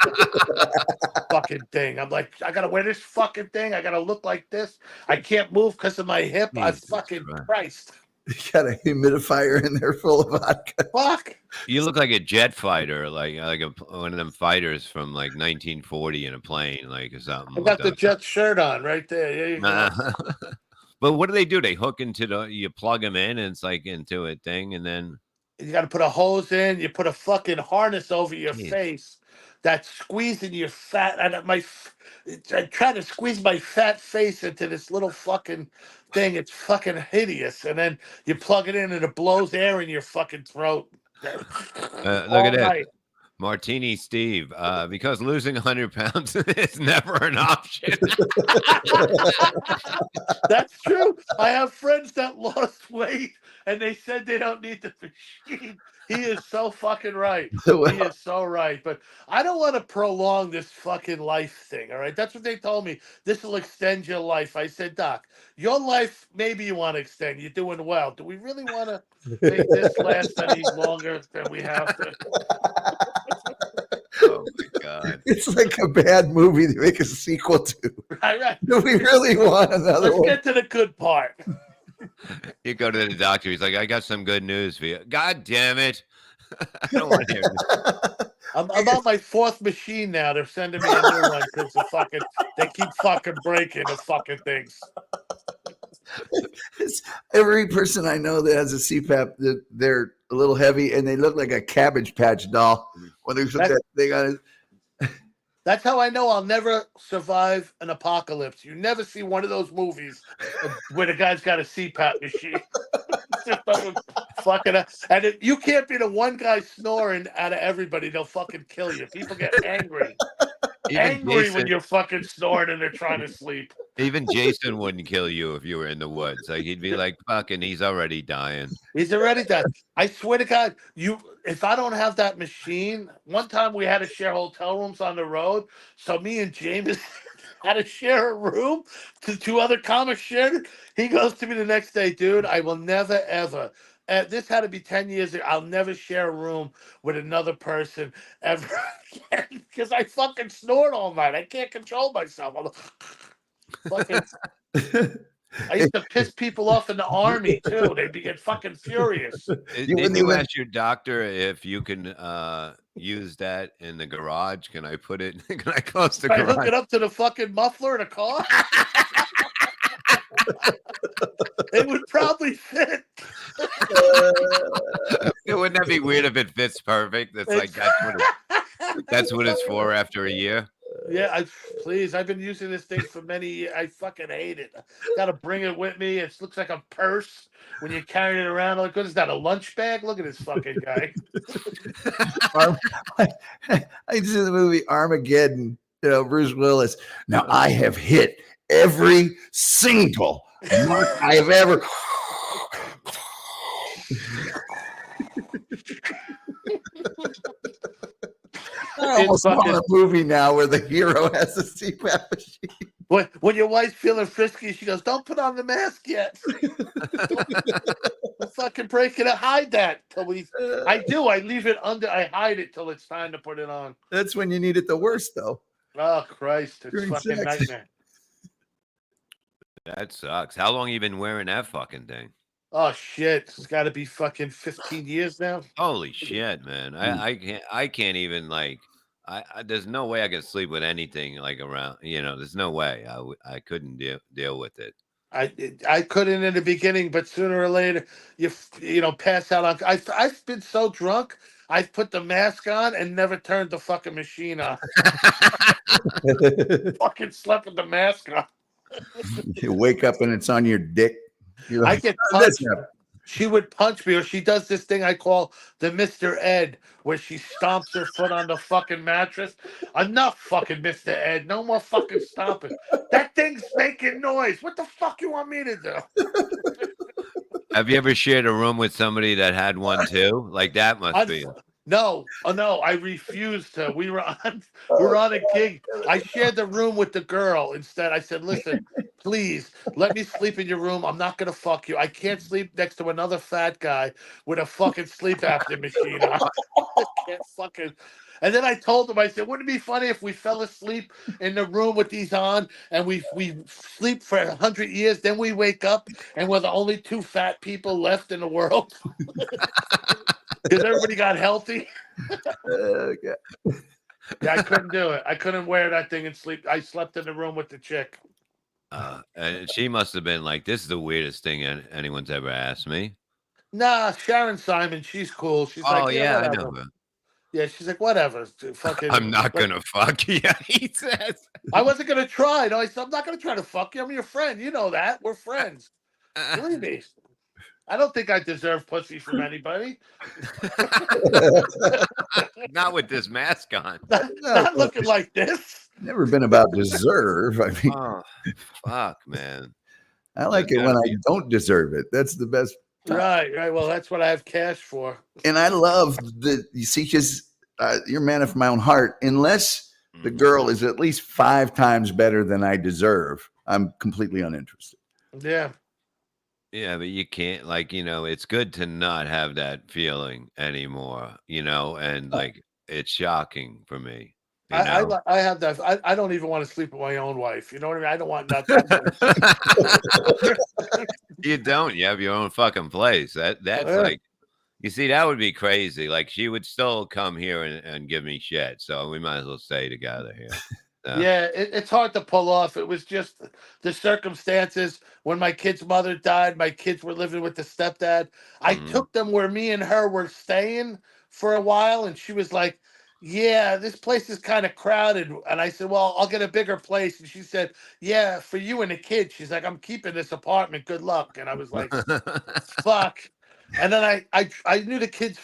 B: God. Fucking thing. I'm like, I gotta wear this fucking thing. I gotta look like this. I can't move because of my hip. I
E: Jesus
B: fucking
E: Christ.
B: Christ.
L: you got a humidifier in there full of vodka.
B: Fuck.
E: You look like a jet fighter, like one of them fighters from like 1940 in a plane, like or something.
B: I got the jet shirt on right there. There you go.
E: But what do? They hook into you plug them in, and it's like into a thing, and then
B: You got to put a hose in. You put a fucking harness over your
E: Jeez.
B: face that's squeezing your fat. And I try to squeeze my fat face into this little fucking thing. It's fucking hideous. And then you plug it in, and it blows air in your fucking throat.
E: look at that. Martini Steve, because losing 100 pounds is never an option.
B: That's true. I have friends that lost weight and they said they don't need the machine. He is so fucking right. He is so right. But I don't want to prolong this fucking life thing. All right. That's what they told me. This will extend your life. I said, Doc, your life, maybe you want to extend. You're doing well. Do we really want to make this last any longer than we have to?
E: Oh my God.
L: It's like a bad movie to make a sequel to.
B: Right.
L: Do we really want another
B: Let's
L: one?
B: get to the good part.
E: You go to the doctor. He's like, I got some good news for you. God damn it. I don't want to hear this.
B: I'm on my fourth machine now. They're sending me a new one because they keep fucking breaking the fucking things.
L: Every person I know that has a CPAP, they're a little heavy and they look like a Cabbage Patch doll when they put that thing on it.
B: That's how I know I'll never survive an apocalypse. You never see one of those movies where the guy's got a CPAP machine. Fucking and you can't be the one guy snoring out of everybody. They'll fucking kill you. People get angry. Angry when you're fucking snoring and they're trying to sleep.
E: Even Jason wouldn't kill you if you were in the woods. Like he'd be like, fucking, he's already dying.
B: He's already dying. I swear to God, if I don't have that machine, one time we had to share hotel rooms on the road. So me and James had to share a room. Two other comics shared it. He goes to me the next day, dude, I will never, ever. This had to be 10 years ago. I'll never share a room with another person ever again because I fucking snort all night. I can't control myself. I used to piss people off in the army too. They'd get fucking furious.
E: Didn't you ask your doctor if you can use that in the garage? Can I put it? Can I close the garage?
B: Hook it up to the fucking muffler in a car? It would probably fit.
E: Wouldn't that be weird if it fits perfect? That's like that's what it's for after a year.
B: Yeah, please. I've been using this thing for many years. I fucking hate it. Got to bring it with me. It looks like a purse when you're carrying it around. Like, what is that, a lunch bag? Look at this fucking guy.
L: I just did the movie Armageddon. Bruce Willis. Now I have hit every single mark I have ever. I almost want a movie now where the hero has a CPAP machine.
B: When your wife's feeling frisky, she goes, "Don't put on the mask yet." We'll fucking break it. Hide that till we. I do. I leave it under. I hide it till it's time to put it on.
L: That's when you need it the worst, though.
B: Oh Christ! It's
L: During
B: fucking
L: sex.
B: nightmare.
E: That sucks. How long you been wearing that fucking thing?
B: Oh shit! It's got to be fucking 15 years now.
E: Holy shit, man! I can't even like. There's no way I could sleep with anything like around. There's no way I couldn't deal with it.
B: I couldn't in the beginning, but sooner or later you pass out on. I've been so drunk. I've put the mask on and never turned the fucking machine on. Fucking slept with the mask on.
L: You wake up and it's on your dick. Like,
B: I get punched. She would punch me, or she does this thing I call the Mr. Ed, where she stomps her foot on the fucking mattress. Enough, fucking Mr. Ed. No more fucking stomping. That thing's making noise. What the fuck you want me to do?
E: Have you ever shared a room with somebody that had one too? Like that must be.
B: No, oh no, I refused to. We were on a gig. I shared the room with the girl instead. I said, listen, please let me sleep in your room. I'm not gonna fuck you. I can't sleep next to another fat guy with a fucking sleep apnea machine on. I can't fucking. And then I told him, I said, wouldn't it be funny if we fell asleep in the room with these on and we sleep for 100 years, then we wake up and we're the only two fat people left in the world? Because everybody got healthy.
L: Okay.
B: Yeah, I couldn't do it. I couldn't wear that thing and sleep. I slept in the room with the chick.
E: And she must have been like, this is the weirdest thing anyone's ever asked me.
B: Nah, Sharon Simon, she's cool. She's
E: Oh,
B: like,
E: yeah, I
B: whatever.
E: know.
B: Yeah, she's like, whatever. Fucking,
E: I'm not going to fuck you, he says.
B: I wasn't going to try. No, I said, I'm not going to try to fuck you. I'm your friend. You know that. We're friends. Believe me. I don't think I deserve pussy from anybody.
E: Not with this mask on.
B: Not looking like this.
L: Never been about deserve. I mean,
E: Oh, fuck, man.
L: I like it when I don't deserve it. That's the best.
B: Right. Well, that's what I have cash for.
L: And I love you see, because you're a man of my own heart. Unless the girl is at least 5 times better than I deserve, I'm completely uninterested.
B: Yeah.
E: Yeah, but you can't, like, it's good to not have that feeling anymore, and like, it's shocking for me.
B: I have that. I don't even want to sleep with my own wife. You know what I mean? I don't want nothing.
E: You don't. You have your own fucking place. That's like, you see, that would be crazy. Like, she would still come here and give me shit. So we might as well stay together here.
B: Yeah, it's hard to pull off. It was just the circumstances. When my kid's mother died, my kids were living with the stepdad. I took them where me and her were staying for a while, and she was like, yeah, this place is kind of crowded. And I said, well, I'll get a bigger place. And she said, yeah, for you and the kid. She's like, I'm keeping this apartment. Good luck. And I was like, fuck. And then I knew the kid's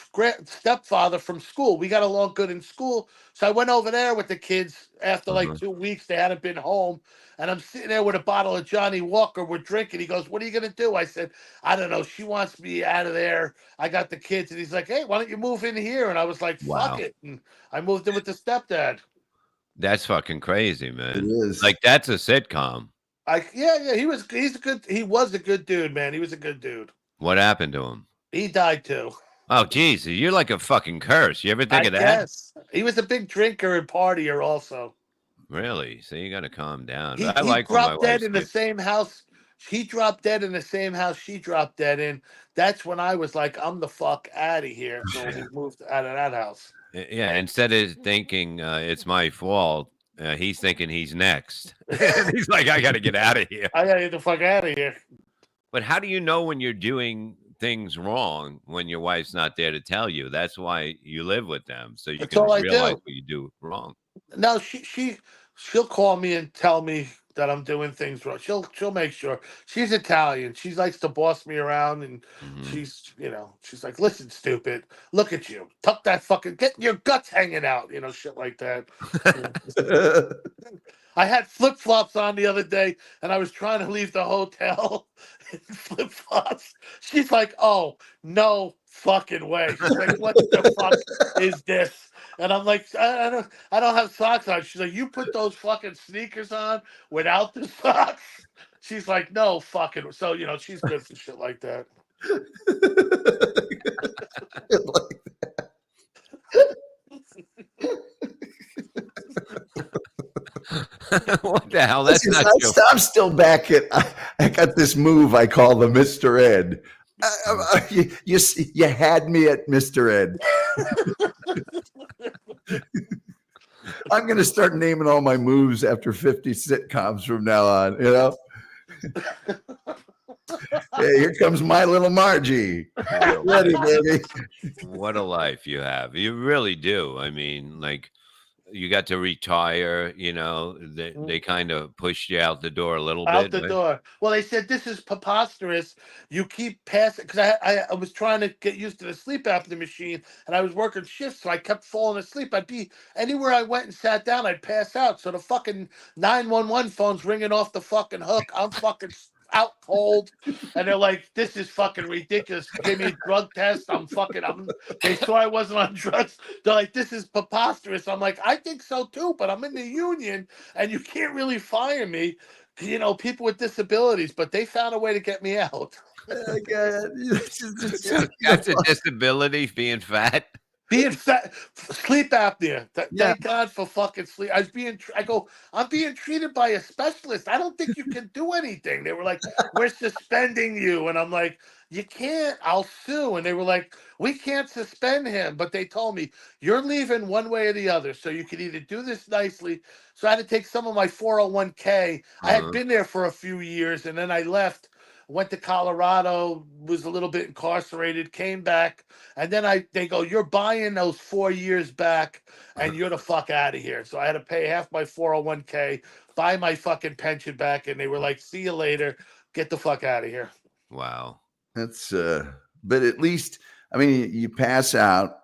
B: stepfather from school. We got along good in school. So I went over there with the kids after like 2 weeks. They hadn't been home. And I'm sitting there with a bottle of Johnny Walker. We're drinking. He goes, what are you going to do? I said, I don't know. She wants me out of there. I got the kids. And he's like, hey, why don't you move in here? And I was like, fuck it. And I moved in with the stepdad.
E: That's fucking crazy, man.
L: It is.
E: Like, that's a sitcom.
B: Yeah. He was a good dude, man. He was a good dude.
E: What happened to him?
B: He died too.
E: Oh, geez, you're like a fucking curse. You ever think of that?
B: Yes. He was a big drinker and partier also.
E: Really? So you got to calm down.
B: He
E: like
B: dropped dead in the same house. He dropped dead in the same house she dropped dead in. That's when I was like, I'm the fuck out of here. So he moved out of that house.
E: Yeah, instead of thinking it's my fault, he's thinking he's next. He's like, I got to get out of here.
B: I got to get the fuck out of here.
E: But how do you know when you're doing things wrong when your wife's not there to tell you? That's why you live with them, so you can realize what you do wrong. No,
B: she'll call me and tell me that I'm doing things wrong. She'll make sure. She's Italian. She likes to boss me around, and she's like, listen, stupid, look at you, tuck that fucking, get your guts hanging out, shit like that. I had flip-flops on the other day, and I was trying to leave the hotel in flip-flops. She's like, oh, no fucking way. She's like, what the fuck is this? And I'm like, I don't have socks on. She's like, you put those fucking sneakers on without the socks? She's like, no fucking. So, she's good for shit like that.
E: What the hell? That's not true.
L: I'm still back at. I got this move I call the Mr. Ed. You had me at Mr. Ed. I'm going to start naming all my moves after 50 sitcoms from now on. Hey, here comes my little Margie. Ready, baby.
E: What a life you have. You really do. I mean, like, you got to retire, they kind of pushed you out the door a little bit.
B: Out the door. Well, they said, this is preposterous. You keep passing, because I was trying to get used to the sleep apnea machine, and I was working shifts, so I kept falling asleep. I'd be, anywhere I went and sat down, I'd pass out. So the fucking 911 phone's ringing off the fucking hook. I'm fucking out cold, and they're like, "This is fucking ridiculous." Gave me a drug test. They saw I wasn't on drugs. They're like, "This is preposterous." I'm like, "I think so too, but I'm in the union, and you can't really fire me." You know, people with disabilities, but they found a way to get me out.
E: That's a disability, being fat.
B: Being fat, sleep apnea. Thank God for fucking sleep. I'm being treated by a specialist. I don't think you can do anything. They were like, "We're suspending you," and I'm like, "You can't. I'll sue." And they were like, "We can't suspend him," but they told me, "You're leaving one way or the other, so you can either do this nicely." So I had to take some of my 401k. I had been there for a few years, and then I left. Went to Colorado, was a little bit incarcerated, came back, and then they go, "You're buying those 4 years back, and you're the fuck out of here." So I had to pay half my 401k, buy my fucking pension back, and they were like, "See you later, get the fuck out of here."
E: Wow.
L: That's but at least, I mean, you pass out,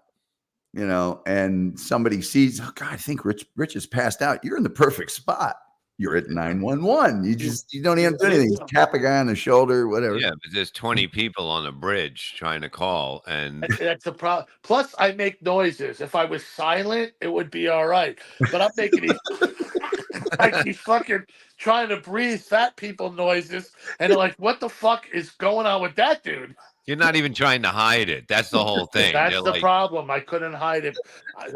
L: you know, and somebody sees, "Oh God, I think Rich has passed out." You're in the perfect spot. You're at 911. You don't even do anything. Just tap a guy on the shoulder, whatever.
E: Yeah, but there's 20 people on a bridge trying to call, and
B: That's the problem. Plus, I make noises. If I was silent, it would be all right. But I'm making these like these fucking trying to breathe fat people noises, and they're like, "What the fuck is going on with that dude?"
E: you're not even trying to hide it. That's the whole thing.
B: That's
E: They're
B: the
E: like,
B: problem. I couldn't hide it.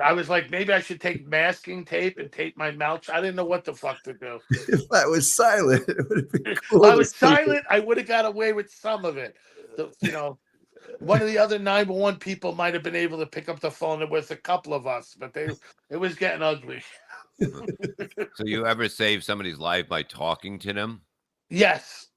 B: I was like, maybe I should take masking tape and tape my mouth. I didn't know what the fuck to do.
L: If I was silent, it would have been cool.
B: If I was silent, I would have got away with some of it. You know, one of the other 911 people might have been able to pick up the phone. There was a couple of us, but it was getting ugly.
E: so you ever save somebody's life by talking to them?
B: Yes,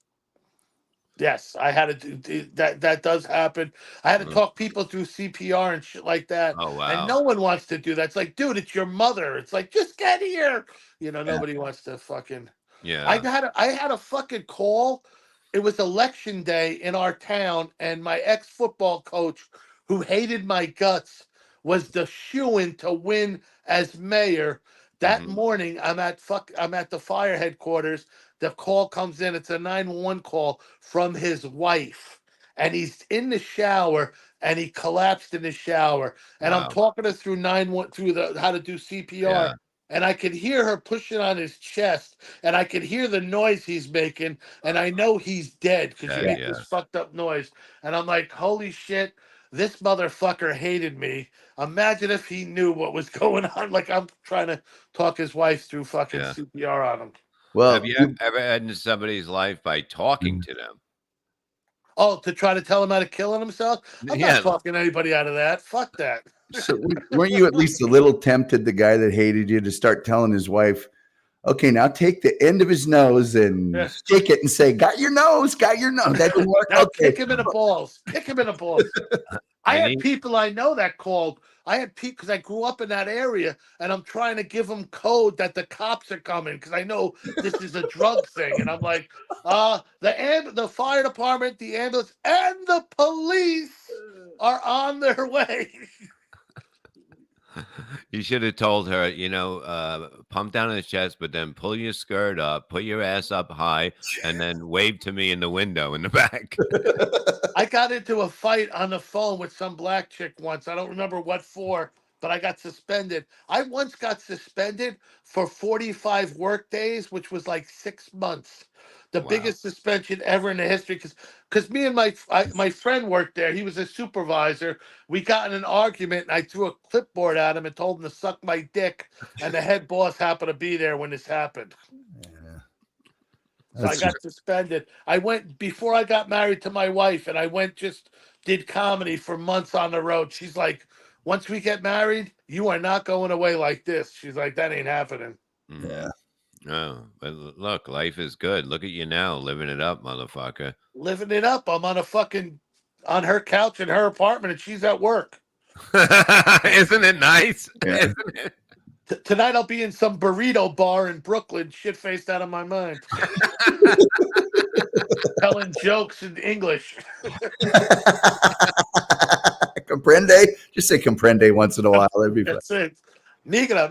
B: I had to do that. That does happen. I had to talk people through CPR and shit like that.
E: Oh, wow.
B: And no one wants to do that. It's like, dude, it's your mother. It's like, just get here. You know, nobody wants to fucking.
E: Yeah.
B: I had a fucking call. It was election day in our town, and my ex-football coach, who hated my guts, was the shoo-in to win as mayor. That morning, I'm at the fire headquarters. The call comes in. It's a 911 call from his wife, and he's in the shower, and he collapsed in the shower. And I'm talking her through how to do CPR.
E: Yeah.
B: And I could hear her pushing on his chest, and I could hear the noise he's making, and I know he's dead because you make this fucked up noise. And I'm like, holy shit, this motherfucker hated me. Imagine if he knew what was going on. Like, I'm trying to talk his wife through fucking CPR on him.
E: Well, have you ever ended somebody's life by talking to them?
B: Oh, to try to tell him how to kill himself? I'm not talking anybody out of that. Fuck that.
L: So weren't you at least a little tempted, the guy that hated you, to start telling his wife, "Okay, now take the end of his nose and shake it and say, got your nose. That didn't work." Okay.
B: Kick him in the balls. I had people I know that called. I had people because I grew up in that area, and I'm trying to give them code that the cops are coming because I know this is a drug thing. And I'm like, the fire department, the ambulance, and the police are on their way.
E: You should have told her, pump down his chest, but then pull your skirt up, put your ass up high, and then wave to me in the window in the back.
B: I got into a fight on the phone with some black chick once. I don't remember what for, but I got suspended. I once got suspended for 45 work days, which was like 6 months. The biggest suspension ever in the history, because me and my friend worked there. He was a supervisor. We got in an argument, and I threw a clipboard at him and told him to suck my dick. And the head boss happened to be there when this happened. So I got suspended. I went before I got married to my wife, and I did comedy for months on the road. She's like, "Once we get married, you are not going away like this." She's like, "That ain't happening."
L: Yeah.
E: Oh, but look, life is good. Look at you now, living it up, motherfucker.
B: Living it up. I'm on her couch in her apartment, and she's at work.
E: Isn't it nice?
L: Yeah.
E: Isn't it?
B: Tonight I'll be in some burrito bar in Brooklyn, shit-faced out of my mind. Telling jokes in English.
L: Comprende? Just say comprende once in a while. That'd be fun.
B: That's it. Migra.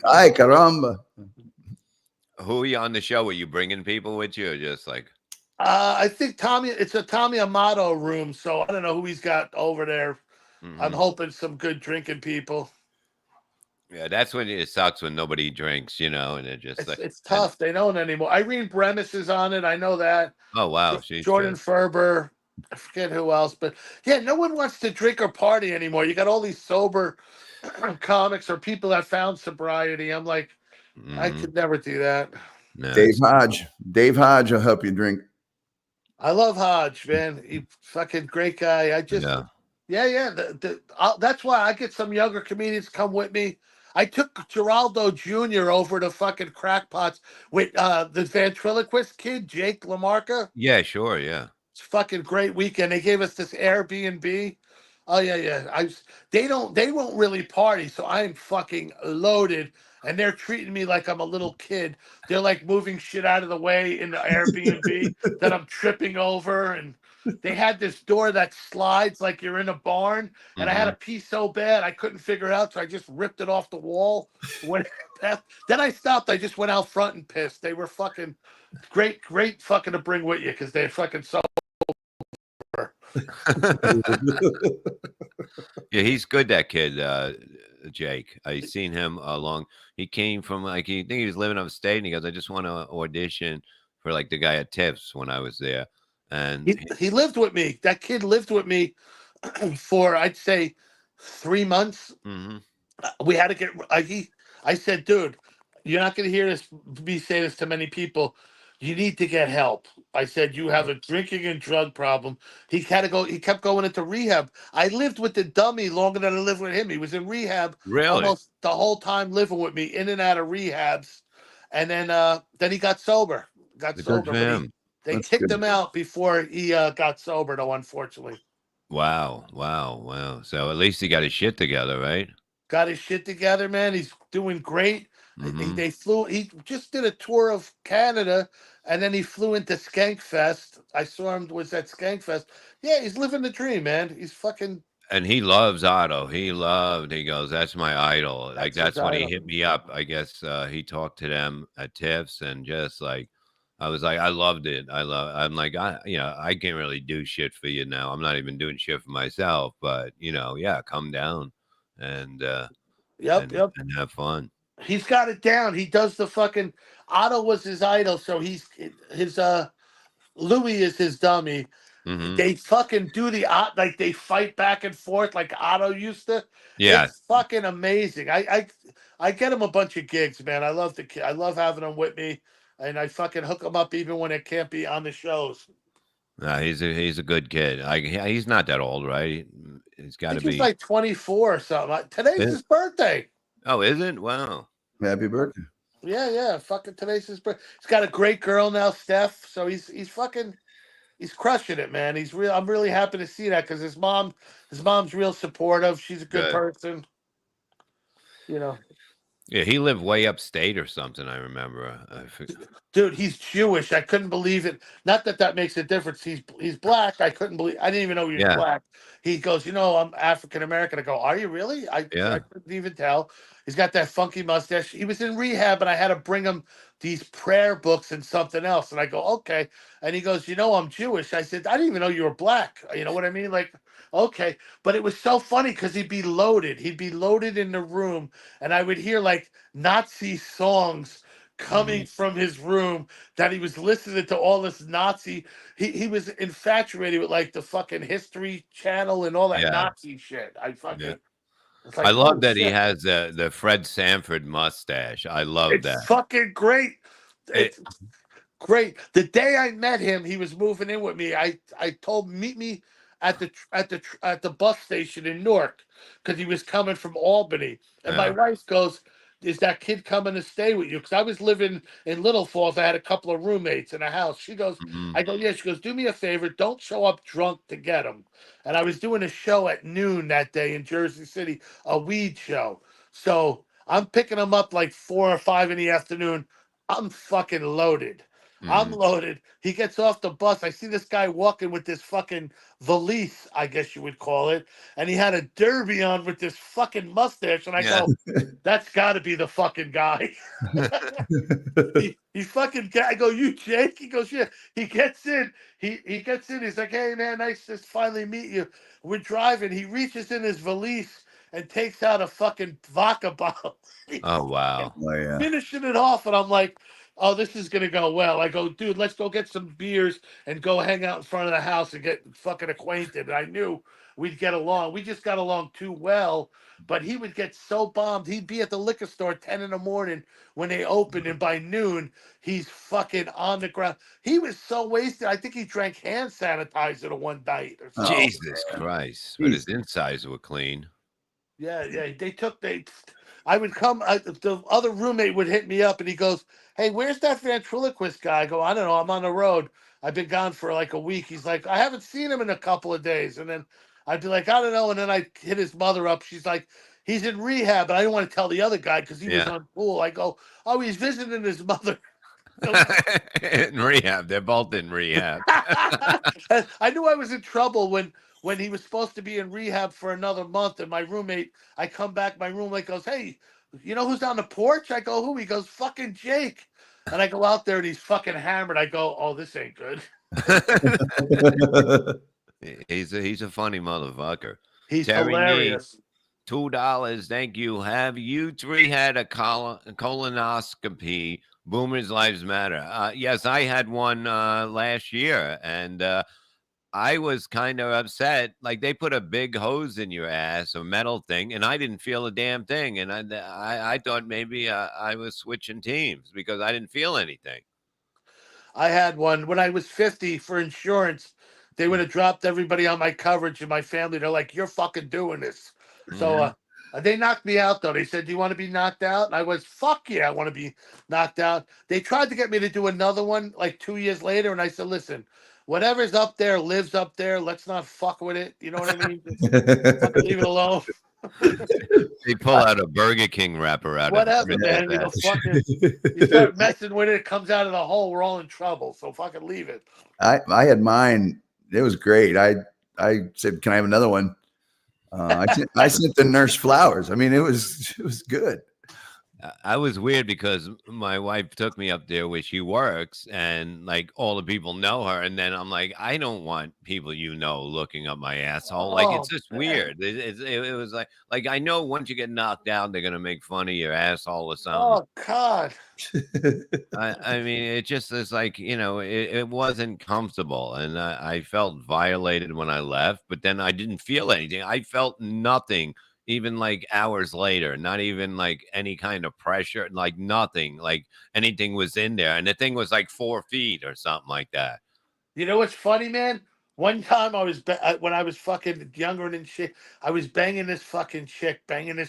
L: Ay, caramba.
E: Who are you on the show? Were you bringing people with you, or just like?
B: I think Tommy. It's a Tommy Amato room, so I don't know who he's got over there. I'm hoping some good drinking people.
E: Yeah, that's when it sucks when nobody drinks, and it just
B: It's tough. They don't anymore. Irene Bremis is on it. I know that.
E: Oh wow, she's
B: Jordan
E: good.
B: Ferber. I forget who else, but yeah, no one wants to drink or party anymore. You got all these sober comics or people that found sobriety. I'm like, I could never do that.
E: No,
L: Dave Hodge. Dave Hodge will help you drink.
B: I love Hodge, man. He fucking great guy. I just, yeah. That's why I get some younger comedians come with me. I took Geraldo Jr. over to fucking Crackpots with the ventriloquist kid, Jake LaMarca.
E: Yeah, sure, yeah.
B: It's a fucking great weekend. They gave us this Airbnb. Oh yeah. They won't really party, so I'm fucking loaded. And they're treating me like I'm a little kid. They're like moving shit out of the way in the Airbnb that I'm tripping over. And they had this door that slides like you're in a barn. And I had a pee so bad I couldn't figure it out, so I just ripped it off the wall. Then I stopped. I just went out front and pissed. They were fucking great fucking to bring with you because they're fucking so.
E: Yeah, he's good, that kid, Jake. I seen him he came from I think he was living upstate, and he goes, I just want to audition for like the guy at Tiff's when I was there. And
B: he lived with me. That kid lived with me for I'd say 3 months. We had to get I said, dude, you're not gonna hear me say this to many people. You need to get help. I said, you have a drinking and drug problem. He kept going into rehab. I lived with the dummy longer than I lived with him. He was in rehab almost the whole time, living with me, in and out of rehabs. And then he got sober. They kicked him out before he got sober, though, unfortunately.
E: Wow. So at least he got his shit together, right?
B: Got his shit together, man. He's doing great. He just did a tour of Canada, and then he flew into Skankfest. I saw him was at Skankfest. Yeah, he's living the dream, man. He's fucking.
E: And he loves Otto. He goes, that's my idol. That's when he hit me up. I guess he talked to them at Tiff's, and just like, I was like, I loved it. I'm like, I can't really do shit for you now. I'm not even doing shit for myself, but yeah, come down and and have fun.
B: He's got it down. He does the fucking. Otto was his idol, so his Louis is his dummy. They fucking do like they fight back and forth like Otto used to.
E: Yeah,
B: it's fucking amazing. I get him a bunch of gigs, man. I love the kid. I love having him with me, and I fucking hook him up even when it can't be on the shows.
E: No, he's a good kid. He's not that old, right? He's got to be.
B: He's like 24 or something. Today's his birthday.
E: Oh, is it? Wow.
L: Happy birthday.
B: Yeah. Fucking today's his birthday. He's got a great girl now, Steph. So he's crushing it, man. I'm really happy to see that because his mom's real supportive. She's a good person.
E: Yeah, he lived way upstate or something. I remember.
B: Dude, he's Jewish. I couldn't believe it. Not that makes a difference. He's black. I couldn't believe. I didn't even know he was black. He goes, I'm African American. I go, are you really? I couldn't even tell. He's got that funky mustache. He was in rehab, and I had to bring him these prayer books and something else. And I go, okay. And he goes, I'm Jewish. I said, I didn't even know you were black. You know what I mean? Like, okay. But it was so funny because he'd be loaded. He'd be loaded in the room, and I would hear like Nazi songs coming from his room that he was listening to all this Nazi. He was infatuated with like the fucking History Channel and all that Nazi shit. I fucking. Like,
E: I love that he has the Fred Sanford mustache. I love that.
B: It's fucking great. It's great. The day I met him, he was moving in with me. I told him, meet me at the bus station in Newark because he was coming from Albany. And my wife goes, is that kid coming to stay with you? Because I was living in Little Falls. I had a couple of roommates in a house. She goes, I go, yeah. She goes, do me a favor. Don't show up drunk to get him. And I was doing a show at noon that day in Jersey City, a weed show. So I'm picking him up like 4 or 5 in the afternoon. I'm fucking loaded. I'm loaded. He gets off the bus. I see this guy walking with this fucking valise, I guess you would call it. And he had a derby on with this fucking mustache. And I go, that's got to be the fucking guy. he fucking, I go, you Jake? He goes, yeah. He gets in. He gets in. He's like, hey, man, nice to finally meet you. We're driving. He reaches in his valise and takes out a fucking vodka bottle.
E: Oh, wow.
B: Finishing it off. And I'm like, oh, this is going to go well. I go, dude, let's go get some beers and go hang out in front of the house and get fucking acquainted. And I knew we'd get along. We just got along too well. But he would get so bombed. He'd be at the liquor store at 10 in the morning when they opened. And by noon, he's fucking on the ground. He was so wasted. I think he drank hand sanitizer the one night or something.
E: Jesus Christ. But his insides were clean.
B: Yeah. I would come, the other roommate would hit me up and he goes, hey, where's that ventriloquist guy? I go, I don't know. I'm on the road. I've been gone for like a week. He's like, I haven't seen him in a couple of days. And then I'd be like, I don't know. And then I hit his mother up. She's like, he's in rehab. And I didn't want to tell the other guy because he was uncool. I go, oh, he's visiting his mother.
E: In rehab. They're both in rehab.
B: I knew I was in trouble when he was supposed to be in rehab for another month. And my roommate, I come back, my roommate goes, hey, you know who's on the porch? I go, who? He goes, fucking Jake. And I go out there and he's fucking hammered. I go, oh, this ain't good.
E: He's a funny motherfucker.
B: He's
E: Terry
B: hilarious.
E: $2. Thank you. Have you three had a colonoscopy? Boomers Lives Matter. Yes, I had one last year, and I was kind of upset. Like, they put a big hose in your ass, a metal thing, and I didn't feel a damn thing. And I thought maybe I was switching teams because I didn't feel anything.
B: I had one when I was 50 for insurance. They would have dropped everybody on my coverage and my family. They're like, you're fucking doing this. So they knocked me out, though. They said, do you want to be knocked out? And I was, fuck yeah, I want to be knocked out. They tried to get me to do another one like 2 years later. And I said, listen, whatever's up there lives up there. Let's not fuck with it. You know what I mean? Fucking leave it alone.
E: They pull out a Burger King wrapper out
B: Whatever,
E: of
B: man. You start messing with it, it comes out of the hole. We're all in trouble. So fucking leave it.
L: I had mine. It was great. I said, can I have another one? I sent the nurse flowers. I mean, it was good.
E: I was weird because my wife took me up there where she works and like all the people know her. And then I'm like, I don't want people, looking up my asshole. Like, it's just weird. It was like, I know once you get knocked out, they're going to make fun of your asshole or something.
B: Oh, God.
E: I mean, it just is like, it wasn't comfortable. And I felt violated when I left, but then I didn't feel anything. I felt nothing. Even like hours later, not even like any kind of pressure, like nothing, like anything was in there. And the thing was like 4 feet or something like that.
B: You know what's funny, man? One time when I was fucking younger than shit, I was banging this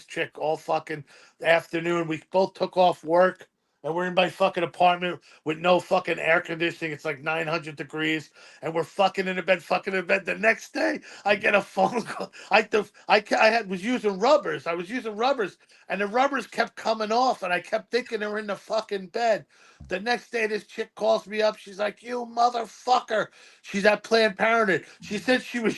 B: chick all fucking afternoon. We both took off work. And we're in my fucking apartment with no fucking air conditioning. It's like 900 degrees. And we're fucking in the bed. The next day, I get a phone call. I was using rubbers. And the rubbers kept coming off. And I kept thinking they were in the fucking bed. The next day, this chick calls me up. She's like, you motherfucker. She's at Planned Parenthood. She said she was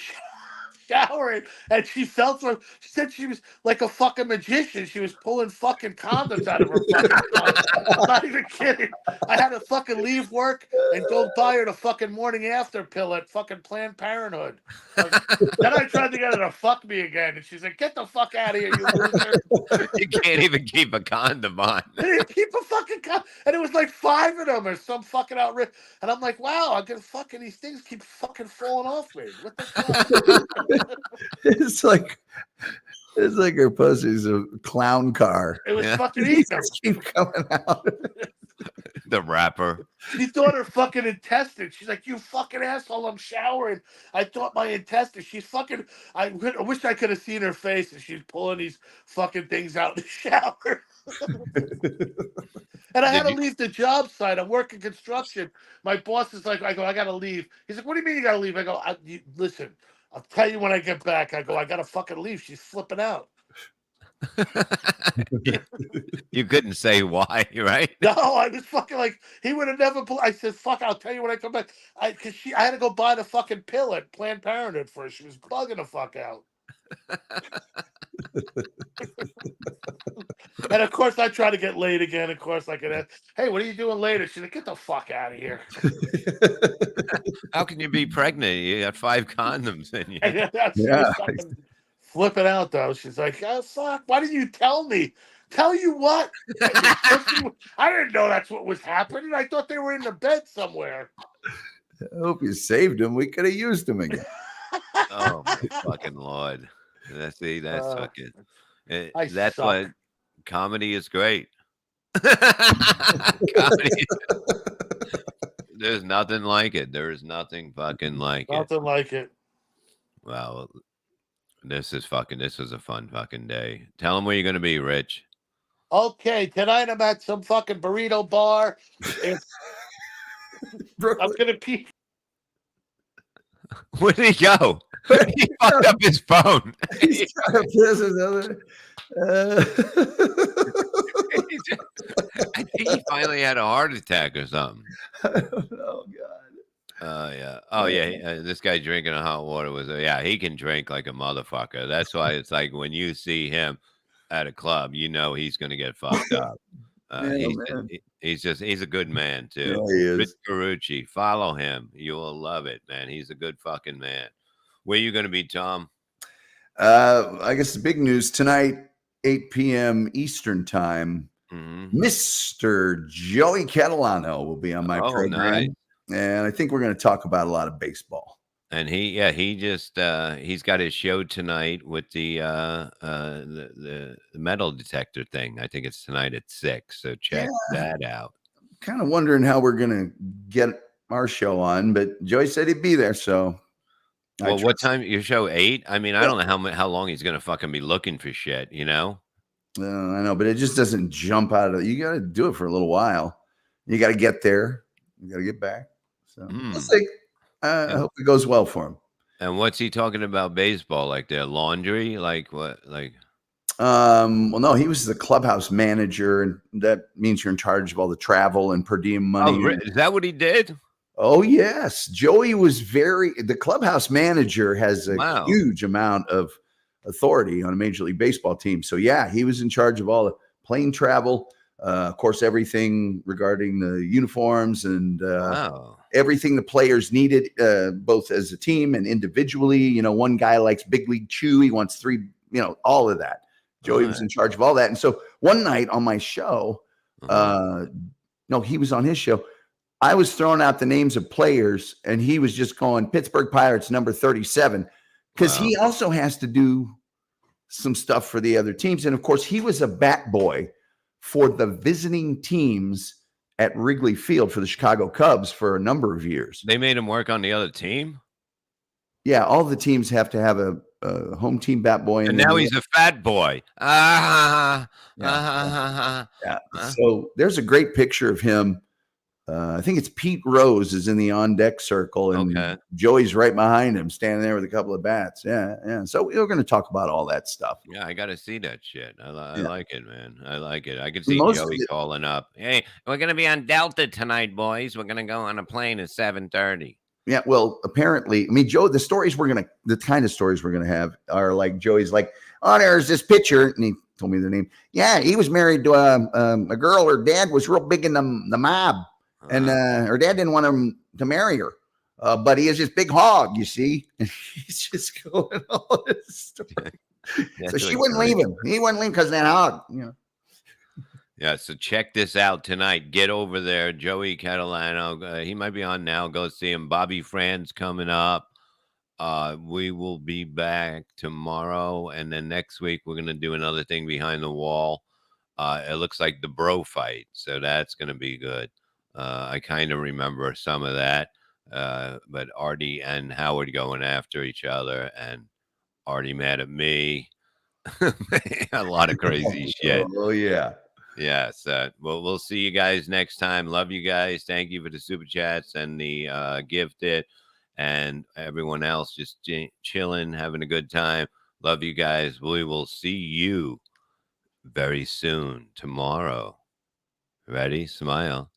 B: showering and she felt like, she said she was like a fucking magician. She was pulling fucking condoms out of her fucking mouth. I'm not even kidding. I had to fucking leave work and go buy her the fucking morning after pill at fucking Planned Parenthood. Then I tried to get her to fuck me again, and she's like, get the fuck out of here, you loser.
E: You can't even keep a condom on.
B: I didn't keep a fucking condom. And it was like 5 of them or some fucking outrage. And I'm like, wow, I'm gonna fucking, these things keep fucking falling off me. What the fuck?
L: It's like her pussy's a clown car.
B: It was fucking easy.
L: Keep coming out.
E: The rapper.
B: She thought her fucking intestines. She's like, you fucking asshole, I'm showering. I thought my intestines. She's fucking, I wish I could have seen her face, and she's pulling these fucking things out in the shower. And I had to leave the job site. I'm working construction. My boss is like, I go, I got to leave. He's like, what do you mean you got to leave? I go, listen, I'll tell you when I get back. I go, I got to fucking leave. She's flipping out.
E: You couldn't say why, right?
B: No, I was fucking like, he would have never. I said, "Fuck, I'll tell you when I come back." I had to go buy the fucking pill at Planned Parenthood first. She was bugging the fuck out. And of course, I try to get laid again. Of course, I could. Hey, what are you doing later? She's like, "Get the fuck out of here."
E: How can you be pregnant? You got 5 condoms in you.
B: She was fucking flipping out though. She's like, "Oh fuck! Why didn't you tell me? Tell you what? I didn't know that's what was happening. I thought they were in the bed somewhere."
L: I hope you saved him. We could have used him again.
E: Oh my fucking Lord. That's fucking that's
B: suck.
E: what comedy is great. Comedy. There's nothing like it. There is nothing fucking like it.
B: Nothing like it.
E: Well, this was a fun fucking day. Tell them where you're gonna be, Rich.
B: Okay, tonight I'm at some fucking burrito bar. I'm gonna pee.
E: Where did he go? He fucked up his phone.
L: He's trying to piss another.
E: I think he finally had a heart attack or something.
L: Oh God.
E: Yeah. Oh yeah. This guy drinking a hot water he can drink like a motherfucker. That's why it's like when you see him at a club, you know he's gonna get fucked up. He's a good man too.
L: Yeah, he is.
E: Rich Karuchi, follow him. You will love it, man. He's a good fucking man. Where you gonna be, Tom?
L: I guess the big news tonight, 8 p.m. Eastern time. Mr. Joey Catalano will be on my program,
E: nice.
L: And I think we're going to talk about a lot of baseball.
E: And he just he's got his show tonight with the metal detector thing. I think it's tonight at 6. So check that out.
L: Kind of wondering how we're going to get our show on, but Joey said he'd be there. So,
E: well, what time your show? 8? I mean, I don't know how long he's going to fucking be looking for shit. You know.
L: I know, but it just doesn't jump out of it. You got to do it for a little while. You got to get there. You got to get back. So we'll see. I hope it goes well for him.
E: And what's he talking about baseball? Like their laundry? Like what? Like
L: well, no, he was the clubhouse manager, and that means you're in charge of all the travel and per diem money.
E: Oh, is that what he did?
L: Oh, yes. Joey was the clubhouse manager has a huge amount of authority on a Major League Baseball team. So yeah, he was in charge of all the plane travel, of course, everything regarding the uniforms and everything the players needed, both as a team and individually. You know, one guy likes Big League Chew. He wants 3, all of that. Joey was in charge of all that. And so one night on my show, no, he was on his show. I was throwing out the names of players and he was just going Pittsburgh Pirates number 37. Because he also has to do some stuff for the other teams. And of course, he was a bat boy for the visiting teams at Wrigley Field for the Chicago Cubs for a number of years.
E: They made him work on the other team?
L: Yeah, all the teams have to have a home team bat boy.
E: And now he's a fat boy.
L: So there's a great picture of him. I think it's Pete Rose is in the on deck circle, and Joey's right behind him, standing there with a couple of bats. Yeah. So we're going to talk about all that stuff.
E: Yeah, I got to see that shit. I like it, man. I like it. I can see Joey calling up. Hey, we're going to be on Delta tonight, boys. We're going to go on a plane at 7:30.
L: Yeah, well, apparently, I mean, Joe, the kind of stories we're going to have are like Joey's like, oh, there's this pitcher, and he told me the name. Yeah, he was married to a girl. Her dad was real big in the mob. And her dad didn't want him to marry her, but he has this big hog, you see. And he's just going all this story. So she wouldn't leave him. He wouldn't leave because of that hog.
E: Yeah, so check this out tonight. Get over there. Joey Catalano, he might be on now. Go see him. Bobby Fran's coming up. We will be back tomorrow. And then next week, we're going to do another thing behind the wall. It looks like the bro fight. So that's going to be good. I kind of remember some of that, but Artie and Howard going after each other, and Artie mad at me. A lot of crazy shit.
L: Oh, yeah.
E: Yeah. So we'll see you guys next time. Love you guys. Thank you for the super chats and the gifted, and everyone else just chilling, having a good time. Love you guys. We will see you very soon, tomorrow. Ready? Smile.